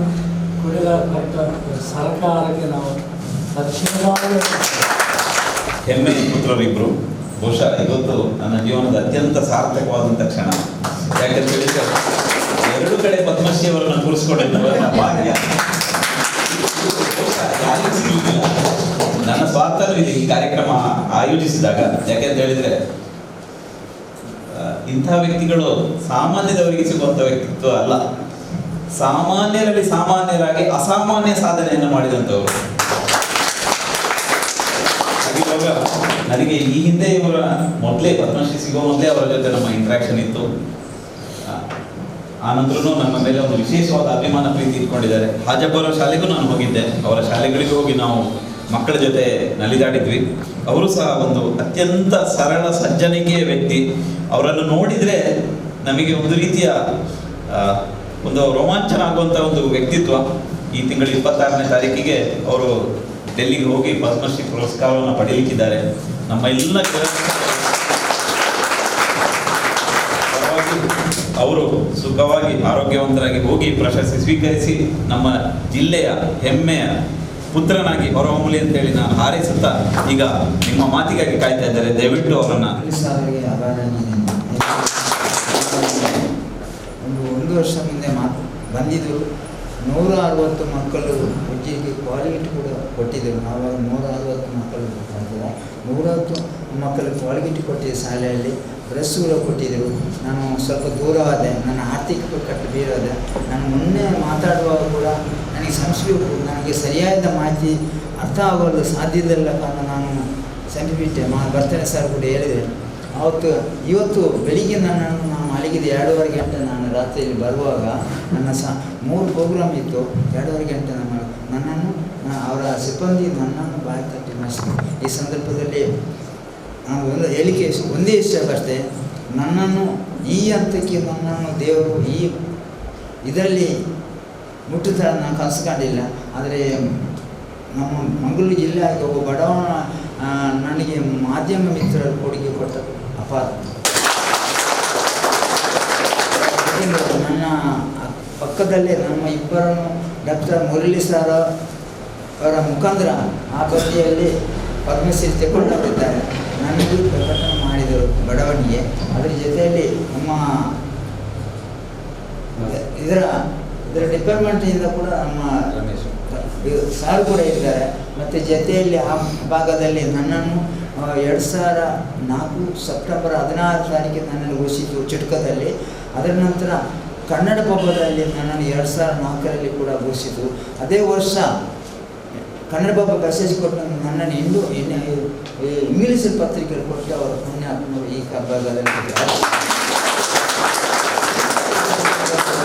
ಕೊಡಲಾಗಟ್ಟ ಸರ್ಕಾರಕ್ಕೆ ನಾವು ತಕ್ಷಣವಾಗಿ ಹೆಮ್ಮೆಯ ಪುತ್ರರಿಬ್ಬರು. ಬಹುಶಃ ಇವತ್ತು ನನ್ನ ಜೀವನದ ಅತ್ಯಂತ ಸಾರ್ಥಕವಾದಂಥ ಕ್ಷಣ. ಯಾಕಂತ ಹೇಳಿದ್ರೆ 2 ಕಡೆ ಪದ್ಮಶ್ರೀ ಅವರನ್ನು ಕೂರಿಸ್ಕೊಂಡಿದ್ದ ಭಾಗ್ಯ ಯಾರಿಗೂ ಸಿಗಲಿಲ್ಲ. ನನ್ನ ಸ್ವಾರ್ಥನೂ ಇದೆ ಈ ಕಾರ್ಯಕ್ರಮ ಆಯೋಜಿಸಿದಾಗ. ಯಾಕೆಂತ ಹೇಳಿದ್ರೆ ಇಂಥ ವ್ಯಕ್ತಿಗಳು ಸಾಮಾನ್ಯದವರಿಗೆ ಸಿಗುವಂಥ ವ್ಯಕ್ತಿತ್ವ ಅಲ್ಲ, ಸಾಮಾನ್ಯರಲ್ಲಿ ಸಾಮಾನ್ಯರಾಗಿ ಅಸಾಮಾನ್ಯ ಸಾಧನೆಯನ್ನು ಮಾಡಿದಂಥವರು. ಹಾಗಿರುವಾಗ ನನಗೆ ಈ ಹಿಂದೆ ಇವರ ಮೊದಲೇ ಪದ್ಮಶ್ರೀ ಸಿಗೋ ಮೊದಲೇ ಅವರ ಜೊತೆ ನಮ್ಮ ಇಂಟ್ರಾಕ್ಷನ್ ಇತ್ತು. ಆನಂತರೂ ನಮ್ಮ ಮೇಲೆ ಒಂದು ವಿಶೇಷವಾದ ಅಭಿಮಾನ ಪ್ರೀತಿ ಇಟ್ಕೊಂಡಿದ್ದಾರೆ. ಹಾಜಬ್ಬರ ಶಾಲೆಗೂ ನಾನು ಹೋಗಿದ್ದೆ, ಅವರ ಶಾಲೆಗಳಿಗೂ ಹೋಗಿ ನಾವು ಮಕ್ಕಳ ಜೊತೆ ನಲಿದಾಡಿದ್ವಿ. ಅವರು ಸಹ ಒಂದು ಅತ್ಯಂತ ಸರಳ ಸಜ್ಜನಿಕೆಯ ವ್ಯಕ್ತಿ. ಅವರನ್ನು ನೋಡಿದರೆ ನಮಗೆ ಒಂದು ರೀತಿಯ ಒಂದು ರೋಮಾಂಚನ ಆಗುವಂಥ ಒಂದು ವ್ಯಕ್ತಿತ್ವ. ಈ ತಿಂಗಳ 26ನೇ ತಾರೀಕಿಗೆ ಅವರು ಡೆಲ್ಲಿಗೆ ಹೋಗಿ ಪದ್ಮಶ್ರೀ ಪುರಸ್ಕಾರವನ್ನು ಪಡೆಯಲಿಕ್ಕಿದ್ದಾರೆ. ನಮ್ಮ ಎಲ್ಲ ಪರವಾಗಿ ಅವರು ಸುಖವಾಗಿ ಆರೋಗ್ಯವಂತರಾಗಿ ಹೋಗಿ ಪ್ರಶಸ್ತಿ ಸ್ವೀಕರಿಸಿ ನಮ್ಮ ಜಿಲ್ಲೆಯ ಹೆಮ್ಮೆಯ ಪುತ್ರನಾಗಿ ಹೊರಹೊಮ್ಮಲಿ ಅಂತೇಳಿ ನಾನು ಹಾರೈಸುತ್ತಾ ಈಗ ನಿಮ್ಮ ಮಾತಿಗಾಗಿ ಕಾಯ್ತಾ ಇದ್ದಾರೆ. ದಯವಿಟ್ಟು ಅವರನ್ನು ಅವರಿಗೆ ಒಂದು ವರ್ಷ ಮುಂದೆ ಬಂದಿದ್ದರು. 160 ಮಕ್ಕಳು ಉಜ್ಜಿಗೆ ಕ್ವಾಲಿಟಿ ಕೂಡ ಕೊಟ್ಟಿದ್ದರು. ಆವಾಗ 160 ಮಕ್ಕಳು ಬಂದಿದೆ. 160 ಮಕ್ಕಳು ಕ್ವಾಲಿಟಿ ಕೊಟ್ಟಿದ್ದ ಶಾಲೆಯಲ್ಲಿ ಡ್ರೆಸ್ ಕೂಡ ಕೊಟ್ಟಿದ್ದರು. ನಾನು ಸ್ವಲ್ಪ ದೂರವಾದೆ, ನನ್ನ ಆರ್ಥಿಕ ಕಟ್ಟು ಬೀರೋದೆ. ನಾನು ಮೊನ್ನೆ ಮಾತಾಡುವಾಗ ಕೂಡ ನನಗೆ ಸಂಸ್ಕೃತಿ ನನಗೆ ಸರಿಯಾದ ಮಾಹಿತಿ ಅರ್ಥ ಆಗೋದು ಸಾಧ್ಯವಿಲ್ಲ ಕಾರಣ ನಾನು ಸಂಪಿಬಿಟ್ಟೆ. ಬರ್ತೇನೆ ಸರ್ ಕೂಡ ಹೇಳಿದೆ. ಇವತ್ತು ಬೆಳಿಗ್ಗೆ ನನ್ನನ್ನು ನಾನು ಮಲಗಿದ 2:30 ಗಂಟೆ. ನಾನು ರಾತ್ರಿಯಲ್ಲಿ ಬರುವಾಗ ನನ್ನ 3 ಪ್ರೋಗ್ರಾಮ್ ಇತ್ತು. 2:30 ಗಂಟೆ ನನ್ನನ್ನು ಅವರ ಸಿಬ್ಬಂದಿ ನನ್ನನ್ನು ಬಾಯಿ ತಟ್ಟಿ ಮಾಡಿಸಿದೆ. ಈ ಸಂದರ್ಭದಲ್ಲಿ ನಾನು ಹೇಳಿಕೆ ಒಂದೇ ಇಷ್ಟಪಟ್ಟೆ, ನನ್ನನ್ನು ಈ ಹಂತಕ್ಕೆ ನನ್ನನ್ನು ದೇವರು ಈ ಇದರಲ್ಲಿ ಮುಟ್ಟುತ್ತಾರೆ ನಾನು ಕನಸ್ಕೊಂಡಿಲ್ಲ. ಆದರೆ ನಮ್ಮ ಮಂಗಳೂರು ಜಿಲ್ಲೆಯಾಗಿ ಒಬ್ಬ ಬಡವನ ನನಗೆ ಮಾಧ್ಯಮ ಮಿತ್ರರ ಕೊಡುಗೆ ಕೊಟ್ಟ ಅಪಾರ. ನನ್ನ ಪಕ್ಕದಲ್ಲೇ ನಮ್ಮ ಇಬ್ಬರನ್ನು ಡಾಕ್ಟರ್ ಮುರಳಿ ಸರ್ ಅವರ ಮುಖಾಂತರ ಆ ಬದಿಯಲ್ಲಿ ಪದ್ಮಶ್ರೀ ತಗೊಂಡಿದ್ದಾರೆ. ನನಗೂ ಪ್ರಕಟಣೆ ಮಾಡಿದರು ಬಡವನಿಗೆ. ಅದರ ಜೊತೆಯಲ್ಲಿ ನಮ್ಮ ಇದರ ಡಿಪಾರ್ಟ್ಮೆಂಟಿಂದ ಕೂಡ ನಮ್ಮ ಸಾರ್ ಕೂಡ ಇದ್ದಾರೆ. ಮತ್ತು ಜೊತೆಯಲ್ಲಿ ಆ ಭಾಗದಲ್ಲಿ ನನ್ನನ್ನು 2004 ಸೆಪ್ಟೆಂಬರ್ 16 ತಾರೀಕಿಗೆ ನನ್ನನ್ನು ಘೋಷಿಸಿತು ಚುಟುಕದಲ್ಲಿ. ಅದರ ನಂತರ ಕನ್ನಡ ಪಬ್ಬದಲ್ಲಿ ನನ್ನನ್ನು 2004ರಲ್ಲಿ ಕೂಡ ಘೋಷಿಸಿತು. ಅದೇ ವರ್ಷ ಕನ್ನಡ ಪಬ್ಬ ಮೆಸೇಜ್ ಕೊಟ್ಟು ನನ್ನನ್ನು ಇಂಗ್ಲೀಷ್ ಪತ್ರಿಕೆಯಲ್ಲಿ ಕೊಟ್ಟು ಅವರ ಪುಣ್ಯಾತ್ಮರು ಈ ಭಾಗದಲ್ಲಿ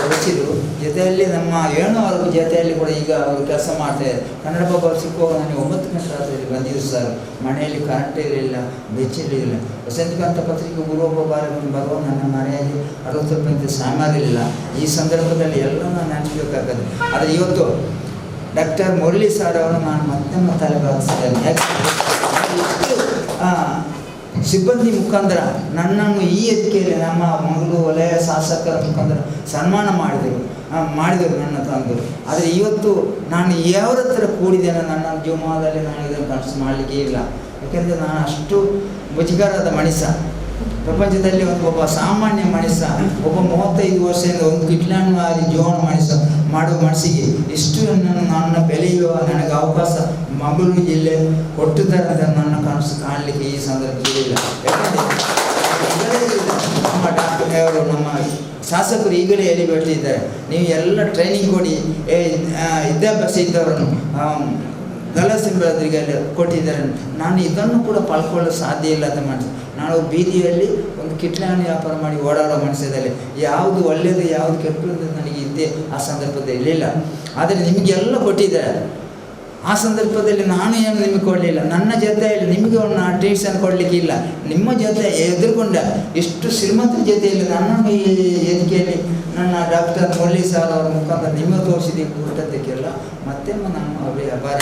ಘೋಷಿಸಿದರು. ಜೊತೆಯಲ್ಲಿ ನಮ್ಮ ಅವರ ಜೊತೆಯಲ್ಲಿ ಕೂಡ ಈಗ ಅವರು ಕೆಲಸ ಮಾಡ್ತಾಯಿದ್ದಾರೆ. ಕನ್ನಡ ಪಬ್ಬ ಸಿಕ್ಕುವಾಗ ನನಗೆ 9 ಗಂಟೆ ರಾತ್ರಿಯಲ್ಲಿ ಬಂದಿದ್ದು ಸರ್. ಮನೆಯಲ್ಲಿ ಕರೆಂಟ್ ಇರಲಿಲ್ಲ, ಬೆಚ್ಚಿರಲಿಲ್ಲ. ವಸಂತಕಾಂತ ಪತ್ರಿಕೆ ಗುರುವೊಬ್ಬ ಬರುವ ನನ್ನ ಮನೆಯಲ್ಲಿ 60 ರೂಪಾಯಿ ಸಾಮಾರಿರಲಿಲ್ಲ. ಈ ಸಂದರ್ಭದಲ್ಲಿ ಎಲ್ಲ ನಾನು ನೆನಪಬೇಕಾಗ್ತದೆ. ಆದರೆ ಇವತ್ತು ಡಾಕ್ಟರ್ ಮುರಳಿ ಸರ್ ಅವರು ನಾನು ಮತ್ತೆ ತಲೆಬಾಗಿಸಿದ್ದೇನೆ. ಯಾಕಂದರೆ ಸಿಬ್ಬಂದಿ ಮುಖಾಂತರ ನನ್ನನ್ನು ಈ ವೇದಿಕೆಯಲ್ಲಿ ನಮ್ಮ ಮಂಗಳೂರು ವಲಯ ಶಾಸಕರ ಮುಖಾಂತರ ಸನ್ಮಾನ ಮಾಡಿದರು ನನ್ನ ತಂದರು. ಆದರೆ ಇವತ್ತು ನಾನು ಯಾವ ಹತ್ರ ಕೂಡಿದ್ದೇನೆ ನನ್ನ ಜೀವನದಲ್ಲಿ ನಾನು ಇದನ್ನು ಕನಸು ಮಾಡಲಿಕ್ಕೆ ಇಲ್ಲ. ಯಾಕೆಂದರೆ ನಾನು ಅಷ್ಟು ಮುಜುಗರದ ಮನುಷ್ಯ. ಪ್ರಪಂಚದಲ್ಲಿ ಒಬ್ಬ ಸಾಮಾನ್ಯ ಮನುಷ್ಯ, ಒಬ್ಬ 35 ವರ್ಷದಿಂದ ಒಂದು ಕಿಟ್ಲಾನ್ವಾರಿ ಜೀವನ ಮಾಡುವ ಮನಸ್ಸಿಗೆ ಇಷ್ಟು ನನ್ನ ಬೆಳೆಯುವ ನನಗೆ ಅವಕಾಶ ಮಂಗಳೂರು ಜಿಲ್ಲೆ ಕೊಟ್ಟಿದ್ದಾರೆ ಅಂತ ನನ್ನ ಕನಸು ಕಾಣಲಿಕ್ಕೆ ಈ ಸಂದರ್ಭದಲ್ಲಿಲ್ಲ. ಯಾಕಂದರೆ ನಮ್ಮ ಡಾಕ್ಟರ್ ಅವರು ನಮ್ಮ ಶಾಸಕರು ಈಗಲೇ ಹೇಳಿಬಿಟ್ಟಿದ್ದಾರೆ, ನೀವು ಎಲ್ಲ ಟ್ರೈನಿಂಗ್ ಕೊಡಿ, ವಿದ್ಯಾಭ್ಯಾಸ ಇದ್ದವರನ್ನು ಗಲಸಿಂಬರಿಗೆ ಕೊಟ್ಟಿದ್ದಾರೆ. ನಾನು ಇದನ್ನು ಕೂಡ ಪಡ್ಕೊಳ್ಳಲು ಸಾಧ್ಯ ಇಲ್ಲ ಅಂತ ಮನುಷ್ಯ. ನಾನು ಬೀದಿಯಲ್ಲಿ ಒಂದು ಕಿಟ್ಲಾಣಿ ವ್ಯಾಪಾರ ಮಾಡಿ ಓಡಾಡೋ ಮನುಷ್ಯದಲ್ಲಿ ಯಾವುದು ಒಳ್ಳೆಯದು ಯಾವುದು ಕೆಟ್ಟದ್ದು ನನಗೆ ಇದ್ದೇ ಆ ಸಂದರ್ಭದಲ್ಲಿ ಇರಲಿಲ್ಲ. ಆದರೆ ನಿಮಗೆಲ್ಲ ಕೊಟ್ಟಿದ್ದಾರೆ. ಆ ಸಂದರ್ಭದಲ್ಲಿ ನಾನು ಏನು ನಿಮಗೆ ಕೊಡಲಿಲ್ಲ. ನನ್ನ ಜೊತೆಯಲ್ಲಿ ನಿಮಗೆ ಒಂದು ಟ್ರೀಟ್ಸನ್ ಕೊಡಲಿಕ್ಕಿಲ್ಲ. ನಿಮ್ಮ ಜೊತೆ ಎದುರುಕೊಂಡ ಇಷ್ಟು ಶ್ರೀಮಂತರ ಜೊತೆಯಲ್ಲಿ ನನ್ನನ್ನು ಈ ವೇದಿಕೆಯಲ್ಲಿ ನನ್ನ ಡಾಕ್ಟರ್ ಮುರಳಿ ಸರ್ ಅವರ ಮುಖಾಂತರ ನಿಮ್ಮ ತೋರಿಸಿದ ಊಟದಕ್ಕೆಲ್ಲ ಮತ್ತೆ ನಾನು ಅವರಿಗೆ ಅಭಾರ.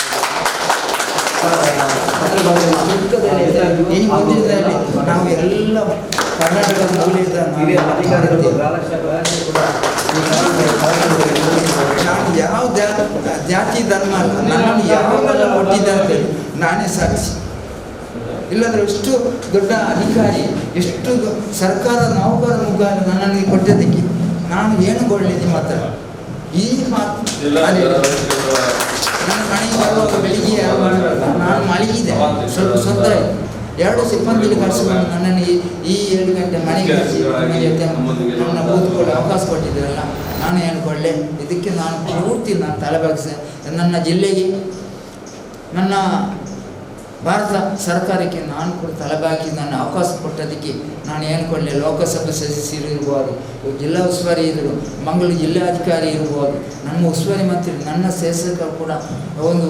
ನಾವು ಎಲ್ಲ ಕರ್ನಾಟಕದ ಮೂಲದ ನಾನು ಯಾವ ಜಾತಿ ಧರ್ಮ ಅಲ್ಲ, ನನ್ನನ್ನು ಯಾವಾಗೆಲ್ಲ ಕೊಟ್ಟಿದ್ದಾರೆ ನಾನೇ ಸಾಕ್ಷಿ. ಇಲ್ಲಂದ್ರೆ ಎಷ್ಟು ದೊಡ್ಡ ಅಧಿಕಾರಿ, ಎಷ್ಟು ಸರ್ಕಾರ ನೌಕರ ಮುಖಾಂತರ ನನ್ನನ್ನು ಕೊಟ್ಟಿದ್ದಕ್ಕೆ ನಾನು ಏನು ಕೊಡಲಿ ನಿಮ್ಮ ಹತ್ರ ಈ ಮಾತು. ನನ್ನ ಮನೆಗೆ ಬರುವಾಗ ಬೆಳಿಗ್ಗೆ ನಾನು ಮಲಗಿದೆ, ಸ್ವಲ್ಪ ತೊಂದರೆ. 2 ಸಿಬ್ಬಂದಿಲಿ ಕಳಿಸ್ಕೊಂಡು ನನ್ನನ್ನು ಈ 7 ಗಂಟೆ ಮನೆಗೆ ಜೊತೆ ನನ್ನ ಕೂತ್ಕೊಳ್ಳಿ ಅವಕಾಶ ಕೊಟ್ಟಿದ್ದಾರಲ್ಲ, ನಾನು ಹೇಳ್ಕೊಳ್ಳೆ. ಇದಕ್ಕೆ ನಾನು ಪೂರ್ತಿ ನಾನು ತಲೆಬಾಗಿಸಿ ನನ್ನ ಜಿಲ್ಲೆಗೆ, ನನ್ನ ಭಾರತ ಸರ್ಕಾರಕ್ಕೆ ನಾನು ಕೂಡ ತಲೆಬಾಗಿ ನನ್ನ ಅವಕಾಶ ಕೊಟ್ಟದಕ್ಕೆ ನಾನು ಹೇಳ್ಕೊಳ್ಳೆ. ಲೋಕಸಭೆ ಸದಸ್ಯರು ಇರ್ಬೋದು, ಜಿಲ್ಲಾ ಉಸ್ತುವಾರಿ ಇದ್ದರು, ಮಂಗಳೂರು ಜಿಲ್ಲಾಧಿಕಾರಿ ಇರ್ಬೋದು, ನಮ್ಮ ಉಸ್ತುವಾರಿ ಮಂತ್ರಿ, ನನ್ನ ಶಾಸಕರು ಕೂಡ ಒಂದು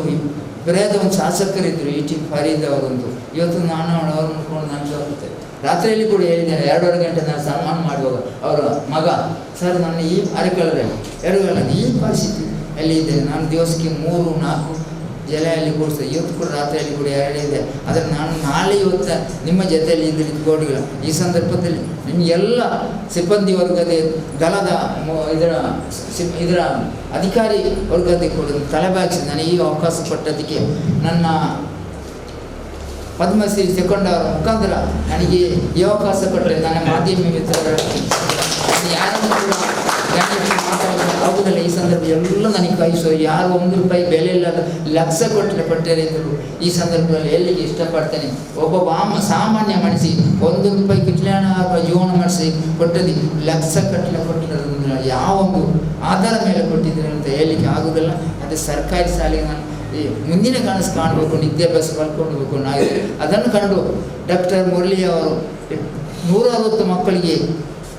ಬೇರೆಯಾದ ಒಂದು ಶಾಸಕರಿದ್ದರು, E.T. ಫರೀದ್ ಅವರೊಂದು. ಇವತ್ತು ನಾನು ಅವ್ರನ್ನ ನೋಡ್ಕೊಂಡು ನನಗೆ ರಾತ್ರಿಯಲ್ಲಿ ಕೂಡ ಹೇಳಿದ್ದೇನೆ. 2:30 ಗಂಟೆ ನಾನು ಸನ್ಮಾನ ಮಾಡುವಾಗ ಅವರ ಮಗ ಸರ್ ನನ್ನ ಈ ಅರೆಕಳರೆ 2 ಈ ಪರಿಸ್ಥಿತಿ ಎಲ್ಲಿ ಇದ್ದೇನೆ. ನಾನು ದಿವಸಕ್ಕೆ 3-4 ಜಲೆಯಲ್ಲಿ ಕೂಡಿಸ್ತದೆ. ಇವತ್ತು ಕೂಡ ರಾತ್ರಿಯಲ್ಲಿ ಕೂಡ 2 ಇದೆ. ಆದರೆ ನಾನು ನಾಳೆ ಇವತ್ತು ನಿಮ್ಮ ಜೊತೆಯಲ್ಲಿ ಇದ್ದುಕೊಂಡಿಲ್ಲ. ಈ ಸಂದರ್ಭದಲ್ಲಿ ನಿಮಗೆಲ್ಲ ಸಿಬ್ಬಂದಿ ವರ್ಗದ ದಳದ ಇದರ ಅಧಿಕಾರಿ ವರ್ಗದ ಕೂಡ ತಲೆಬಾಗಿಸಿ ನನಗೆ ಈ ಅವಕಾಶ ಕೊಟ್ಟದಕ್ಕೆ, ನನ್ನ ಪದ್ಮಶ್ರೀ ತಗೊಂಡವರ ಮುಖಾಂತರ ನನಗೆ ಈ ಅವಕಾಶ ಕೊಟ್ಟರೆ ನನ್ನ ಮಾಧ್ಯಮ ಮಿತ್ರರಲ್ಲಿ ಯಾರನ್ನು ಕೂಡ ಆಗುವುದಿಲ್ಲ. ಈ ಸಂದರ್ಭ ಎಲ್ಲ ನನಗೆ ಕೈಸೋ, ಯಾರು 1 ರೂಪಾಯಿ ಬೆಲೆ ಇಲ್ಲದ ಲಕ್ಷ ಕೊಟ್ಟರೆ ಎಂದರು ಈ ಸಂದರ್ಭದಲ್ಲಿ ಎಲ್ಲಿಗೆ ಇಷ್ಟಪಡ್ತೇನೆ. ಒಬ್ಬ ಸಾಮಾನ್ಯ ಮನಸ್ಸಿ 1 ರೂಪಾಯಿ ಕಿಟ್ಲಾಣ ಜೀವನ ಮಾಡಿಸಿ ಕೊಟ್ಟದ್ದು ಲಕ್ಷ ಕಟ್ಟಲೆ ಕೊಟ್ಟಿರೋದ್ರಿಂದ ಯಾವ ಒಂದು ಆಧಾರ ಮೇಲೆ ಕೊಟ್ಟಿದ್ದಾರೆ ಅಂತ ಹೇಳಲಿಕ್ಕೆ ಆಗುವುದಿಲ್ಲ. ಅದೇ ಸರ್ಕಾರಿ ಶಾಲೆಗೆ ನಾನು ಈ ಮುಂದಿನ ಕನಸು ಕಾಣಬೇಕು, ವಿದ್ಯಾಭ್ಯಾಸ ಕಲ್ಕೊಂಡು ಹೋಗಬೇಕು. ನಾವು ಅದನ್ನು ಕಂಡು ಡಾಕ್ಟರ್ ಮುರಳಿ ಅವರು 160 ಮಕ್ಕಳಿಗೆ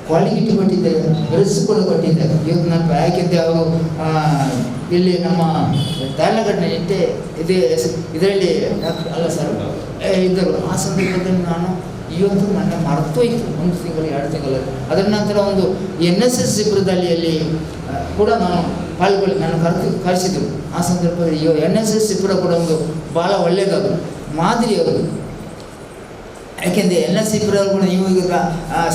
ಕ್ವಾಲಿಟಿ ಕೊಟ್ಟಿದ್ದಾರೆ, ಬೆಳೆಸಿಕೊಂಡು ಕೊಟ್ಟಿದ್ದಾರೆ. ಇವತ್ತು ನಾನು ಯಾಕೆಂದರೆ ಅವರು ಇಲ್ಲಿ ನಮ್ಮ ತಾಲಗಟ್ಟೆ ಇದರಲ್ಲಿ ಡಾಕ್ಟರ್ ಅಲ್ಲ ಸರ್ ಇದ್ದರು. ಆ ಸಂದರ್ಭದಲ್ಲಿ ನಾನು ಇವತ್ತು ನನ್ನ ಮರ್ತೋಯ್ತು 1 ತಿಂಗಳು 2 ತಿಂಗಳಲ್ಲಿ. ಅದರ ನಂತರ ಒಂದು NSS ಶಿಬಿರದಲ್ಲಿ ಅಲ್ಲಿ ಕೂಡ ನಾನು ಪಾಲ್ಗೊಳ್ಳಿ ನಾನು ಕರೆಸಿದ್ರು. ಆ ಸಂದರ್ಭದಲ್ಲಿ NSS ಶಿಬಿರ ಕೂಡ ಒಂದು ಭಾಳ ಒಳ್ಳೆಯದು, ಮಾದರಿ ಅದು. ಯಾಕೆಂದರೆ NSS ಶಿಬಿರಗಳು ಕೂಡ ನೀವು ಈಗ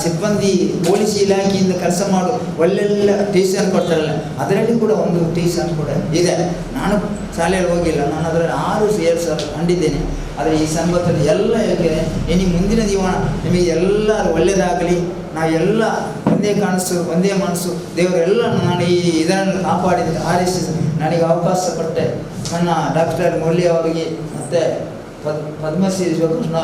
ಸಿಬ್ಬಂದಿ ಪೊಲೀಸ್ ಇಲಾಖೆಯಿಂದ ಕೆಲಸ ಮಾಡು ಒಳ್ಳೆಲ್ಲ ಟ್ಯೂಷನ್ ಕೊಡ್ತಾರಲ್ಲ, ಅದರಲ್ಲಿ ಕೂಡ ಒಂದು ಟ್ಯೂಷನ್ ಕೂಡ ಇದೆ. ನಾನು ಶಾಲೆಯಲ್ಲಿ ಹೋಗಿಲ್ಲ, ನಾನು ಅದರಲ್ಲಿ 6 ಸಾವಿರ ಕಂಡಿದ್ದೇನೆ. ಆದರೆ ಈ ಸಂದರ್ಭದಲ್ಲಿ ಎಲ್ಲ ಹೇಗೆ ಇನ್ನು ಮುಂದಿನ ಜೀವನ ನಿಮಗೆ ಎಲ್ಲರೂ ಒಳ್ಳೆಯದಾಗಲಿ. ನಾವೆಲ್ಲ ಒಂದೇ ಮನಸ್ಸು ದೇವರೆಲ್ಲ ನಾನು ಈ ಇದನ್ನು ಕಾಪಾಡಿದ ಆರಿಸಿ ನನಗೆ ಅವಕಾಶ ಕೊಟ್ಟೆ ನನ್ನ ಡಾಕ್ಟರ್ ಮುರಳಿ ಅವರಿಗೆ ಮತ್ತು ಪದ್ಮಶ್ರೀ ಶಿವಕೃಷ್ಣ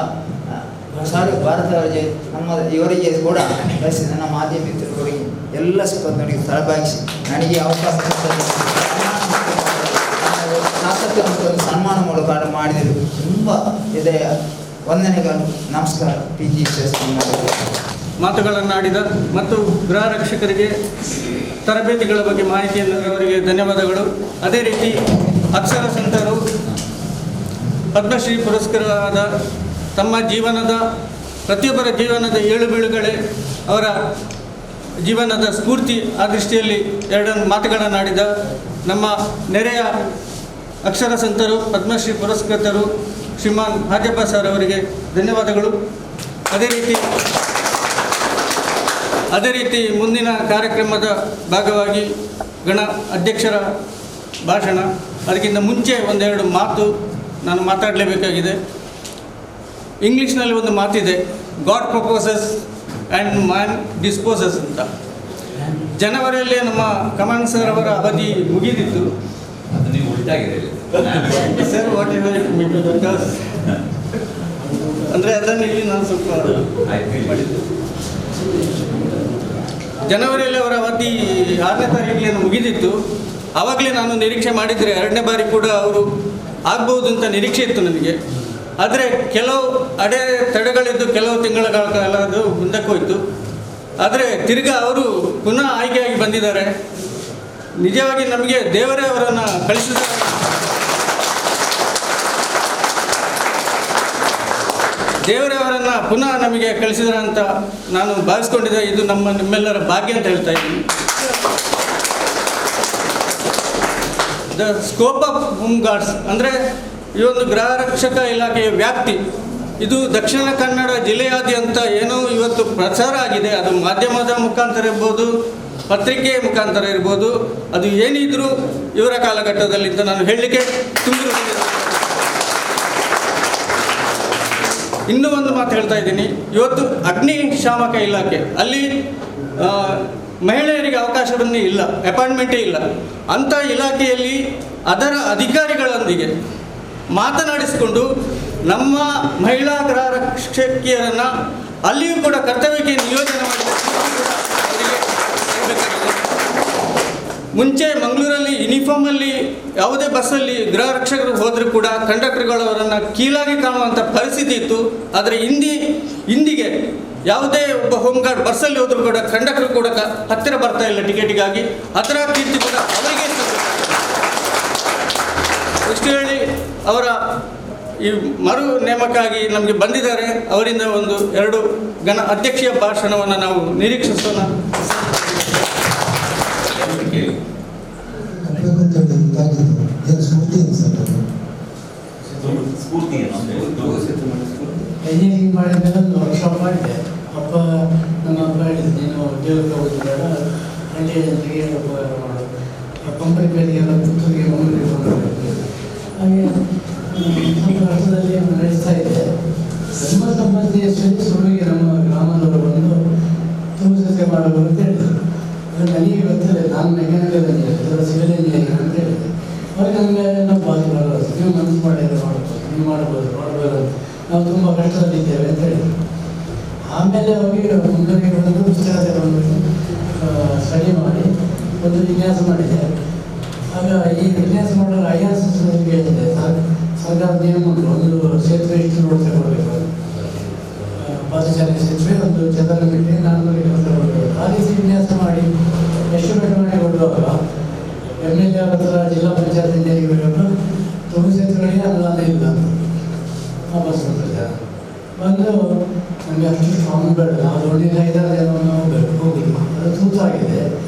ಭಾರತ ಅವರಿಗೆ ನಮ್ಮ ಇವರಿಗೆ ಕೂಡ ಕಳಿಸಿ ನನ್ನ ಮಾಧ್ಯಮ ಮಿತ್ರರಿಗೆ ಎಲ್ಲ ಸಿಬ್ಬಂದಿಗಳಿಗೆ ತಳಬಾಗಿಸಿ ನನಗೆ ಅವಕಾಶ ಶಾಸಕರು ಸನ್ಮಾನ ಮೂಲಕ ಮಾಡಿದರು. ತುಂಬ ಇದೆಯ ವಂದನೆಗಳು. ನಮಸ್ಕಾರ. PG ಮಾತುಗಳನ್ನಾಡಿದ ಮತ್ತು ಗೃಹ ರಕ್ಷಕರಿಗೆ ತರಬೇತಿಗಳ ಬಗ್ಗೆ ಮಾಹಿತಿಯನ್ನು ಅವರಿಗೆ ಧನ್ಯವಾದಗಳು. ಅದೇ ರೀತಿ ಅಕ್ಷರ ಸಂತರು ಪದ್ಮಶ್ರೀ ಪುರಸ್ಕೃತರಾದ ತಮ್ಮ ಜೀವನದ ಪ್ರತಿಯೊಬ್ಬರ ಜೀವನದ ಏಳುಬೀಳುಗಳೇ ಅವರ ಜೀವನದ ಸ್ಫೂರ್ತಿ. ಆ ದೃಷ್ಟಿಯಲ್ಲಿ 2 ಮಾತುಗಳನ್ನಾಡಿದ ನಮ್ಮ ನೆರೆಯ ಅಕ್ಷರ ಸಂತರು ಪದ್ಮಶ್ರೀ ಪುರಸ್ಕೃತರು ಶ್ರೀಮಾನ್ ಹಾಜಪ್ಪ ಸರ್ ಅವರಿಗೆ ಧನ್ಯವಾದಗಳು. ಅದೇ ರೀತಿ ಮುಂದಿನ ಕಾರ್ಯಕ್ರಮದ ಭಾಗವಾಗಿ ಗಣ ಅಧ್ಯಕ್ಷರ ಭಾಷಣ. ಅದಕ್ಕಿಂತ ಮುಂಚೆ 1-2 ಮಾತು ನಾನು ಮಾತಾಡಲೇಬೇಕಾಗಿದೆ. ಇಂಗ್ಲೀಷ್ನಲ್ಲಿ ಒಂದು ಮಾತಿದೆ, god proposes and man disposes ಅಂತ. ಜನವರಿಯಲ್ಲೇ ನಮ್ಮ ಕಮಾಂಡ್ ಸರ್ ಅವರ ಅವಧಿ ಮುಗಿದಿತ್ತು. ಅದು ನೀವು ಉಲ್ಟಾಗಿದೆ ಸರ್ ವಾಟ್ ಬಿಕಾಸ್ ಅಂದರೆ ಅದನ್ನು ಇಲ್ಲಿ ನಾನು ಸ್ವಲ್ಪ ಮಾಡಿದ್ದು. ಜನವರಿಯಲ್ಲಿ ಅವರ ಅವಧಿ 6ನೇ ತಾರೀಕಿಗೆ ಮುಗಿದಿತ್ತು. ಆವಾಗಲೇ ನಾನು ನಿರೀಕ್ಷೆ ಮಾಡಿದರೆ 2ನೇ ಬಾರಿ ಕೂಡ ಅವರು ಆಗ್ಬೋದು ಅಂತ ನಿರೀಕ್ಷೆ ಇತ್ತು ನನಗೆ. ಆದರೆ ಕೆಲವು ತಡೆಗಳಿದ್ದು ಕೆಲವು ತಿಂಗಳ ಕಾಲ ಅದು ಮುಂದಕ್ಕೆ ಹೋಯಿತು. ಆದರೆ ತಿರ್ಗಾ ಅವರು ಪುನಃ ಆಯ್ಕೆಯಾಗಿ ಬಂದಿದ್ದಾರೆ. ನಿಜವಾಗಿ ನಮಗೆ ದೇವರೇ ಅವರನ್ನು ಕಳಿಸಿದ್ದಾರೆ. ದೇವರೇ ಅವರನ್ನು ಪುನಃ ನಮಗೆ ಕಳಿಸಿದ್ದಾರೆ ಅಂತ ನಾನು ಭಾವಿಸ್ಕೊಂಡಿದ್ದೆ. ಇದು ನಿಮ್ಮೆಲ್ಲರ ಭಾಗ್ಯ ಅಂತ ಹೇಳ್ತಾ ಇದ್ದೀನಿ. The scope of home guards ಅಂದರೆ ಈ ಒಂದು ಗೃಹ ರಕ್ಷಕ ಇಲಾಖೆಯ ವ್ಯಾಪ್ತಿ ಇದು ದಕ್ಷಿಣ ಕನ್ನಡ ಜಿಲ್ಲೆಯಾದ್ಯಂತ ಏನೋ ಇವತ್ತು ಪ್ರಚಾರ ಆಗಿದೆ. ಅದು ಮಾಧ್ಯಮದ ಮುಖಾಂತರ ಇರ್ಬೋದು, ಪತ್ರಿಕೆಯ ಮುಖಾಂತರ ಇರ್ಬೋದು, ಅದು ಏನಿದ್ರೂ ಇವರ ಕಾಲಘಟ್ಟದಲ್ಲಿ ಅಂತ ನಾನು ಹೇಳಲಿಕ್ಕೆ ತುಂಬಿರುವುದಿಲ್ಲ. ಇನ್ನೂ ಒಂದು ಮಾತು ಹೇಳ್ತಾ ಇದ್ದೀನಿ. ಇವತ್ತು ಅಗ್ನಿಶಾಮಕ ಇಲಾಖೆ ಅಲ್ಲಿ ಮಹಿಳೆಯರಿಗೆ ಅವಕಾಶವನ್ನೇ ಇಲ್ಲ, ಅಪಾಯಿಂಟ್ಮೆಂಟೇ ಇಲ್ಲ. ಅಂಥ ಇಲಾಖೆಯಲ್ಲಿ ಅದರ ಅಧಿಕಾರಿಗಳೊಂದಿಗೆ ಮಾತನಾಡಿಸಿಕೊಂಡು ನಮ್ಮ ಮಹಿಳಾ ಗೃಹ ರಕ್ಷಕಿಯರನ್ನು ಅಲ್ಲಿಯೂ ಕೂಡ ಕರ್ತವ್ಯಕ್ಕೆ ನಿಯೋಜನೆ ಮಾಡಿದ ಮುಂಚೆ ಮಂಗಳೂರಲ್ಲಿ ಯೂನಿಫಾರ್ಮಲ್ಲಿ ಯಾವುದೇ ಬಸ್ಸಲ್ಲಿ ಗೃಹ ರಕ್ಷಕರು ಹೋದರೂ ಕೂಡ ಕಂಡಕ್ಟರ್ಗಳು ಅವರನ್ನು ಕೀಳಾಗಿ ಕಾಣುವಂಥ ಪರಿಸ್ಥಿತಿ ಇತ್ತು. ಆದರೆ ಇಂದಿಗೆ ಯಾವುದೇ ಒಬ್ಬ ಹೋಮ್ ಗಾರ್ಡ್ ಬಸ್ಸಲ್ಲಿ ಹೋದರೂ ಕೂಡ ಕಂಡಕ್ಟರ್ ಕೂಡ ಹತ್ತಿರ ಬರ್ತಾ ಇಲ್ಲ ಟಿಕೆಟಿಗಾಗಿ. ಅದರ ಕೀರ್ತಿ ಕೂಡ ಅವರಿಗೆ ಇಷ್ಟು ಹೇಳಿ ಅವರ ಈ ಮರು ನೇಮಕ್ಕಾಗಿ ನಮಗೆ ಬಂದಿದ್ದಾರೆ. ಅವರಿಂದ 1-2 ಗಣ ಅಧ್ಯಕ್ಷೀಯ ಭಾಷಣವನ್ನು ನಾವು ನಿರೀಕ್ಷಿಸೋಣ. ಏನು ಸ್ಮೃತಿ ಅನಿಸುತ್ತೆ ಸ್ಫೂರ್ತಿ ಏನು ಅಂತ ಇಂಜಿನಿಯರಿಂಗ್ ಮಾಡಿದ್ಮೇಲೆ ಒಂದು ವರ್ಕ್ಶಾಪ್ ಮಾಡಿದೆ. ಅಪ್ಪ ನಮ್ಮ ಅಪ್ಪ ಹೇಳಿದ್ರು, ನೀನು ಉದ್ಯೋಗಕ್ಕೆ ಹೋಗೋದು ಬೇಡ, ಹಳ್ಳಿಯ ಜನರಿಗೆ ಉಪಯೋಗ ಮಾಡು, ಕಂಪನಿಗಳಿಗೆಲ್ಲ ಪುತ್ತೂರಿಗೆ ಮಂಗಳೂರಿಗೆ ಹೋಗಬೇಕು. ಹಾಗೆ ನಮ್ಮ ಅರ್ಥದಲ್ಲಿ ನಡೆಸ್ತಾ ಇದೆ. 99 ಇಸ್ವಿಯಲ್ಲಿ ಸುಳ್ಳಿಗೆ ನಮ್ಮ ಗ್ರಾಮದವರು ಬಂದು ತೂಸತೆ ಮಾಡಬೇಕು ಅಂತ ಹೇಳಿದರು. ಅದು ನನಗೆ ಗೊತ್ತಿಲ್ಲ, ನಾನು ಮೆಕ್ಯಾನಿಕಲ್ ಇಂಜಿನಿಯರ್, ಸಿವಿಲ್ ಇಂಜಿನಿಯರಿಂಗ್ ಅಂತ ಹೇಳಿದೆ. ಅವಾಗ ನಮಗೆ ನಾವು ಬಾಕಿ ಬರೋದು, ನೀವು ಮನಸ್ಸು ಮಾಡಿದ್ರೆ ಮಾಡ್ಬೋದು, ನೀವು ಮಾಡ್ಬೋದು ಅಂತ ನಾವು ತುಂಬ ಕಷ್ಟದಲ್ಲಿದ್ದೇವೆ ಅಂತ ಹೇಳಿದ್ರು. ಆಮೇಲೆ ಹೋಗಿ ಮುಂದೂರಿಗೆ ಬಂದು ಪುಸ್ತಕ ತಗೊಂಡು ಸ್ಟಡಿ ಮಾಡಿ ಒಂದು ವಿನ್ಯಾಸ ಮಾಡಿದೆ. ಆಗ ಈ ವಿನ್ಯಾಸ ಮಾಡಲು IRCC ಹೇಳಿದೆ, ಸರ್ಕಾರ ನಿಯಮ ಉಂಟು, ಒಂದು ಸೇತುವೆ ಇಷ್ಟು ರೋಡ್ ತಗೊಳ್ಬೇಕು, ಪಾದಚಾರಿ ಸೇತುವೆ ಒಂದು ಚದರ ಮೀಟರ್ 400 ಕಿಲೋಮೀಟರ್ ಕೊಡಬೇಕು. ಆ ರೀತಿ ವಿನ್ಯಾಸ ಮಾಡಿ ಎಸ್ಟಿಮೇಟ್ ಮಾಡಿ ಕೊಡುವಾಗ MLA ಅವರ ಹತ್ರ ಜಿಲ್ಲಾ ಪಂಚಾಯತ್ ಇಂಜಿನಿಯರಿಂಗ್ ತುಳು ಸೇತುವೆಗಳಿಗೆ ಅನುದಾನ ಇಲ್ಲ ವಾಪಸ್ ಬರ್ತಿದ್ದಾರೆ. ಬಂದು ನಮಗೆ ಅಷ್ಟು ಸ್ಟ್ರಾಂಗ್ ಬೇಡ, ನಾವು ದೊಡ್ಡ 5-6 ಜನ ಹೋಗುದು, ಅದು ತೂತಾಗಿದೆ.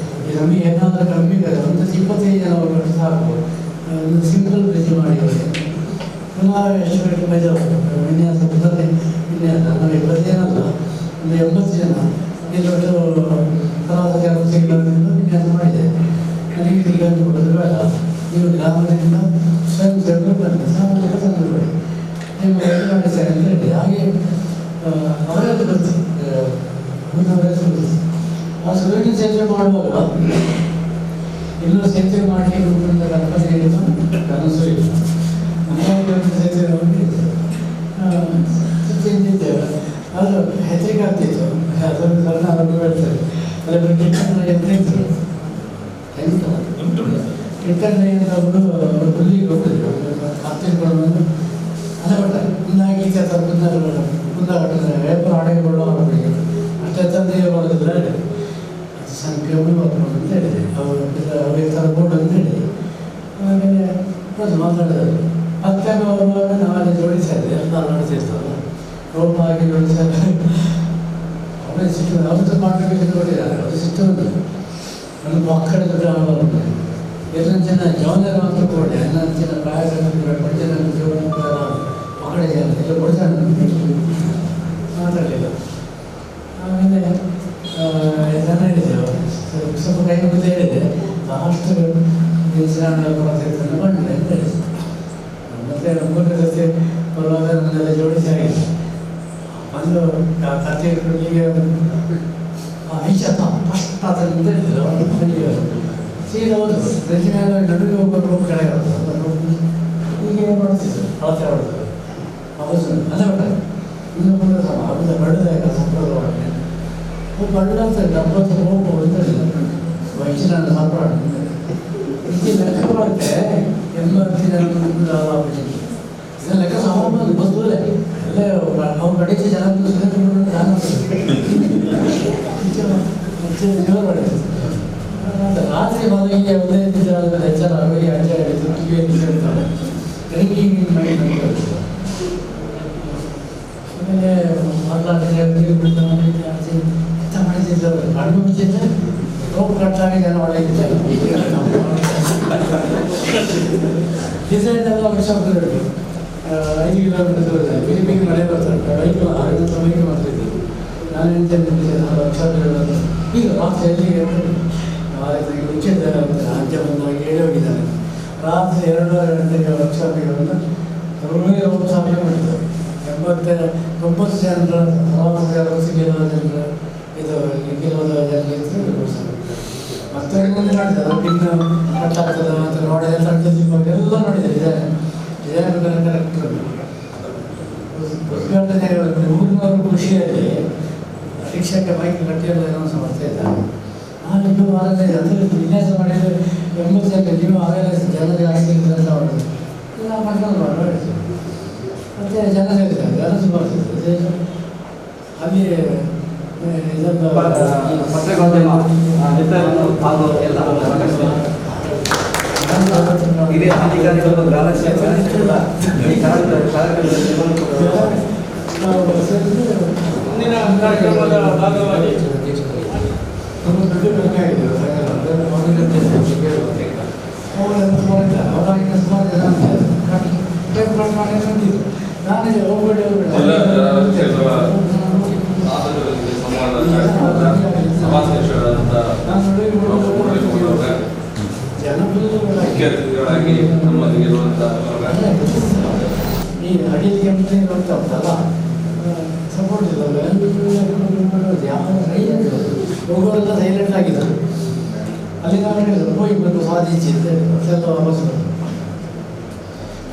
ಈಗ ನಮಗೆ ಏನಾದರೂ ಕಮ್ಮಿ ಒಂದು 25 ಜನ ಹೋಗೋದು ಸಾಕು, ಒಂದು ಸಿಂಪಲ್ ಬ್ರಿಡ್ಜ್ ಮಾಡಿ ಪುನಃ ಎಸ್ಟಿಮೇಟ್ ವಿನ್ಯಾಸ ಪದ್ಧತಿ ವಿನ್ಯಾಸ ನಾವು 20 ಏನಲ್ಲ, ಒಂದು 80 ಜನ ಇಲ್ಲೊಟ್ಟು ಪ್ರವಾಸ ವಿನ್ಯಾಸ ಮಾಡಿದೆ. ನನಗೆ ಇದನ್ನು ಕೊಡೋದು ಬೇಡ, ನೀವು ಗ್ರಾಮದಿಂದ ಸ್ವಯಂ ಸೇವಕರು ಬನ್ನಿ, ಸಾಮಾನ್ಯ ತಂದು ಕೊಡಿ, ನಿಮಗೆ ಮಾಡಿದ್ದಾರೆ ಅಂತ ಹೇಳಿ. ಹಾಗೆ ಅವರದ್ದು ಗೊತ್ತು, ಅವರದ್ದು ಗೊತ್ತು. ಆ ಸುರಕ್ಷಿತ ಸೇತುವೆ ಮಾಡುವಾಗ ಇನ್ನೂ ಸೇತುವೆ ಮಾಡಿ ಕಲ್ಪನೆ ಇಲ್ಲ, ಕನಸು ಇಲ್ಲ. ನಮ್ಮ ಸೇತುವೆ ಹೋಗಿದ್ದೆ, ತಿಂದಿದ್ದೇವೆ, ಅದು ಹೆದರಿಕೆ ಆಗ್ತಿತ್ತು. ಅದೊಂದು ಸಣ್ಣ ಆರೋಗ್ಯ ಹೇಳ್ತಾರೆ, ಅದರಲ್ಲಿ ಕಿಟ್ಟಣ್ಣ ಕಿಟ್ಟಣ್ಣ ಅವರು ಹುಲ್ಲಿಗೆ ಹೋಗಿದ್ರು, ಹತ್ತಿರಕೊಂಡು ಬಂದು ಅದೇ ಬಟ್ಟ ಮುಂದಾಗಿ ವ್ಯಾಪಾರ ಆಡಗಳು ಅವರಿಗೆ ಅಷ್ಟೇ ತಂದೆ ಮಾಡೋದಿಲ್ಲ, ಸಂಖ್ಯೆ ಬರ್ಕೊಂಡು ಅಂತ ಹೇಳಿದೆ. ಅವ್ರಿಗೆ ತರ್ಬೋದು ಅಂತ ಹೇಳಿ ಆಮೇಲೆ ಅದು ಮಾತಾಡಿದ್ರು. ಮತ್ತೆ ಬರುವಾಗ ನಾವಲ್ಲಿ ಜೋಡಿಸ್ತಾ ಇದ್ದೆ, ಎಲ್ಲ ನಡೆಸಿರ್ತಲ್ಲ ರೋಡ್ ಹಾಕಿ ಜೋಡಿಸ್ತಾರೆ. ಅವರೇ ಸಿಟ್ಟು, ಅವ್ರದ್ದು ಮಾಡಬೇಕು ನೋಡಿದ್ದಾರೆ, ಅದು ಸಿಟ್ಟು ನನ್ನ ಮಕ್ಕಳ ಜೊತೆ ಎಲ್ಲ ಜನ ಜವಾಬ್ದಾರಿ ಮಾತ್ರ ಕೊಡಿ, ಹನ್ನೊಂದು ಜನ ಪ್ರಾಯ ಜನ ಜೀವನ ಮಕ್ಕಳಿಗೆ ಎಲ್ಲ ಕೊಡ್ತಾರೆ, ಮಾತಾಡಲಿಲ್ಲ. ಆಮೇಲೆ ಜನ ಹೇಳಿದೆ, ಸ್ವಲ್ಪ ಕೈ ಮುಂದೆ ಹೇಳಿದೆ, ಅಷ್ಟು ನಿಲ್ಸಣ ಕೊಡ್ತಿರ್ತಾನೆ ಬಂದೆ ಅಂತ ಹೇಳಿದೆ. ಮತ್ತೆ ಮೂರನೇ ಜೊತೆ ಬರುವಾಗ ನನ್ನೆಲ್ಲ ಜೋಡಿಸಿ ಆಗಿದೆ. ಒಂದು ಕಥೆ ಹೀಗೆ ಐಚತ ಫಸ್ಟ್ ಅಂತ ಹೇಳಿದ್ರು. ಸೀದಾ ಹೋದ್ರು, ಬ್ರಿಡ್ಜ್ ಮೇಲೆ ನಡುವೆ ಹೋಗೋರು ರೋಡ್ ಕೆಳಗೆ ಹೀಗೆ ಮಾಡ್ತಿದ್ರು, ಅಳತೆ ಹೊಡೆದ್ರು. ಹೌದು ಅದೇ ಬಟ್ಟ ಇನ್ನು ಬಂದ ಅದು ಬಡ್ದಾಗ ಸಂಪ್ರದಾಯ ಬಡ್ಡ ಅಂತ 70 ಹೋಗ್ಬೋದು ಅಂತ ಹೇಳಿದ್ರು. ವಯಸ್ಸಿನ ಸಂಪ್ರದಾಯ ಇದು ಲೆಕ್ಕ ಮಾಡುತ್ತೆ 80 ಜನ ಇದನ್ನ ಲೆಕ್ಕ ಸಾಮಾನ್ಯ ಬಸ್ತೂರೇ ಅಲ್ಲೇ ಅವ್ರು ಕಡೆಗೆ ಜನ ನಾನು ರಾತ್ರಿ ಮಲಗಿಗೆ ಒಂದೇ ದಿನ ಎಚ್ಚರ ಆಗಿ ಅಜ್ಜ ಹೇಳಿದ್ರು, ಕಿವಿಯಲ್ಲಿ ಹೇಳ್ತಾರೆ ಡ್ರಿಂಕಿಂಗ್ ಮೈಂಡ್ ಅಂತ ಹೇಳ್ತಾರೆ. ಆಮೇಲೆ ನೀರು ಬಿಡ್ತಾ ಎಂತ ಮಾಡಿದ್ರು, ಕಣ್ಣು ಮುಚ್ಚಿದ್ರೆ ರೋಗ ಕಟ್ಟಾಗಿ ಜನ ಒಳಗಿದ್ದಾರೆ. ಡಿಸೈನ್ ಎಲ್ಲ ವಿಷಯಗಳು 5 ಕಿಲೋಮೀಟರ್ ದೂರದಲ್ಲಿ ಬಿರಿಬಿಗೆ ಮಳೆ ಬರ್ತಾರೆ, ಬೈಕ್ 6 ಬೈಕ್ ಮಾಡ್ತಿದ್ರು. ನಾನು ಹೇಳ್ತೇನೆ ಈಗ ರಾತ್ರಿ ಮುಂಚಿದ್ದಾರೆ ಅಜ್ಜ ಬಂದಾಗ ಹೇಳಿ ಹೋಗಿದ್ದಾನೆ. ರಾತ್ರಿ 2:30 ಗಂಟೆಗೆ ವರ್ಕ್ಶಾಪಿಗೆ ಬಂದು ವರ್ಕ್ಶಾಪಿಗೆ ಮಾಡಿದ್ದಾರೆ. 90 ಜನರ ಸಿಗಿರೋ ಜನರು ಇದು ಕೆಲವೊಂದು ಜನರಿಗೆ ಮತ್ತೆ ಮುಂದೆ ಮಾಡಿದ್ದಾರೆ. ಪಿನ್ ಕಟ್ಟಾಗ್ತದೆ ಮತ್ತು ನೋಡಿದೆ ಎಲ್ಲ ನೋಡಿದೆ, ಡಿಸೈನ್ ಕರೆಕ್ಟ್. ಉದ್ಘಾಟನೆ 300 ಖುಷಿಯಲ್ಲಿ ಶಿಕ್ಷಕ ಬೈಕ್ ಕಟ್ಟಿಯಲ್ಲ ಏನೋ ಮಾಡ್ತಾ ಇದ್ದಾರೆ. ನಾನು ಇದು ವಾರದಲ್ಲಿ ಅಂದರೆ ವಿನ್ಯಾಸ ಮಾಡಿದರೆ 80 ಜನ ನೀವು ಆಮೇಲೆ ಜನ ಜಾಸ್ತಿ ಕೆಲಸ ಮಾಡೋದು ಇಲ್ಲ ಮಾಡ್ಕೊಂಡು ಮಾಡಿಸಿ ಮತ್ತು ಜನ ಸೇರಿದ್ದಾರೆ, ಜನ ಸುಮಾರು ಸೇರಿದ್ದಾರೆ. ಅಲ್ಲಿ ಇದನ್ನು ಪತ್ರಿಕೋದ್ಯಮ ಹಾಗೂ ಎಲ್ಲ ಹಿರಿಯ ಅಧಿಕಾರಿಗಳು ಗ್ರಾಮ ಮುಂದಿನ ಕಾರ್ಯಕ್ರಮದ ಭಾಗವಾಗಿ ಅವರಾಗಿನ ಸುಮಾರು ಜನ ನಾನೇ ಹೋಗ್ಬೇಡಿ ಜಿಲ್ಲಾ ಕ್ಷೇತ್ರ ಸಾಧಕರಿಗೆ ಸಮಾಜಾಧ್ಯಕ್ಷರಾದಂಥ ಮುಖ್ಯ ಅತಿಥಿಗಳಾಗಿ ನಮ್ಮಲ್ಲಿರುವಂಥ ಈ ಅಡಿಗೆ ಮುಂದೆ ನೋಡ್ತಾ ಉಂಟಲ್ಲ ಸಪೋರ್ಟ್ ಇದ್ದಲ್ಲ ಎಲ್ಲರೂ ಯಾವ ಹೋಗೋರೆಲ್ಲ ಸೈಲೆಂಟ್ ಆಗಿದ್ದಾರೆ. ಅಲ್ಲಿ ನಾವು ಹೇಳಿದ್ರು ಹೋಗಿ ಬಂದು ಸಾಧಿಸಿದ್ದೆ ಅದೆಲ್ಲ ವಾಪಸ್ ಬಂದು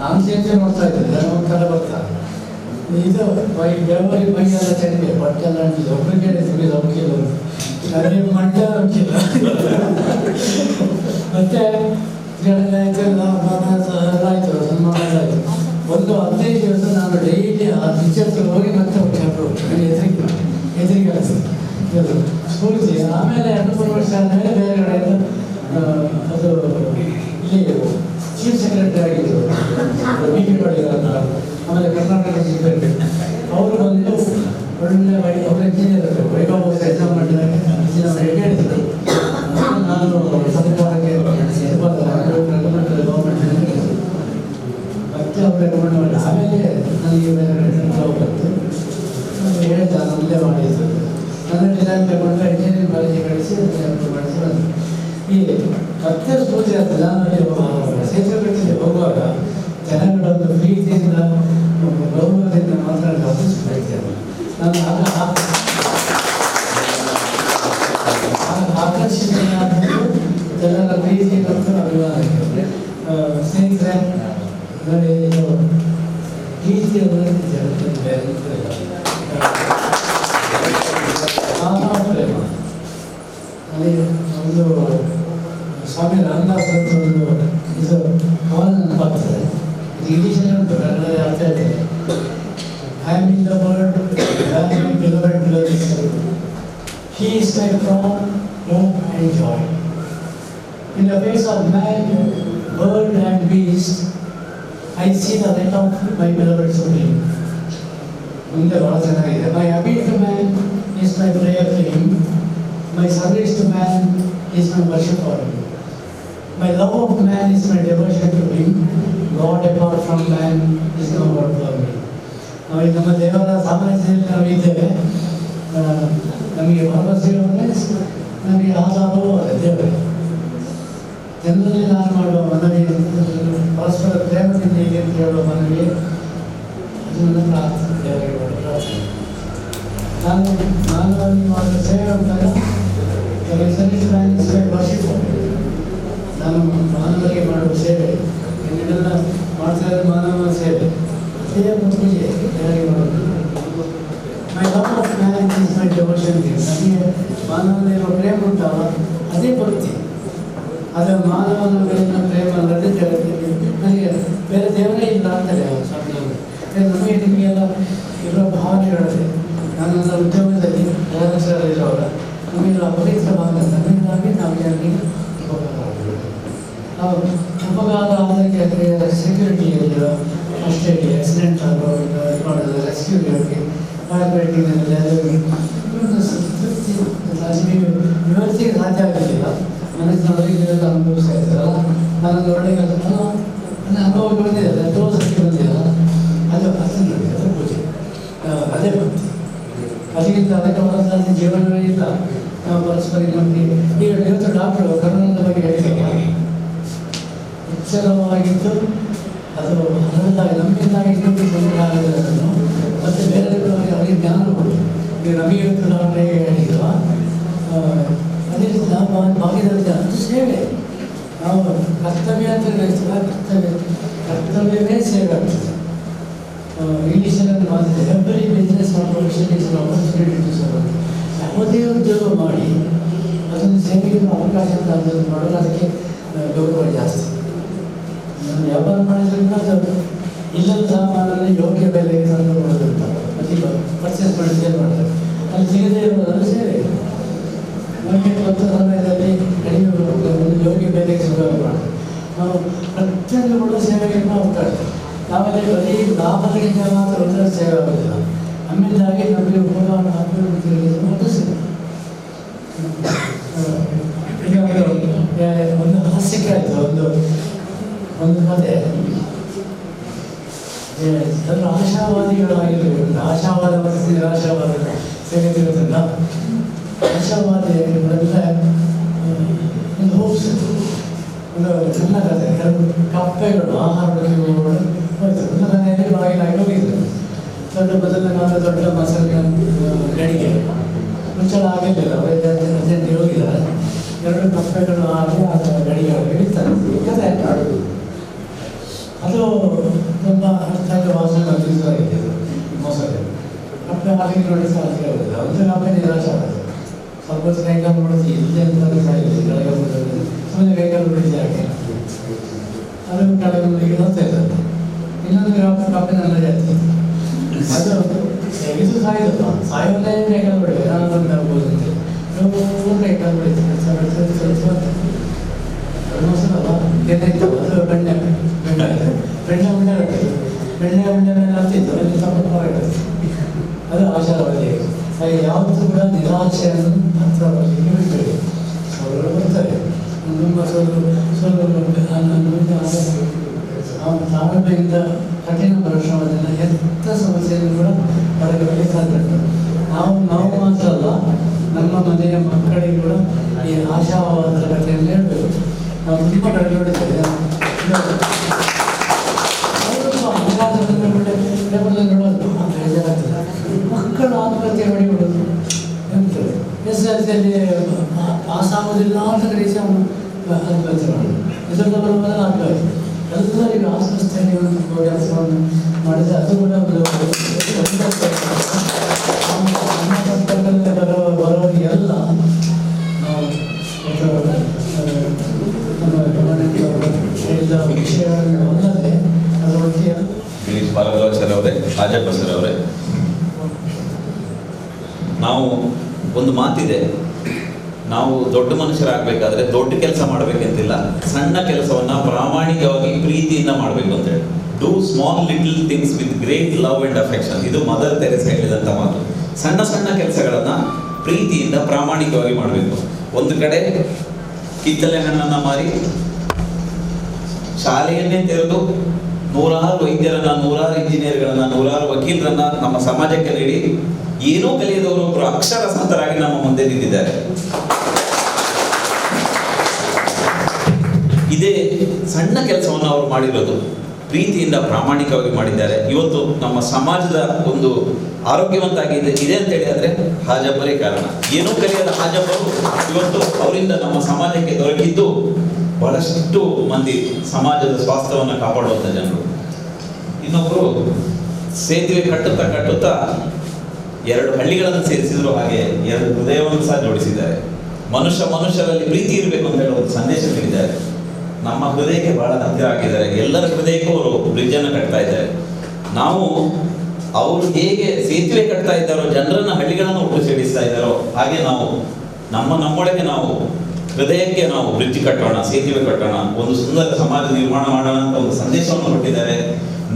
ನಾನು ಚೇಂಜ್ ನೋಡ್ತಾ ಇದ್ದೆ ಒಂಥರ ಬರ್ತಾ ಇದು ಬೆಳವರಿ ಬೈಯೆಲ್ಲ ಚೆಂಡೆ ಬಟ್ಟೆಲ್ಲ ಅಂಟಿಲ್ಲ ಒಬ್ಬರಿಗೆ ಸುರಿದ ಅವಕ್ಕಿಲ್ಲ ನನಗೆ ಮಂಡ್ಯ ಅವಕ್ಕಿಲ್ಲ ಮತ್ತೆ ಆಯಿತು ಸನ್ಮಾನ ಆಯಿತು. ಒಂದು 15 ದಿವಸ ನಾನು ಡೈಲಿ ಆ ಟೀಚರ್ಸ್ ಹೋಗಿ ಮತ್ತೆ ಹೆದರಿಕೆ ಅನಿಸ್ತದೆ ಸ್ಕೂಲ್ಗೆ. ಆಮೇಲೆ 2-3 ವರ್ಷ ಆದಮೇಲೆ ಬೇರೆ ಕಡೆಯಿಂದ ಅದು ಇಲ್ಲಿ ಚೀಫ್ ಸೆಕ್ರೆಟರಿ ಆಗಿದ್ದರು ಬಿ ಪಿ ಪಾಟೀಲ್ ಅಂತ, ಆಮೇಲೆ ಕರ್ನಾಟಕ ಚೀಫ್ ಸೆಕ್ರೆಟರಿ ಅವರು ಬಂದು ಒಳ್ಳೆ ಅವರು ಇಂಜಿನಿಯರ್ ವೈಭವ ಎಕ್ಸಾಮ್ ಮಾಡಿದಾಗ ಹೇಳಿದ್ರು ನಾನು ಸರ್ಕಾರಕ್ಕೆ ಗೌರ್ಮೆಂಟ್ ಮತ್ತೆ ಅವ್ರು ರೆಕಮೆಂಡ್ ಮಾಡಿ ಆಮೇಲೆ ನನಗೆ ಬಂತು ಹೇಳಿದ ನಾನು ಮುಂದೆ ಮಾಡಿದ್ದು ನನ್ನ ಡಿಸೈನ್ ತಗೊಂಡು ಇಂಜಿನಿಯರಿಂಗ್ ಕಾಲೇಜಿಗೆ ಕಳಿಸಿ ಮಾಡಿಸಿ ಬಂದು ಈ ಮತ್ತೆ ಸ್ಫೂರ್ತಿ ಆಗ್ತದೆ. ನಾನು ಸೇತುವೆ ಹೋಗುವಾಗ ಜನಗಳೊಂದು ಪ್ರೀತಿಯಿಂದ ಗೌರವದಿಂದ ಮಾತಾಡೋದು ಸ್ಫೂರ್ತಿಯಾಗ ನಾನು ಆಕರ್ಷಿತನಾದರೂ ಜನರ ಪ್ರೀತಿ ಮತ್ತು ಅಭಿಮಾನಕ್ಕೆ ಸ್ನೇಹಿತರೆ ನೋಡಿ ಇದು ಪ್ರೀತಿ ಅನ್ನೋದು ಜಗತ್ತಲ್ಲಿ ಬೇರೆ ಪ್ರೇಮ. ಅಲ್ಲಿ ಒಂದು ಸ್ವಾಮಿ ರಾಮದಾಸ್ ಅಂತ ಒಂದು ಇದು ಕವನ ನೆನಪಾಗ್ತದೆ. ಇದು ಇಂಗ್ಲೀಷಲ್ಲಿ ಉಂಟು, ಕನ್ನಡದಲ್ಲಿ ಅರ್ಥ ಇದೆ. I am in the world, I am beloved glorious. He is my crown, hope and joy. In the face of man, bird and beast, I see the light of my beloved supreme. ಮುಂದೆ ಬಹಳ ಚೆನ್ನಾಗಿದೆ. My habit to man is my prayer to him. My service to man is my worship for him. My love of man is my devotion to him. God apart from man is no God for me. ನಾವು ಈ ನಮ್ಮ ದೇವರ ಸಾಮ್ರಾಜ್ಯದಲ್ಲಿ ನಾವು ಇದ್ದೇವೆ. ನಮಗೆ ಭರವಸೆ ನಮಗೆ ಆಧಾರವೂ ದೇವರೇ. ಜನರಲ್ಲಿ ನಾನು ಮಾಡುವ ಮನವಿ, ಪರಸ್ಪರ ಪ್ರೇಮದಿಂದ ಹೀಗೆ ಕೇಳುವ ಮನವಿ, ಅದನ್ನು ಪ್ರಾರ್ಥನೆ ದೇವರಿಗೆ ಪ್ರಾರ್ಥನೆ. ನಾನು ಮಾಡುವ ಸೇವೆ ಉಂಟಾಗ ವರ್ಷಿಪ ನಾನು ಮಾನವರಿಗೆ ಮಾಡುವ ಸೇವೆ ಇದನ್ನೆಲ್ಲ ಮಾಡ್ತಾ ಇದ್ದ ಮಾನವ ಸೇವೆ ಅದೇ ಒಂದು ಪೂಜೆ ದೇವರಿಗೆ ಮಾಡೋದು. My love of man is my devotion. ನಮಗೆ ಮಾನವನಿರುವ ಪ್ರೇಮ ಉಂಟಲ್ಲ ಅದೇ ಭಕ್ತಿ. ಅದು ಮಾನವನ ಮೇಲಿನ ಪ್ರೇಮ ಅಲ್ಲದೆ ಜಗತ್ತಿಗೆ ನನಗೆ ಬೇರೆ ದೇವರೇ ಇಲ್ಲ ಅಂತಾರೆ ಸ್ವಾಮಿಗಳು. ನಮಗೆ ನಿಮಗೆಲ್ಲ ಇರೋ ಭಾವನೆಗಳಿದೆ. ನನ್ನ ಉದ್ಯೋಗದಲ್ಲಿ ಇರೋರ ನಮಗೆ ಅಪವಿತ್ರ ಭಾವನೆ ನಮಗಾಗಿ ನಾವು ಯಾರಿಗೆ ಉಪಕಾರ ಆದಾಗೆ ಸೆಕ್ಯೂರಿಟಿಯಲ್ಲಿರೋ ಅಷ್ಟೇ ಆಕ್ಸಿಡೆಂಟ್ ಮಾಡೋದು, ರೆಸ್ಕ್ಯೂಗೆ ಫೈರ್ಫೈಟಿಂಗ್ ತೃಪ್ತಿ ವಿವರಿಸಿಗೆ ಸಾಧ್ಯ ಆಗಲಿಲ್ಲ. ಮನಸ್ಸಿನೊಳಗೆಲ್ಲ ಅನುಭವಿಸ್ತಾ ಇದ್ದಾರಲ್ಲ, ನಾನೊಂದು ಒಳ್ಳೆಯ ನನ್ನ ಅನುಭವ ಬಂದಿದೆ, ತೋರಿಸೋಕ್ಕೆ ಬಂದಿಲ್ಲ. ಅದು ಅದರ ಪೂಜೆ, ಅದೇ ಭಕ್ತಿ. ಅದಕ್ಕಿಂತ ಅದಕ್ಕೆ ಹೊರತಾಗಿ ಜೀವನವೇ ಇಲ್ಲ. ನಾವು ಪರಸ್ಪರ ನಂಬಿ ಈಗ ಇವತ್ತು ಡಾಕ್ಟರು ಕರೋನಾದ ಬಗ್ಗೆ ಹೇಳಿದ್ದಾರೆ. ಎಚ್ಚರವಾಗಿದ್ದು ಅದು ಅದರಿಂದಾಗಿ ನಮ್ಮಿಂದಾಗಿ ಇನ್ನೊಂದು ತೊಂದರೆ ಆಗೋದನ್ನು ಮತ್ತು ಬೇರೆಯವರಿಗೆ ಅವರಿಗೆ ಜ್ಞಾನ ಕೊಡು. ಈಗ ನಮಗೆ ಇವತ್ತು ಡಾಕ್ಟ್ರೇ ಹೇಳಿದ್ರು ಅದೇ ರೀತಿ ನಾವು ಭಾಗಿದಾರ ಅದು ಸೇವೆ. ನಾವು ಕರ್ತವ್ಯ ಅಂತ ಗ್ರಹಿಸ್ತೇವೆ, ಕರ್ತವ್ಯವೇ ಸೇವೆ ಆಗ್ತದೆ. ಇಂಗ್ಲೀಷಲ್ಲಿ ಮಾತಿದೆ, every business opportunity is an opportunity to serve. ಯಾವುದೇ ಉದ್ಯೋಗ ಮಾಡಿ ಅದೊಂದು ಸೇವೆಗೆ ಅವಕಾಶ ಅಂತ ಅದನ್ನು ಮಾಡೋದು, ಅದಕ್ಕೆ ಗೌರವ ಜಾಸ್ತಿ. ನಾನು ವ್ಯಾಪಾರ ಮಾಡಿದ್ರಿಂದ ಅದು ಇಲ್ಲದ ಸಾಮಾನಲ್ಲಿ ಯೋಗ್ಯ ಬೆಲೆಗೆ ತಂದು ಮಾಡೋದಂತ ಮತ್ತು ಪರ್ಚೇಸ್ ಮಾಡಿ ಸೇಲ್ ಮಾಡ್ತಾರೆ. ಅಲ್ಲಿ ಸಿಗದೇ ಇರೋದನ್ನು ಸೇವೆ. ನಮಗೆ ಗೊತ್ತ ಸಮಯದಲ್ಲಿ ಕಡಿಮೆ ಒಂದು ಯೋಗ್ಯ ಬೆಲೆಗೆ ಸಿಗುವ ಮಾಡ್ತಾರೆ. ನಾವು ಪ್ರತಿಯೊಂದು ಕೂಡ ಸೇವೆಗೆ ಅವಕಾಶ. ನಾವಲ್ಲಿ ಬರೀ ಲಾಭದಿಂದ ಮಾತ್ರ ಒಂದರ ಸೇವೆ ಆಗೋದಿಲ್ಲ. ನಮ್ಮಿಂದಾಗಿ ನಮಗೆ ಉಪಕಾರ ಅದು ಸೇವೆ. ಈಗ ಒಂದು ಹಾಸ್ಯಕ್ಕೆ ಆಯಿತು ಒಂದು ಕತೆ. ಅದನ್ನು ಆಶಾವಾದಿಗಳಾಗಿರಬೇಕು. ಆಶಾವಾದ ಮತ್ತು ನಿರಾಶಾವಾದ ಸೇರಿದಿರೋದ್ರಿಂದ ಆಶಾವಾದಿಗಳೆಲ್ಲ ಒಂದು ಹೋಪ್ಸ್, ಒಂದು ಸಣ್ಣ ಕಥೆ. ಕೆಲವು ಕಪ್ಪೆಗಳು ಆಹಾರ ಹೋಯ್ತು. ಒಂದು ಮನೆಯಲ್ಲಿ ಬಾಗಿಲಾಗಿ ಹೋಗಿದ್ರು. ದೊಡ್ಡ ಮಸಾಲೆ ಗಡಿಗೆ ಮುಚ್ಚಳ ಆಗಿರಲಿಲ್ಲ. ಅರ್ಜೆಂಟಿಗೆ ಹೋಗಿದ್ದಾರೆ. 2 ಕಪ್ಪೆಗಳು ಆಗಿ ಆ ಗಡಿಗೆ ಇರ್ತಾರೆ. ಕಥೆ ಅದು ತುಂಬ ಅರ್ಥಾಗ ವಾಸನೆ ಅದ್ಭುತವಾಗಿದೆ. ಮೊಸಳೆ ಕಪ್ಪೆ ಹಾಗೆ ನೋಡಿ ಸಾಧ್ಯ ಆಗೋದಿಲ್ಲ. ಒಂದು ಕಪ್ಪೆ ನಿರಾಶ ಆಗುತ್ತೆ. ಸ್ವಲ್ಪ ಹೊತ್ತು ಕೈಗಾಲು ಬಿಡುತ್ತೆ. ಇಲ್ಲದೆ ಅಂತ ಸಾಯಿದೆ ಕೆಳಗೆ ಬಿಡೋದು. ಸುಮ್ಮನೆ ಕೈಗಾಲು ಬಿಡಿಸಿ ಹಾಕಿ ಅದು ಕೆಳಗೆ ಬಿಡಿಗೆ ಹೋಗ್ತಾ ಇರ್ತದೆ. ಇನ್ನೊಂದು ಕಪ್ಪಿನೆಲ್ಲ ಜಾಸ್ತಿ ಅದು ಇದು ಸಾಯೋದಲ್ಲ. ಸಾಯೋದೇ ಕೈಗಾಲು ಬಿಡಿ ನಾನು ಬಂದು ಆಗ್ಬೋದು ಅಂತೇಳಿ ನಾವು ಕೈಗಾಲು ಬಿಡ್ತೀವಿ. ಮೊಸರಲ್ಲ ಏನಾಯ್ತು ಅದು ಬೆಣ್ಣೆ ಉಂಡೆ ಮೇಲೆ ಆಗ್ತಿತ್ತು. ಅಲ್ಲಿ ಸ್ವಲ್ಪ ಹೊರಗಡೆ ಅದು ಆಶಾವಾದಿ. ಹಾಗೆ ಯಾವತ್ತೂ ಕೂಡ ನಿರಾಶೆಯನ್ನು ಹತ್ತಿರವಾಗಿ ಬಿಡಬೇಡಿ. ಅವರು ಬರ್ತಾರೆ ತುಂಬ ತಾಳ್ಮೆಯಿಂದ ಕಠಿಣ ಪರಿಶ್ರಮದಿಂದ ಎಂಥ ಸಮಸ್ಯೆಯನ್ನು ಕೂಡ ಹೊರಗಡೆ ಸಾಧ್ಯ. ನಾವು ಮಾತ್ರ ಅಲ್ಲ, ನಮ್ಮ ಮನೆಯ ಮಕ್ಕಳಿಗೆ ಕೂಡ ಈ ಆಶಾವಾದದ ಕಥೆಯನ್ನು ಹೇಳಬೇಕು. ನಾವು ತುಂಬ ಕಡೆ ನೋಡಿದ್ದೇವೆ. ನೋಡೋದು ಬೇಜಾರಾಗ್ತದೆ. ಮಕ್ಕಳು ಆತ್ಮಹತ್ಯೆ ಮಾಡಿಬಿಡೋದು ಎಂತದೆ. SSLCಯಲ್ಲಿ ಪಾಸ್ ಆಗೋದಿಲ್ಲ ಅಂತ ರೀತಿ ಅವನು ಆತ್ಮಹತ್ಯೆ ಮಾಡೋದು. ಇದರಿಂದ ಬರುವುದಲ್ಲ ಆತ್ಮಹತ್ಯೆ. ಎಲ್ಲರಿಗೂ ಆಸ್ಪತ್ರೆಯಲ್ಲಿ ಒಂದು ಕೆಲಸವನ್ನು ಮಾಡಿದರೆ ಅದು ಕೂಡ ಬರೋರಿಗೆಲ್ಲ ನಾವು ನಮ್ಮ ಗಮನಕ್ಕೆ ಹೇಳಿದ ವಿಷಯಗಳನ್ನು ಅಲ್ಲದೆ ಅದರೊಟ್ಟಿಗೆ ಗಿರೀಶ್ ಭಾರದ್ವಾಜ್ ಸರ್ ಅವರೇ, ರಾಜಪ್ಪ ಸರ್ ಅವರೇ, ನಾವು ಒಂದು ಮಾತಿದೆ, ನಾವು ದೊಡ್ಡ ಮನುಷ್ಯರಾಗಬೇಕಾದ್ರೆ ದೊಡ್ಡ ಕೆಲಸ ಮಾಡಬೇಕಂತಿಲ್ಲ, ಸಣ್ಣ ಕೆಲಸವನ್ನ ಪ್ರಾಮಾಣಿಕವಾಗಿ ಪ್ರೀತಿಯಿಂದ ಮಾಡಬೇಕು ಅಂತ ಹೇಳಿ. Do small little things with great love and affection. ಇದು ಮದರ್ ತೆರೆಸಾ ಹೇಳಿದಂಥ ಮಾತು. ಸಣ್ಣ ಸಣ್ಣ ಕೆಲಸಗಳನ್ನ ಪ್ರೀತಿಯಿಂದ ಪ್ರಾಮಾಣಿಕವಾಗಿ ಮಾಡಬೇಕು. ಒಂದು ಕಡೆ ಕಿತ್ತಳೆ ಹಣ್ಣನ್ನ ಮಾರಿ ಶಾಲೆಯನ್ನೇ ತೆರೆದು 100 ವೈದ್ಯರನ್ನ, 100 ಇಂಜಿನಿಯರ್ಗಳನ್ನ, 100 ವಕೀಲರನ್ನ ನಮ್ಮ ಸಮಾಜಕ್ಕೆ ನೀಡಿ ಏನೂ ಕಲಿಯದವರು ಒಬ್ಬರು ಅಕ್ಷರ ಸಂತರಾಗಿ ನಮ್ಮ ಮುಂದೆ ನಿಂತಿದ್ದಾರೆ. ಇದೇ ಸಣ್ಣ ಕೆಲಸವನ್ನು ಅವರು ಮಾಡಿರೋದು ಪ್ರೀತಿಯಿಂದ ಪ್ರಾಮಾಣಿಕವಾಗಿ ಮಾಡಿದ್ದಾರೆ. ಇವತ್ತು ನಮ್ಮ ಸಮಾಜದ ಒಂದು ಆರೋಗ್ಯವಂತಾಗಿದೆ ಇದೆ ಅಂತೇಳಿ ಆದರೆ ಹಾಜಬ್ಬರೇ ಕಾರಣ. ಏನೂ ಕಲಿಯದ ಹಾಜಬ್ಬರು ಇವತ್ತು ಅವರಿಂದ ನಮ್ಮ ಸಮಾಜಕ್ಕೆ ದೊರಕಿದ್ದು ಬಹಳಷ್ಟು ಮಂದಿ ಸಮಾಜದ ಸ್ವಾಸ್ಥ್ಯವನ್ನು ಕಾಪಾಡುವಂಥ ಜನರು. ಇನ್ನೊಬ್ಬರು ಸೇತುವೆ ಕಟ್ಟುತ್ತಾ 2 ಹಳ್ಳಿಗಳನ್ನು ಸೇರಿಸಿದ್ರು, ಹಾಗೆ 2 ಹೃದಯವನ್ನು ಸಹ ಜೋಡಿಸಿದ್ದಾರೆ. ಮನುಷ್ಯರಲ್ಲಿ ಪ್ರೀತಿ ಇರಬೇಕು ಅಂತ ಹೇಳುವ ಒಂದು ಸಂದೇಶ ನೀಡಿದ್ದಾರೆ. ನಮ್ಮ ಹೃದಯಕ್ಕೆ ಬಹಳ ಹತ್ತಿರ ಆಗಿದ್ದಾರೆ. ಎಲ್ಲರ ಹೃದಯಕ್ಕೂ ಅವರು ಬ್ರಿಡ್ಜನ್ನು ಕಟ್ತಾ ಇದ್ದಾರೆ. ನಾವು ಅವರು ಹೇಗೆ ಸೇತುವೆ ಕಟ್ತಾ ಇದ್ದಾರೋ, ಜನರನ್ನ ಹಳ್ಳಿಗಳನ್ನು ಒಟ್ಟು ಸೇರಿಸ್ತಾ ಇದ್ದಾರೋ, ಹಾಗೆ ನಾವು ನಮ್ಮೊಳಗೆ ನಾವು ಹೃದಯಕ್ಕೆ ನಾವು ಬ್ರಿಡ್ಜ್ ಕಟ್ಟೋಣ, ಸೇತುವೆ ಕಟ್ಟೋಣ, ಒಂದು ಸುಂದರ ಸಮಾಜ ನಿರ್ಮಾಣ ಮಾಡೋಣ ಅಂತ ಒಂದು ಸಂದೇಶವನ್ನು ಕೊಟ್ಟಿದ್ದಾರೆ.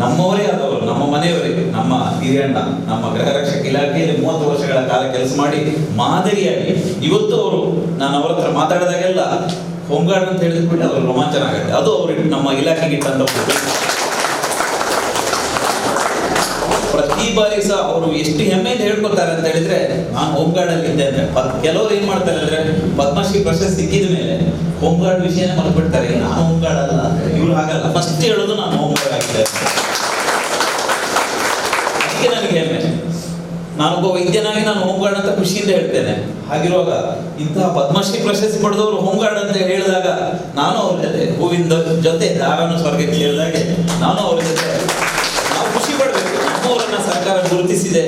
ನಮ್ಮವರೇ ಆದವರು, ನಮ್ಮ ಮನೆಯವರೇ, ನಮ್ಮ ಹಿರಿಯಣ್ಣ ನಮ್ಮ ಗೃಹ ರಕ್ಷಕ ಇಲಾಖೆಯಲ್ಲಿ 30 ವರ್ಷಗಳ ಕಾಲ ಕೆಲಸ ಮಾಡಿ ಮಾದರಿಯಾಗಿ ಇವತ್ತು ಅವರು, ನಾನು ಅವರ ಹತ್ರ ಮಾತಾಡಿದಾಗೆಲ್ಲ ಹೋಮ್ಗಾರ್ಡ್ ಅಂತ ಹೇಳಿದ್ಬಿಟ್ಟು ಅವರು ರೋಮಾಂಚನ ಆಗುತ್ತೆ. ಅದು ಅವರು ನಮ್ಮ ಇಲಾಖೆಗೆ ಇಟ್ಟಂತ ಪ್ರತಿ ಬಾರಿ ಸಹ ಅವರು ಎಷ್ಟು ಹೆಮ್ಮೆಯಿಂದ ಹೇಳ್ಕೊತಾರೆ ಅಂತ ಹೇಳಿದ್ರೆ, ನಾನು ಹೋಮ್ಗಾರ್ಡ್ ಅಲ್ಲಿ ಇದ್ದೆ ಅಂತ. ಕೆಲವರು ಏನ್ ಮಾಡ್ತಾರೆ ಅಂದ್ರೆ, ಪದ್ಮಶ್ರೀ ಪ್ರಶಸ್ತಿ ಸಿಕ್ಕಿದ ಮೇಲೆ ಹೋಮ್ಗಾರ್ಡ್ ವಿಷಯನೇ ಮರೆತುಬಿಡ್ತಾರೆ. ನಾನು ಹೋಮ್ಗಾರ್ಡ್ ಅಲ್ಲ, ಇವ್ರು ಹಾಗಲ್ಲ, ಫಸ್ಟ್ ಹೇಳೋದು ನಾನು ಹೋಮ್ಗಾರ್ಡ್ ಆಗಿದ್ದೆ. ಅದಕ್ಕೆ ನನಗೆ ಹೆಮ್ಮೆ. ನಾನೊಬ್ಬ ವೈದ್ಯನಾಗಿ ನಾನು ಹೋಮ್ಗಾರ್ಡ್ ಅಂತ ಖುಷಿಯಿಂದ ಹೇಳ್ತೇನೆ. ಹಾಗಿರುವಾಗ ಇಂತಹ ಪದ್ಮಶ್ರೀ ಪ್ರಶಸ್ತಿ ಪಡೆದವರು ಹೋಮ್ಗಾರ್ಡ್ ಅಂತ ಹೇಳಿದಾಗ ನಾನು ಅವ್ರ ಜೊತೆ ಹೂವಿನ ಜೊತೆ ದಾರನ್ನು ಸ್ವರ್ಗಕ್ಕೆ ಹೇಳಿದಾಗೆ ನಾನು ಅವ್ರ ಜೊತೆ ನಾವು ಖುಷಿ ಪಡಬೇಕು. ನಮ್ಮವರನ್ನ ಸರ್ಕಾರ ಗುರುತಿಸಿದೆ,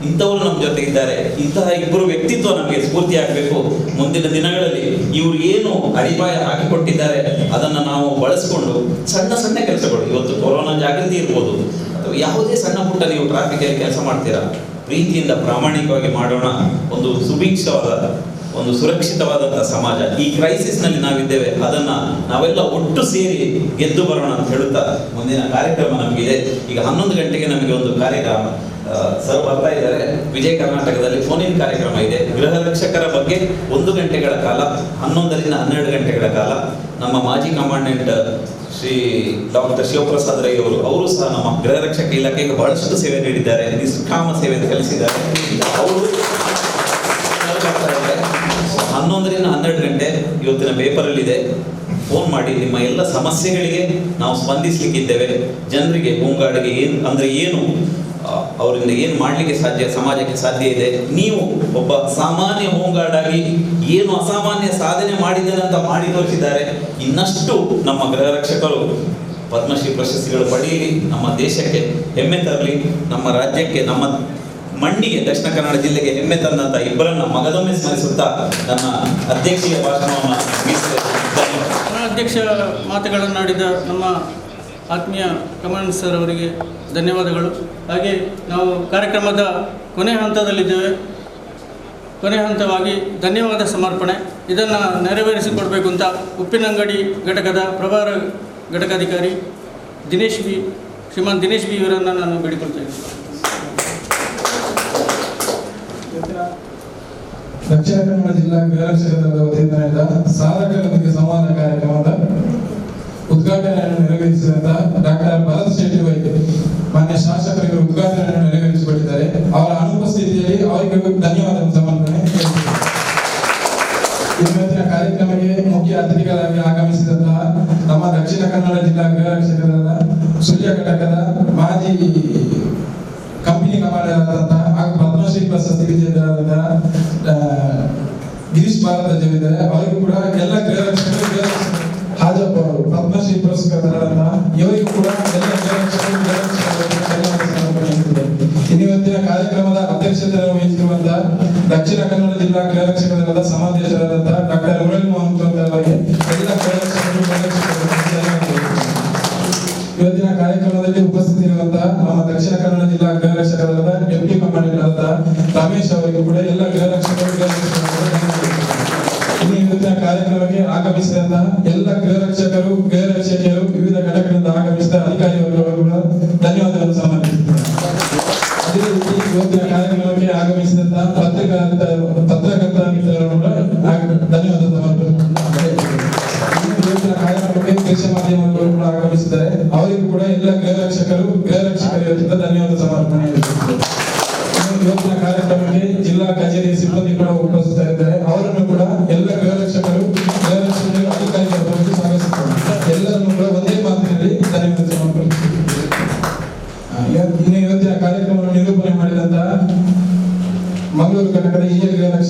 ಇಂಥವರು ನಮ್ಮ ಜೊತೆ ಇದ್ದಾರೆ. ಇಂತಹ ಇಬ್ಬರು ವ್ಯಕ್ತಿತ್ವ ನಮಗೆ ಸ್ಫೂರ್ತಿ ಆಗಬೇಕು. ಮುಂದಿನ ದಿನಗಳಲ್ಲಿ ಇವರು ಏನು ಅಡಿಪಾಯ ಹಾಕಿಕೊಟ್ಟಿದ್ದಾರೆ ಅದನ್ನು ನಾವು ಬಳಸಿಕೊಂಡು ಸಣ್ಣ ಸಣ್ಣ ಕೆಲಸಗಳು, ಇವತ್ತು ಕೊರೋನಾ ಜಾಗೃತಿ ಇರ್ಬೋದು ಅಥವಾ ಯಾವುದೇ ಸಣ್ಣ ಪುಟ್ಟ ನೀವು ಟ್ರಾಫಿಕಲ್ಲಿ ಕೆಲಸ ಮಾಡ್ತೀರಾ, ಪ್ರೀತಿಯಿಂದ ಪ್ರಾಮಾಣಿಕವಾಗಿ ಮಾಡೋಣ. ಒಂದು ಸುಭಿಕ್ಷವಾದ, ಒಂದು ಸುರಕ್ಷಿತವಾದಂತಹ ಸಮಾಜ ಈ ಕ್ರೈಸಿಸ್ ನಲ್ಲಿ ನಾವಿದ್ದೇವೆ, ಅದನ್ನ ನಾವೆಲ್ಲ ಒಟ್ಟು ಸೇರಿ ಗೆದ್ದು ಬರೋಣ ಅಂತ ಹೇಳುತ್ತಾ ಮುಂದಿನ ಕಾರ್ಯಕ್ರಮ ನಮಗಿದೆ. ಈಗ 11 ಗಂಟೆಗೆ ನಮಗೆ ಒಂದು ಕಾರ್ಯಕ್ರಮ ಸರ್ ಬರ್ತಾ ಇದ್ದಾರೆ. ವಿಜಯ ಕರ್ನಾಟಕದಲ್ಲಿ ಫೋನ್ ಇನ್ ಕಾರ್ಯಕ್ರಮ ಇದೆ. ಗೃಹ ರಕ್ಷಕರ ಬಗ್ಗೆ 1 ಗಂಟೆಗಳ ಕಾಲ, 11 ರಿಂದ 12 ಗಂಟೆಗಳ ಕಾಲ ನಮ್ಮ ಮಾಜಿ ಕಮಾಂಡೆಂಟ್ ಶ್ರೀ ಡಾಕ್ಟರ್ ಶಿವಪ್ರಸಾದ್ ರೈ ಅವರು ಸಹ ನಮ್ಮ ಗೃಹ ರಕ್ಷಕ ಇಲಾಖೆಗೆ ಬಹಳಷ್ಟು ಸೇವೆ ನೀಡಿದ್ದಾರೆ, ನಿಷ್ಕಾಮ ಸೇವೆ ಸಲ್ಲಿಸಿದ್ದಾರೆ. ಅವರು 11 ರಿಂದ 12 ಗಂಟೆ ಇವತ್ತಿನ ಪೇಪರಲ್ಲಿದೆ. ಫೋನ್ ಮಾಡಿ ನಿಮ್ಮ ಎಲ್ಲ ಸಮಸ್ಯೆಗಳಿಗೆ ನಾವು ಸ್ಪಂದಿಸಲಿಕ್ಕಿದ್ದೇವೆ. ಜನರಿಗೆ ಹೋಂಗಾರ್ಡ್ಗೆ ಏನು ಅವರಿಂದ ಏನು ಮಾಡಲಿಕ್ಕೆ ಸಾಧ್ಯ, ಸಮಾಜಕ್ಕೆ ಸಾಧ್ಯ ಇದೆ. ನೀವು ಒಬ್ಬ ಸಾಮಾನ್ಯ ಹೋಂಗಾರ್ಡ್ ಆಗಿ ಏನು ಅಸಾಮಾನ್ಯ ಸಾಧನೆ ಮಾಡಿದ್ದಾರೆ ಅಂತ ಮಾಡಿ ತೋರಿಸಿದ್ದಾರೆ. ಇನ್ನಷ್ಟು ನಮ್ಮ ಗೃಹ ರಕ್ಷಕರು ಪದ್ಮಶ್ರೀ ಪ್ರಶಸ್ತಿಗಳು ಪಡೆಯಲಿ, ನಮ್ಮ ದೇಶಕ್ಕೆ ಹೆಮ್ಮೆ ತರಲಿ, ನಮ್ಮ ರಾಜ್ಯಕ್ಕೆ, ನಮ್ಮ ಮಣ್ಣಿಗೆ, ದಕ್ಷಿಣ ಕನ್ನಡ ಜಿಲ್ಲೆಗೆ ಹೆಮ್ಮೆ ತಂದಂತ ಇಬ್ಬರನ್ನ ಮಗದೊಮ್ಮೆ ಸ್ಮರಿಸುತ್ತಾ ನನ್ನ ಅಧ್ಯಕ್ಷೀಯ ಭಾಷಣವನ್ನು ಅಧ್ಯಕ್ಷ ಮಾತುಗಳನ್ನಾಡಿದ ನಮ್ಮ ಆತ್ಮೀಯ ಕಮಾಂಡ್ ಸರ್ ಅವರಿಗೆ ಧನ್ಯವಾದಗಳು. ಹಾಗೆ ನಾವು ಕಾರ್ಯಕ್ರಮದ ಕೊನೆ ಹಂತದಲ್ಲಿದ್ದೇವೆ. ಕೊನೆ ಹಂತವಾಗಿ ಧನ್ಯವಾದ ಸಮರ್ಪಣೆ ಇದನ್ನು ನೆರವೇರಿಸಿಕೊಡಬೇಕು ಅಂತ ಉಪ್ಪಿನಂಗಡಿ ಘಟಕದ ಪ್ರಭಾರ ಘಟಕಾಧಿಕಾರಿ ಶ್ರೀಮಾನ್ ದಿನೇಶ್ ಬಿ ಇವರನ್ನು ನಾನು ಬೇಡಿಕೊಳ್ತೇನೆ. ದಕ್ಷಿಣ ಕನ್ನಡ ಜಿಲ್ಲಾ ಗೃಹ ರಕ್ಷಕರ ವತಿಯಿಂದ ನಡೆದ ಸಾಧಕರೊಂದಿಗೆ ಸಂವಾದ ಕಾರ್ಯಕ್ರಮದ ಉದ್ಘಾಟನೆಯನ್ನು ನೆರವೇರಿಸಿದಂತ ಡಾಕ್ಟರ್ ಭರತ್ ಶೆಟ್ಟಿ ವೈದ್ಯ ಮಾನ್ಯ ಶಾಸಕರಿಗೆ ಉದ್ಘಾಟನೆಯನ್ನು ನೆರವೇರಿಸಿಕೊಟ್ಟಿದ್ದಾರೆ. ಅವರ ಅನುಪಸ್ಥಿತಿಯಲ್ಲಿ ಅವರಿಗೆ ಧನ್ಯವಾದ ಸಮರ್ಪಣೆ. ಇವತ್ತಿನ ಕಾರ್ಯಕ್ರಮಕ್ಕೆ ಮುಖ್ಯ ಅತಿಥಿಗಳಾಗಿ ಆಗಮಿಸಿದಂತಹ ನಮ್ಮ ದಕ್ಷಿಣ ಕನ್ನಡ ಜಿಲ್ಲಾ ಗೃಹ ರಕ್ಷಕರಾದ ಸುಳ್ಯ ಘಟಕದ ಮಾಜಿ ಕಂಪನಿ ಕಮಾಂಡರ್ ಹಾಗೂ ಪದ್ಮಶ್ರೀ ಪ್ರಶಸ್ತಿ ವಿಜೇತರಾದಂತಹ ಗಿರೀಶ್ ಭಾರದ್ವಾಜ್ ಇದ್ದಾರೆ. ಅವರಿಗೂ ಕೂಡ ಎಲ್ಲ ಗೃಹ ರಕ್ಷಕರು ಹಾಜಪ್ಪ ಅವರು ಪದ್ಮಶ್ರೀ ಪುರಸ್ಕೃತರಾದಂತಹ ಇವರಿಗೂ ಕೂಡ ಎಲ್ಲ ಗೃಹ ರಕ್ಷಕರು ಇವತ್ತಿನ ಕಾರ್ಯಕ್ರಮದ ಅಧ್ಯಕ್ಷತೆ ವಹಿಸಿರುವಂತಹ ದಕ್ಷಿಣ ಕನ್ನಡ ಜಿಲ್ಲಾ ಗೃಹ ರಕ್ಷಕರಾದ ಸಮಾದೇಶರಾದಂತಹ ಡಾಕ್ಟರ್ ಮುರಳಿ ಮೋಹನ್ ಅವರಿಗೆ ಎಲ್ಲ ಗೃಹ ರಕ್ಷಕರು ಇವತ್ತಿನ ಕಾರ್ಯಕ್ರಮದಲ್ಲಿ ಉಪಸ್ಥಿತರಿರುವಂತಹ ನಮ್ಮ ದಕ್ಷಿಣ ಕನ್ನಡ ಜಿಲ್ಲಾ ಗೃಹ ರಕ್ಷಕರಾದ ಡೆಪ್ಟಿ ಕಮಾಂಡೆಂಟ್ ಆದಂತಹ ರಮೇಶ್ ಅವರಿಗೂ ಕೂಡ ಎಲ್ಲ ಗೃಹ ರಕ್ಷಕರು ಇನ್ನು ಇವತ್ತಿನ ಕಾರ್ಯಕ್ರಮಕ್ಕೆ ಆಗಮಿಸಿದಂತಹ ಎಲ್ಲ ಗೃಹ ರಕ್ಷಕರು ಗೃಹ ರಕ್ಷಕಿಯರು ವಿವಿಧ ಘಟಕಗಳಿಂದ ಆಗಮಿಸಿದ ಅಧಿಕಾರಿಗಳು ಕೂಡ ಧನ್ಯವಾದಗಳನ್ನು ಸಮರ್ಪಿಸುತ್ತೇನೆ. ಅದೇ ರೀತಿ ಇವತ್ತಿನ ಕಾರ್ಯಕ್ರಮಕ್ಕೆ ಆಗಮಿಸಿದಂತಹ ಪತ್ರಕರ್ತ ಮಿತ್ರರು ಕೂಡ ಧನ್ಯವಾದ ಸಮರ್ಪಿಸುತ್ತೇನೆ. ಇವತ್ತಿನ ಕಾರ್ಯಕ್ರಮಕ್ಕೆ ದೃಶ್ಯ ಮಾಧ್ಯಮಗಳು ಕೂಡ ಆಗಮಿಸಿದ್ದಾರೆ. ಅವರಿಗೂ ಕೂಡ ಎಲ್ಲ ಗೃಹ ರಕ್ಷಕರು ಗೃಹ ರಕ್ಷಕರ ವತಿಯಿಂದ ಧನ್ಯವಾದ ಸಮರ್ಪಣೆ. ಇವತ್ತಿನ ಕಾರ್ಯಕ್ರಮಕ್ಕೆ ಜಿಲ್ಲಾ ಕಚೇರಿ ಸಿಬ್ಬಂದಿ ಕೂಡ ಉಪಸ್ಥಿತರಿದ್ದಾರೆ. ಅವರನ್ನು ಕೂಡ ಎಲ್ಲ ಗೃಹ ರಕ್ಷಕರು ಗೃಹ ರಕ್ಷಕರು ಅಧಿಕಾರಿಗಳು ಸ್ವಾಗತಿಸುತ್ತಾರೆ. ಎಲ್ಲರನ್ನು ಕೂಡ ಒಂದೇ ಮಾತಿನಲ್ಲಿ ಧನ್ಯವಾದ ಸಮರ್ಪಿಸುತ್ತೇನೆ. ಇನ್ನು ಇವತ್ತಿನ ಕಾರ್ಯಕ್ರಮವನ್ನು ನಿರೂಪಣೆ ಮಾಡಿದಂತಹ ಮಂಗಳೂರು ಘಟಕದ ಹಿರಿಯ ಗೃಹ ರಕ್ಷಕ